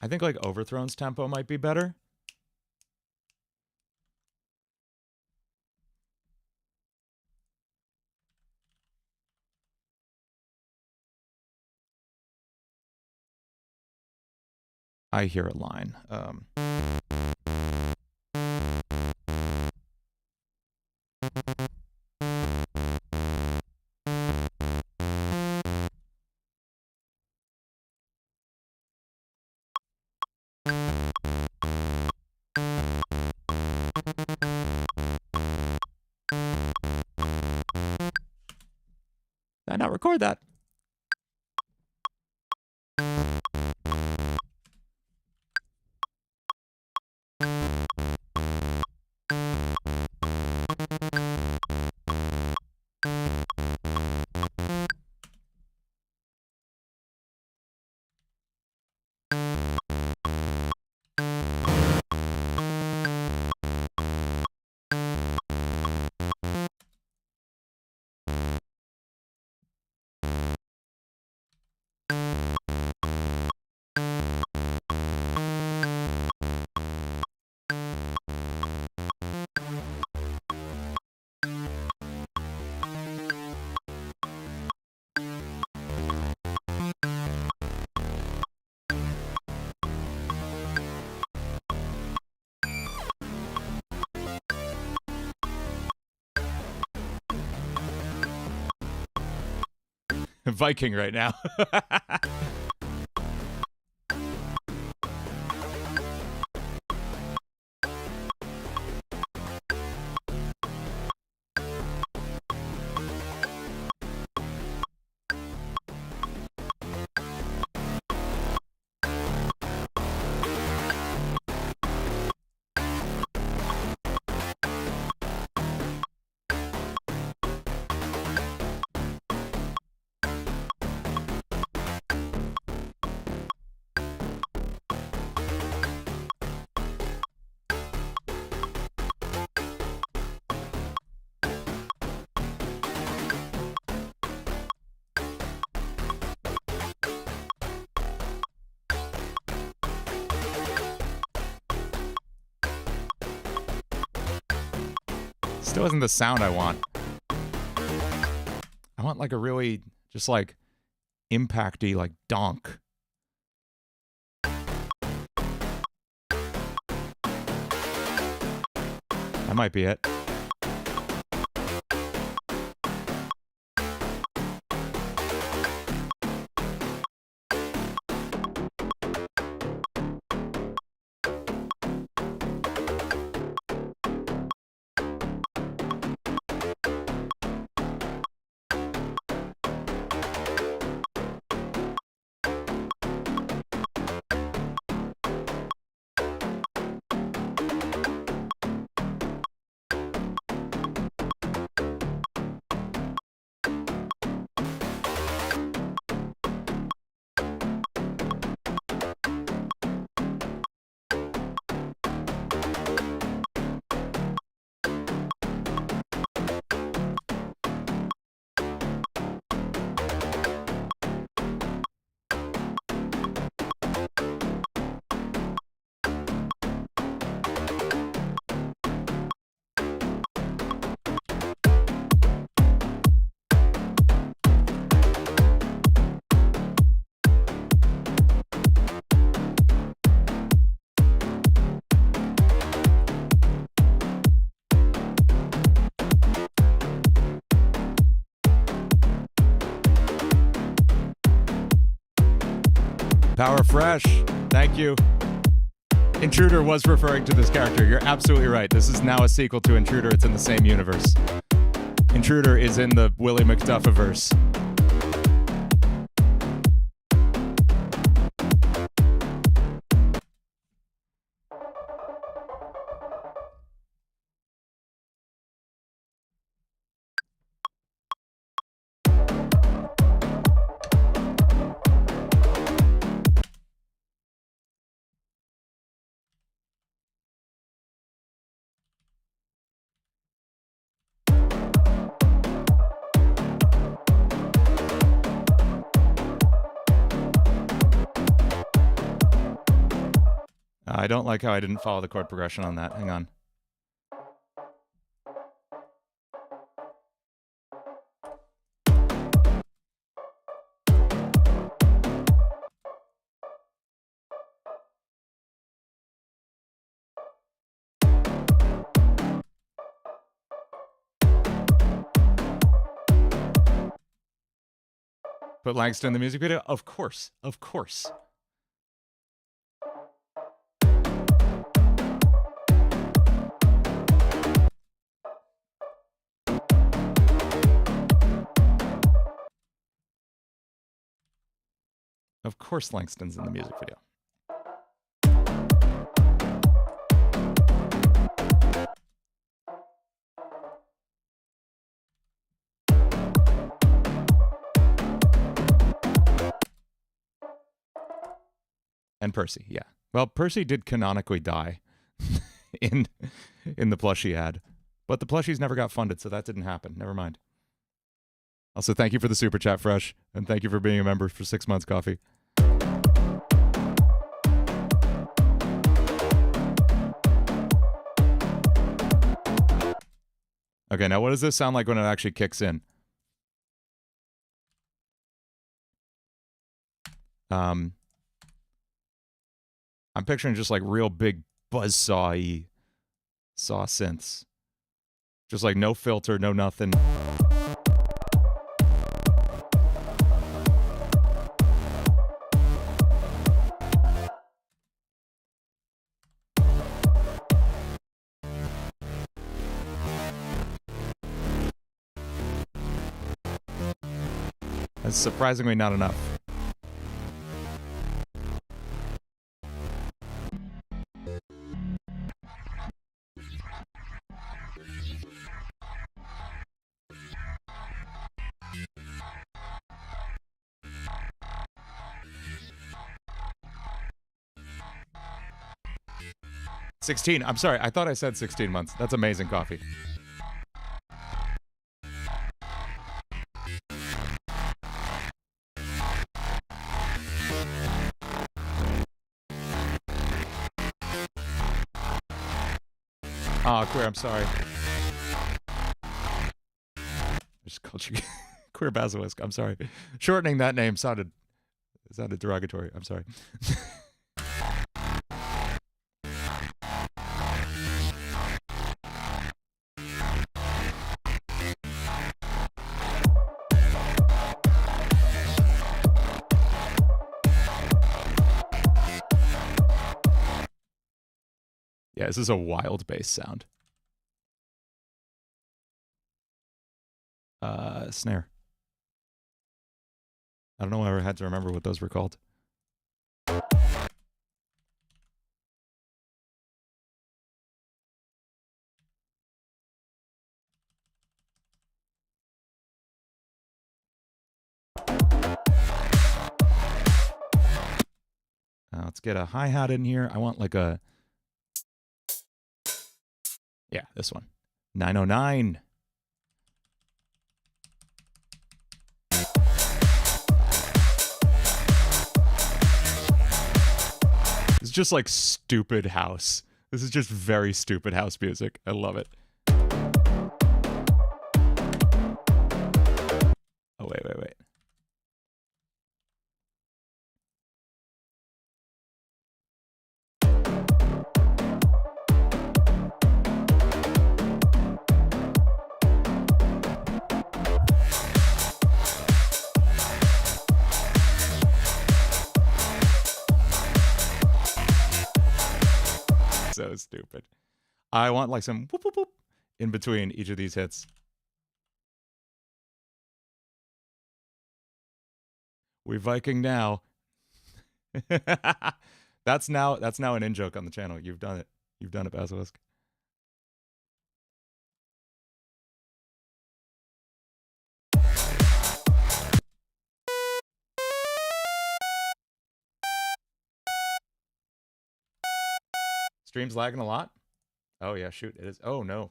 I think like Overthrown's tempo might be better. I hear a line. Did I not record that? Viking right now. Still isn't the sound I want. I want like a really just like impacty like donk. That might be it. Power Fresh, thank you. Intruder was referring to this character. You're absolutely right. This is now a sequel to Intruder. It's in the same universe. Intruder is in the Willie McDuffiverse. I don't like how I didn't follow the chord progression on that. Hang on. Put Langston in the music video? Of course. Of course. Of course Langston's in the music video. And Percy, yeah. Well, Percy did canonically die in the plushie ad. But the plushies never got funded, so that didn't happen. Never mind. Also, thank you for the super chat, Fresh. And thank you for being a member for 6 months, Coffee. Okay, now what does this sound like when it actually kicks in? I'm picturing just like real big buzzsaw-y saw synths. Just like no filter, no nothing. That's surprisingly not enough. $16. I'm sorry. I thought I said 16 months. That's amazing coffee. Oh, queer. I'm sorry. I just called you queer basilisk. I'm sorry. Shortening that name sounded derogatory. I'm sorry. Yeah, this is a wild bass sound. Snare. I don't know why I had to remember what those were called. Let's get a hi-hat in here. I want like a... Yeah, this one. 909. It's just like stupid house. This is just very stupid house music. I love it. Oh, wait. So stupid. I want like some whoop whoop whoop in between each of these hits. We Viking now. That's now an in-joke on the channel. You've done it. You've done it, Basilisk. Stream's lagging a lot? Oh yeah, shoot, it is. Oh no.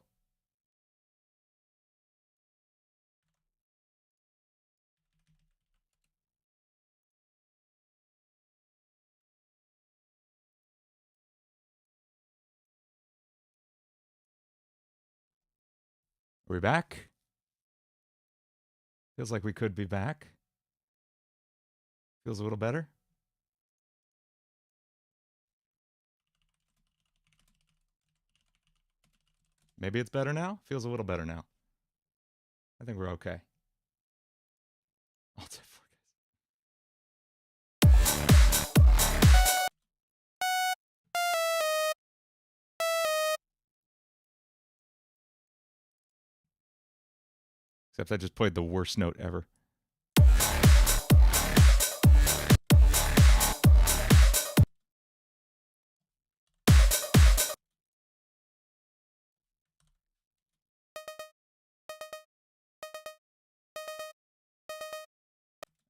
Are we back? Feels like we could be back. Feels a little better. Maybe it's better now? Feels a little better now. I think we're okay. Alt F4, guys. Except I just played the worst note ever.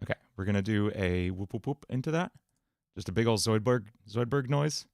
Okay, we're gonna do a whoop whoop whoop into that. Just a big old Zoidberg noise.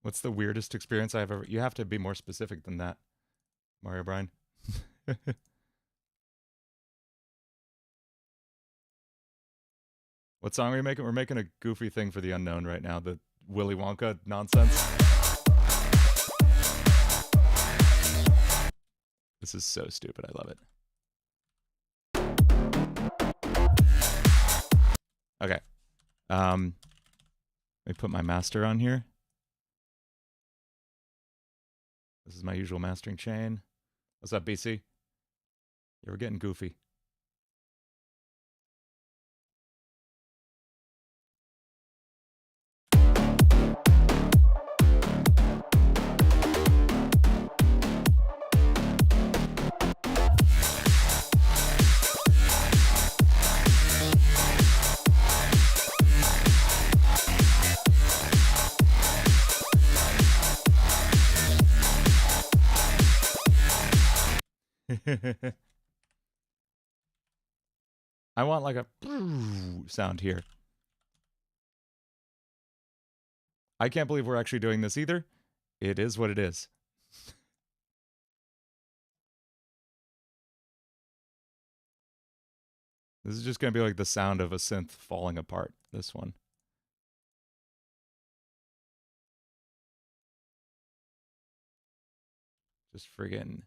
What's the weirdest experience I've ever... You have to be more specific than that, Mario Brian. What song are we making? We're making a goofy thing for the unknown right now. The Willy Wonka nonsense. This is so stupid. I love it. Okay. Let me put my master on here. This is my usual mastering chain. What's up, BC? Yeah, we're getting goofy. I want like a sound here. I can't believe we're actually doing this either. It is what it is. This is just going to be like the sound of a synth falling apart, this one. Just friggin'.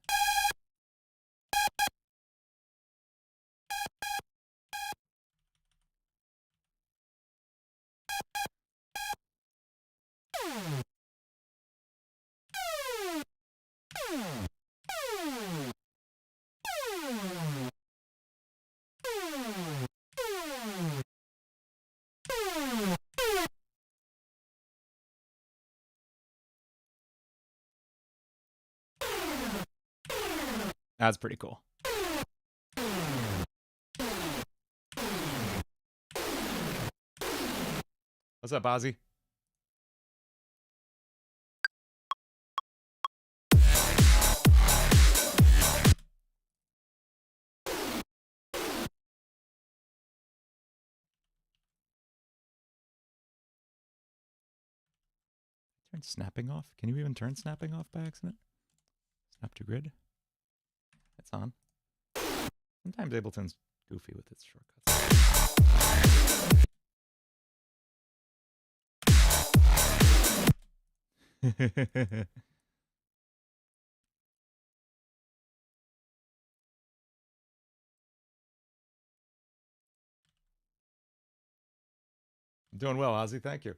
That's pretty cool. What's up, Ozzy? Turn snapping off? Can you even turn snapping off by accident? Snap to grid. It's on. Sometimes Ableton's goofy with its shortcuts. I'm doing well, Ozzy. Thank you.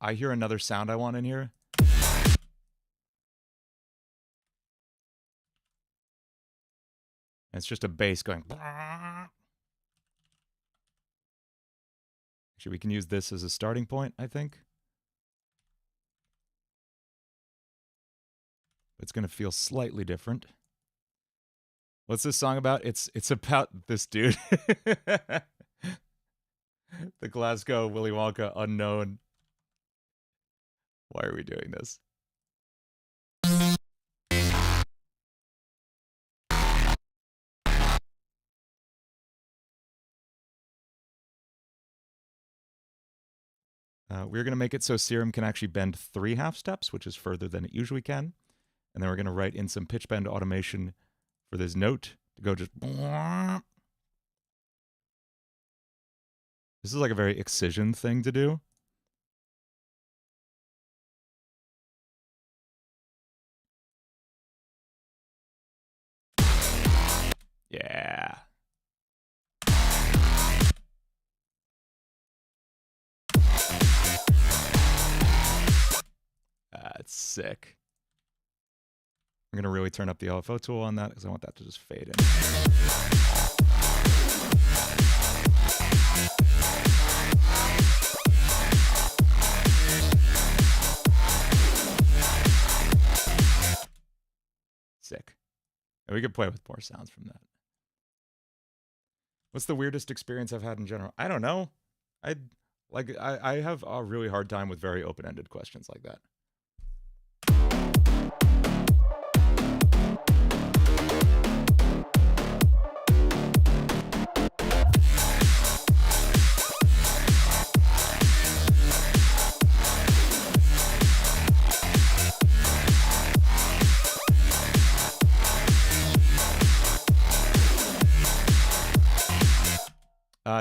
I hear another sound I want in here. It's just a bass going. Actually, we can use this as a starting point, I think. It's going to feel slightly different. What's this song about? It's about this dude. The Glasgow Willy Wonka unknown. Why are we doing this? We're going to make it so Serum can actually bend 3 half steps, which is further than it usually can. And then we're going to write in some pitch bend automation for this note to go just... This is like a very excision thing to do. Yeah. That's sick. I'm going to really turn up the LFO tool on that because I want that to just fade in. Sick. And we could play with more sounds from that. What's the weirdest experience I've had in general? I don't know. I have a really hard time with very open-ended questions like that.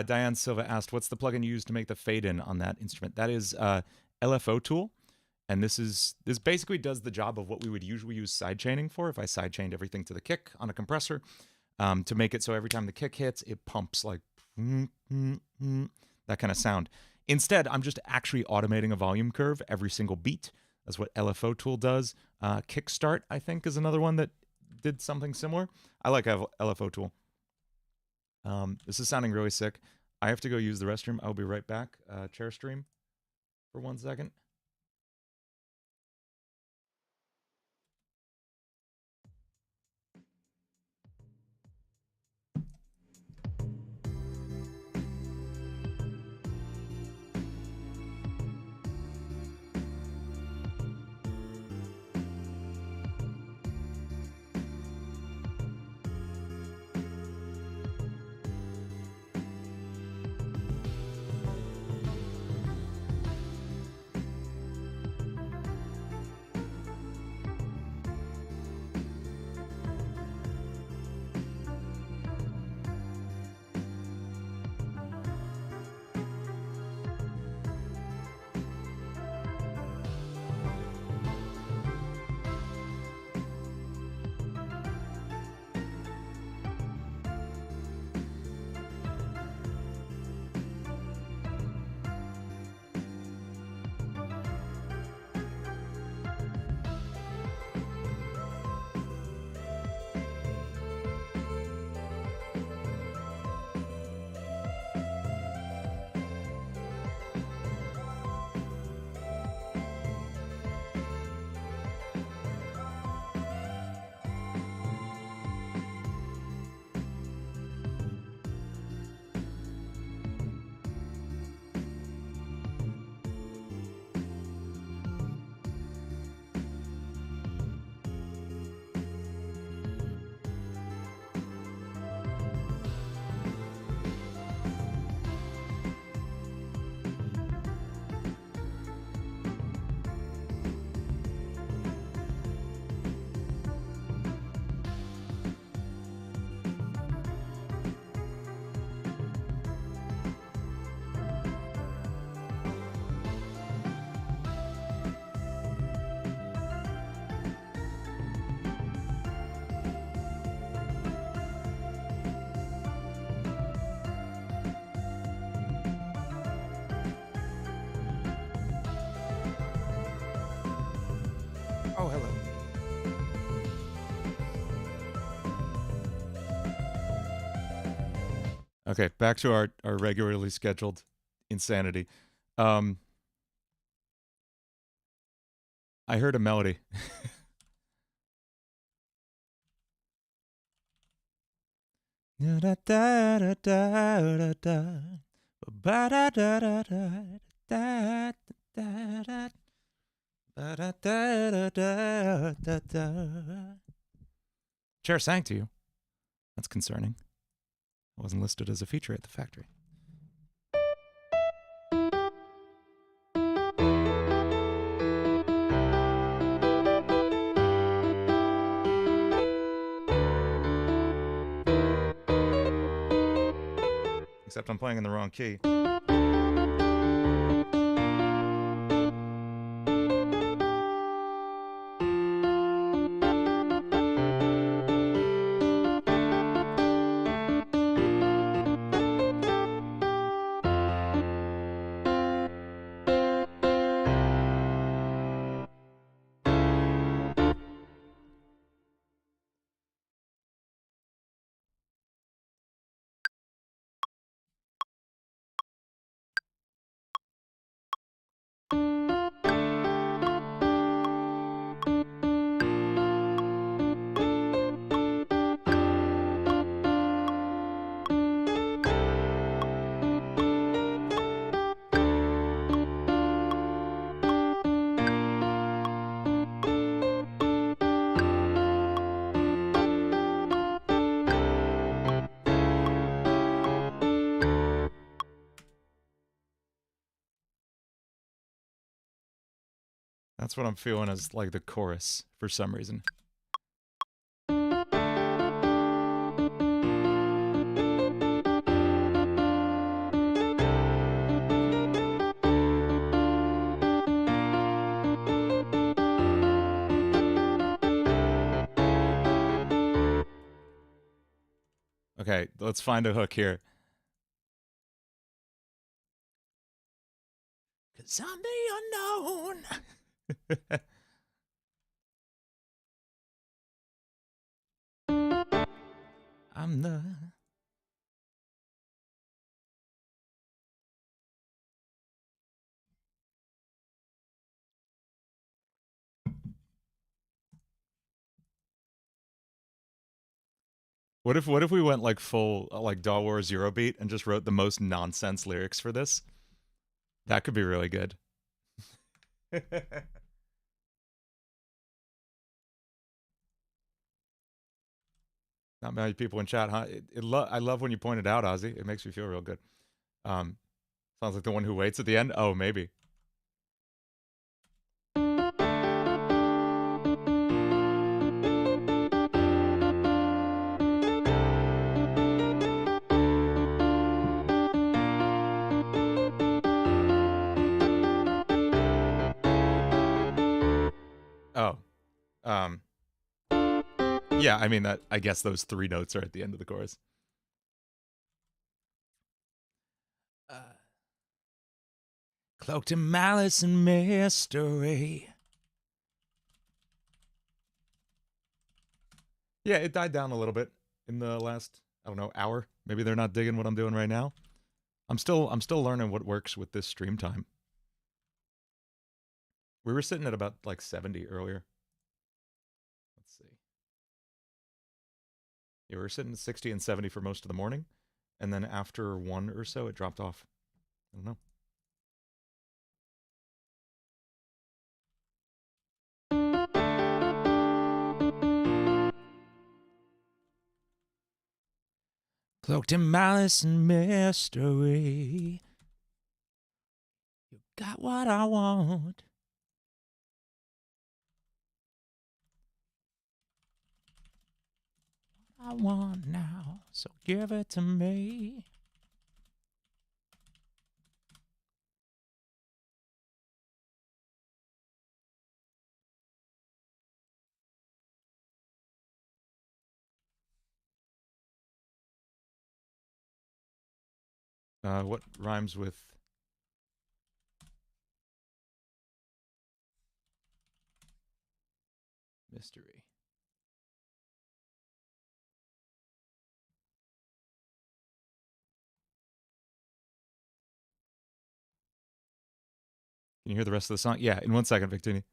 Diane Silva asked, what's the plugin you use to make the fade in on that instrument? That is LFO tool. And this basically does the job of what we would usually use sidechaining for if I sidechained everything to the kick on a compressor, to make it so every time the kick hits, it pumps like that kind of sound. Instead, I'm just actually automating a volume curve every single beat. That's what LFO tool does. Kickstart, I think, is another one that did something similar. I like LFO tool. This is sounding really sick. I have to go use the restroom. I'll be right back. Chair stream for 1 second. Oh, hello. Okay, back to our regularly scheduled insanity. I heard a melody. Chair sang to you. That's concerning. I wasn't listed as a feature at the factory. Except I'm playing in the wrong key. That's what I'm feeling as like the chorus for some reason. Okay, let's find a hook here. 'Cause I'm the unknown. I'm the... What if we went like full like Daw War Zero beat and just wrote the most nonsense lyrics for this? That could be really good. Not many people in chat, huh? I love when you point it out, Ozzy. It makes me feel real good. Sounds like the one who waits at the end. Oh, maybe. Oh, yeah. I mean that. I guess those 3 notes are at the end of the chorus. Cloaked in malice and mystery. Yeah, it died down a little bit in the last, I don't know, hour. Maybe they're not digging what I'm doing right now. I'm still learning what works with this stream time. We were sitting at about like 70 earlier. Let's see. Yeah, we were sitting at 60 and 70 for most of the morning, and then after 1 or so, it dropped off. I don't know. Cloaked in malice and mystery. You got what I want. I want now, so give it to me. What rhymes with mystery? Can you hear the rest of the song? Yeah, in 1 second, Victini.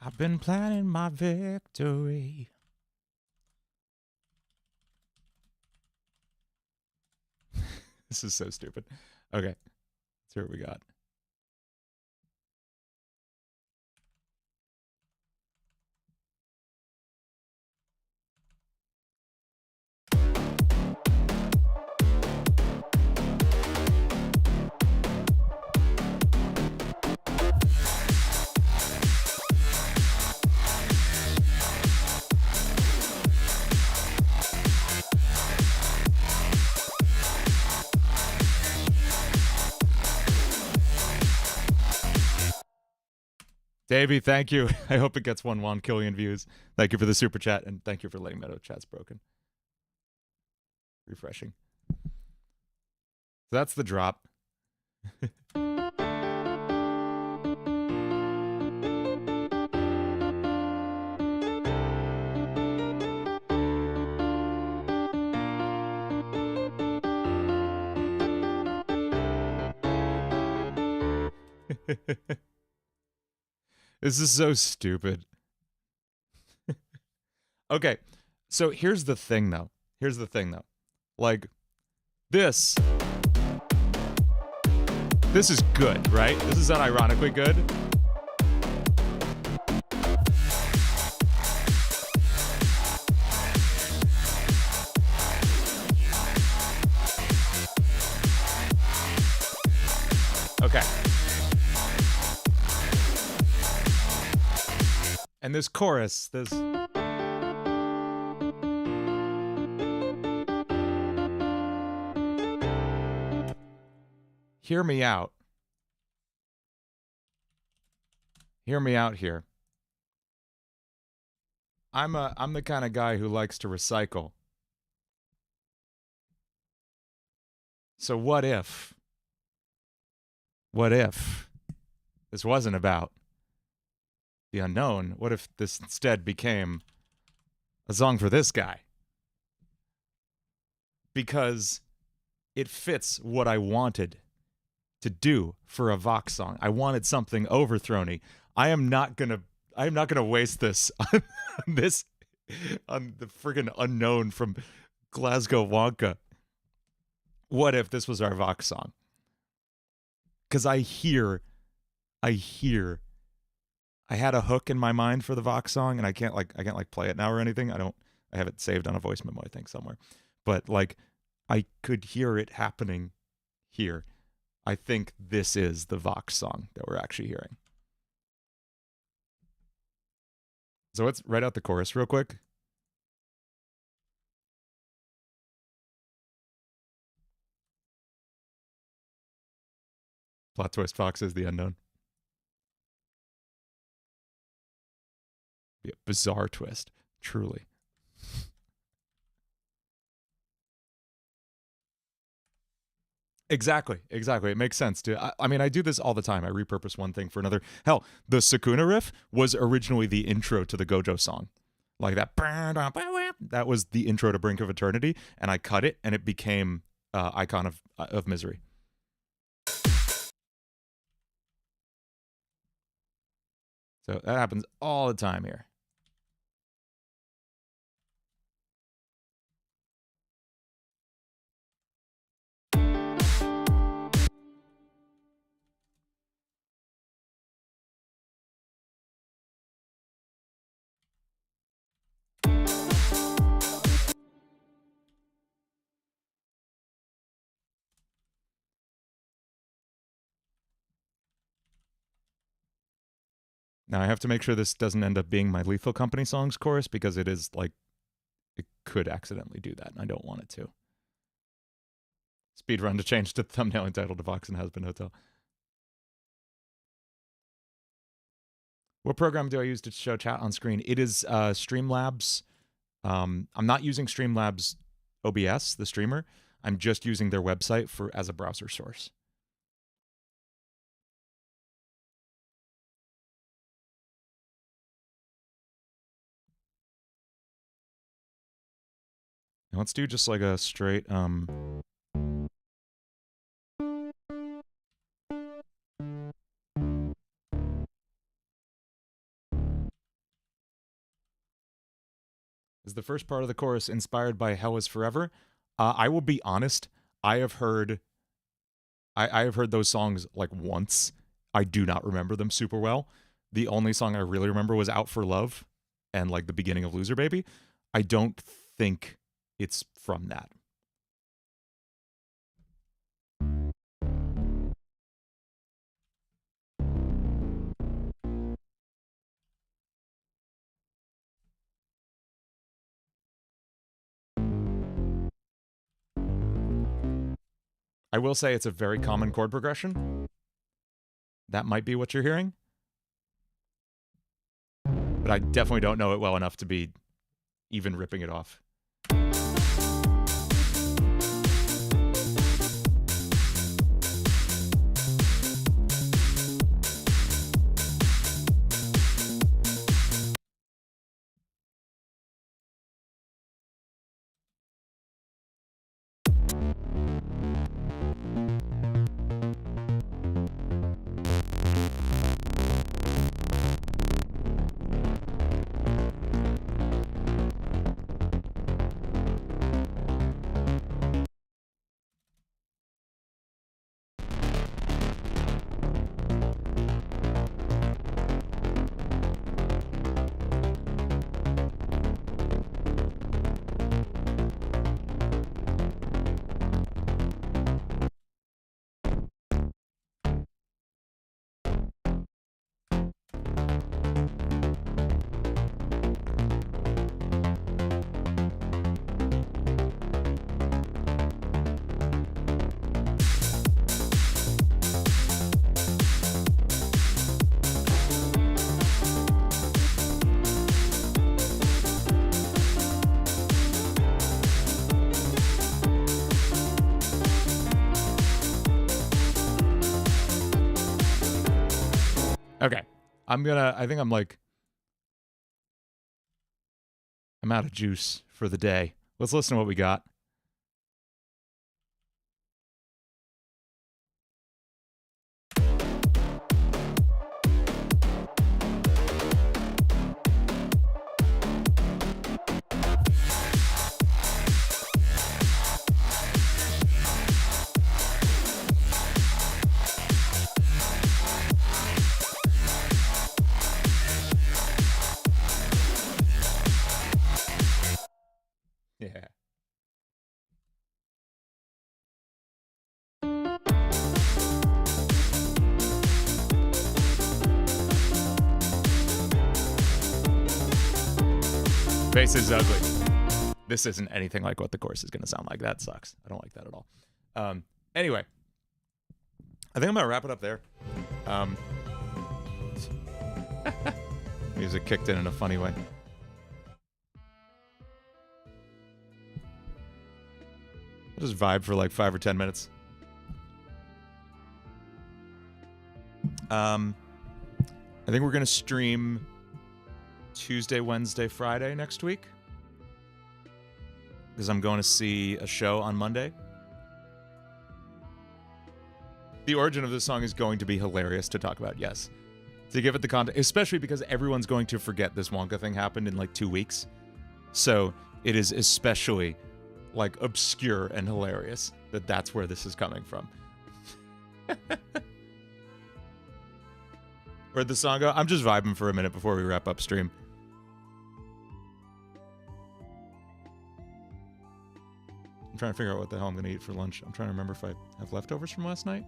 I've been planning my victory. This is so stupid. Okay, let's hear what we got. Davey, thank you. I hope it gets 1 killion views. Thank you for the super chat, and thank you for letting me know chat's broken. Refreshing. So that's the drop. This is so stupid. Okay, so here's the thing, though. Like, this is good, right? This is unironically good. Okay. And this chorus, this... hear me out. Hear me out here. I'm the kind of guy who likes to recycle. So what if this wasn't about the unknown? What if this instead became a song for this guy? Because it fits what I wanted to do for a Vox song. I wanted something overthrowny. I am not gonna waste this on on the friggin' unknown from Glasgow Wonka. What if this was our Vox song? Because I had a hook in my mind for the Vox song, and I can't play it now or anything. I have it saved on a voice memo, I think, somewhere. But like, I could hear it happening here. I think this is the Vox song that we're actually hearing. So let's write out the chorus real quick. Plot twist, Vox is the unknown. Be a bizarre twist, truly. Exactly. It makes sense to. I mean, I do this all the time. I repurpose one thing for another. Hell, the Sakuna riff was originally the intro to the Gojo song, like that. That was the intro to Brink of Eternity, and I cut it, and it became Icon of Misery. So that happens all the time here. Now I have to make sure this doesn't end up being my Lethal Company songs chorus, because it is like, it could accidentally do that, and I don't want it to. Speedrun to change the thumbnail entitled to Vox and Husband Hotel. What program do I use to show chat on screen? It is Streamlabs. I'm not using Streamlabs OBS, the streamer. I'm just using their website as a browser source. Now let's do just like a straight Is the first part of the chorus inspired by Hell is Forever? I will be honest, I have heard those songs like once. I do not remember them super well. The only song I really remember was Out for Love and like the beginning of Loser Baby. I don't think it's from that. I will say it's a very common chord progression. That might be what you're hearing. But I definitely don't know it well enough to be even ripping it off. Okay. I think I'm out of juice for the day. Let's listen to what we got. Yeah. Bass is ugly. This isn't anything like what the chorus is going to sound like. That sucks. I don't like that at all. Anyway, I think I'm going to wrap it up there. Music kicked in a funny way. I'll just vibe for like 5 or 10 minutes. I think we're going to stream Tuesday, Wednesday, Friday next week. Because I'm going to see a show on Monday. The origin of this song is going to be hilarious to talk about, yes. To give it the context, especially because everyone's going to forget this Wonka thing happened in like 2 weeks. So it is especially like obscure and hilarious that that's where this is coming from. Where'd the song go? I'm just vibing for a minute before we wrap up stream. I'm trying to figure out what the hell I'm going to eat for lunch. I'm trying to remember if I have leftovers from last night.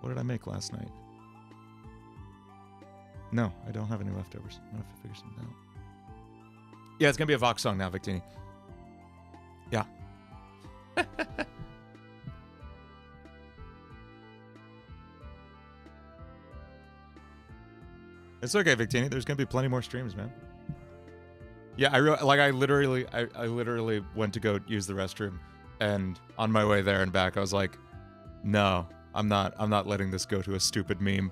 What did I make last night? No, I don't have any leftovers. I'm going to have to figure something out. Yeah, it's going to be a Vox song now, Victini. Yeah. It's okay, Victini. There's going to be plenty more streams, man. Yeah, I literally went to go use the restroom, and on my way there and back, I was like, no, I'm not letting this go to a stupid meme.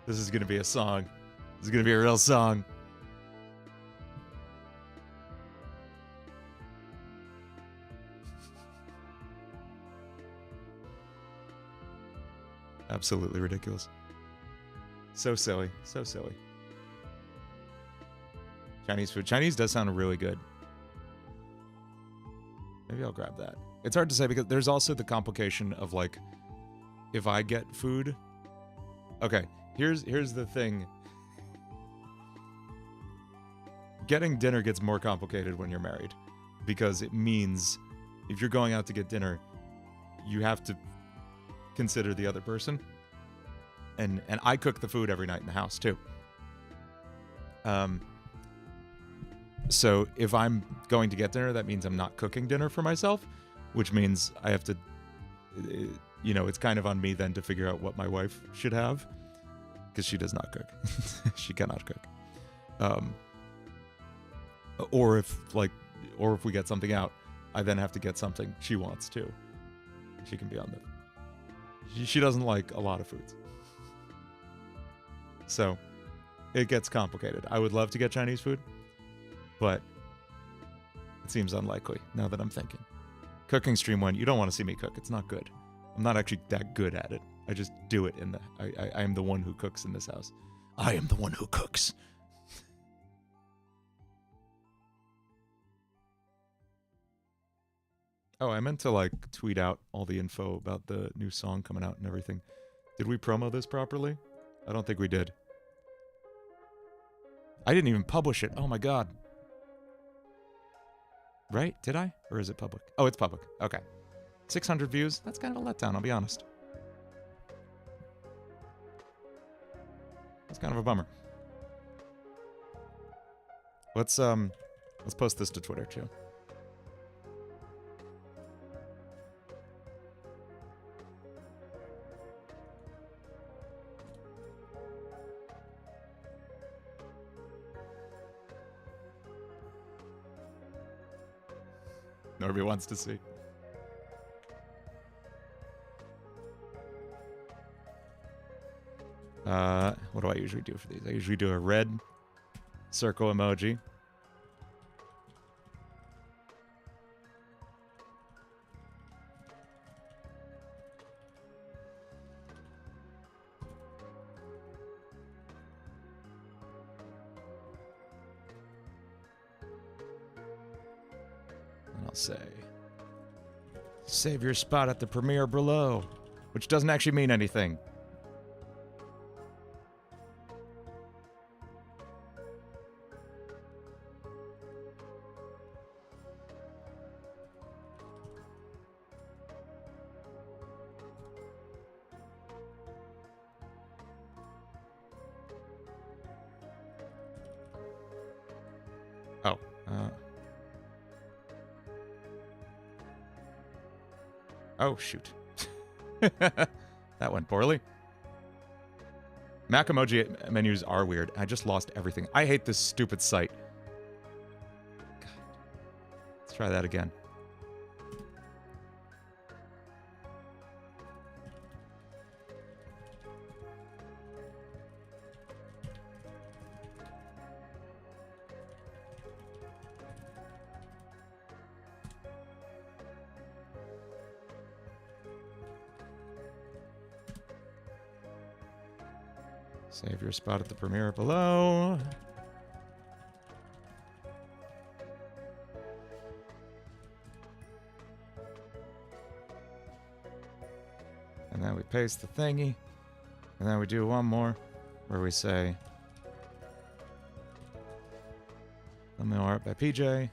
This is going to be a song. This is going to be a real song. Absolutely ridiculous. So silly. So silly. Chinese food. Chinese does sound really good. Maybe I'll grab that. It's hard to say because there's also the complication of like, if I get food. Okay, here's the thing. Getting dinner gets more complicated when you're married because it means if you're going out to get dinner, you have to consider the other person. And I cook the food every night in the house too. So if I'm going to get dinner, that means I'm not cooking dinner for myself, which means I have to, you know, it's kind of on me then to figure out what my wife should have because she does not cook. She cannot cook. Or if we get something out, I then have to get something she wants too. She can be on the, she doesn't like a lot of foods. So it gets complicated. I would love to get Chinese food, but it seems unlikely now that I'm thinking. Cooking stream 1, you don't want to see me cook. It's not good. I'm not actually that good at it. I just do it in the... I am the one who cooks in this house. I am the one who cooks. Oh, I meant to like tweet out all the info about the new song coming out and everything. Did we promo this properly? I don't think we did. I didn't even publish it. Oh my god. Right? Did I? Or is it public? Oh, it's public. Okay. 600 views. That's kind of a letdown, I'll be honest. That's kind of a bummer. Let's post this to Twitter too. Norby wants to see. What do I usually do for these? I usually do a red circle emoji. And I'll say, save your spot at the premiere below, which doesn't actually mean anything. Oh, oh, shoot. That went poorly. Mac emoji menus are weird. I just lost everything. I hate this stupid site. God. Let's try that again. Save your spot at the premiere below. And then we paste the thingy. And then we do one more where we say, thumbnail art by PJ.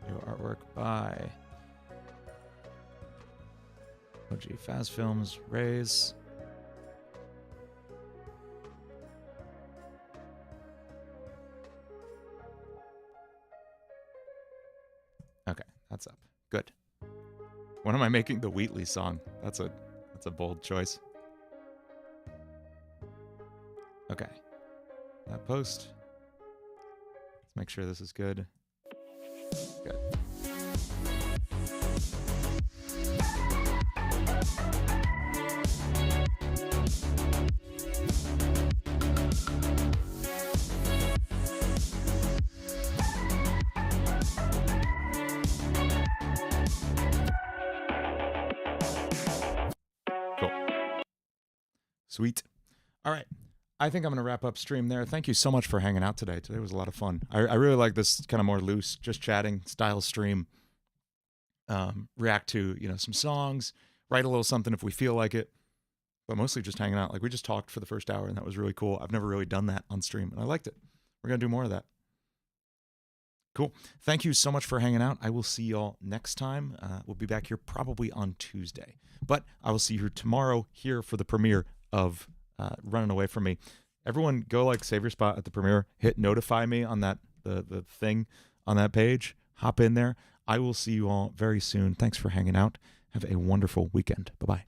New artwork by OG Fast Films, Raise. Okay, that's up. Good. When am I making the Wheatley song? That's a bold choice. Okay. That post. Let's make sure this is good. Good. Sweet. All right. I think I'm going to wrap up stream there. Thank you so much for hanging out today. Today was a lot of fun. I really like this kind of more loose, just chatting style stream. React to, some songs, write a little something if we feel like it, but mostly just hanging out. Like we just talked for the first hour and that was really cool. I've never really done that on stream and I liked it. We're going to do more of that. Cool. Thank you so much for hanging out. I will see y'all next time. We'll be back here probably on Tuesday, but I will see you tomorrow here for the premiere of Running Away From Me. Everyone go save your spot at the premiere, hit notify me on that, the thing on that page, hop in there. I will see you all very soon. Thanks for hanging out. Have a wonderful weekend. Bye-bye.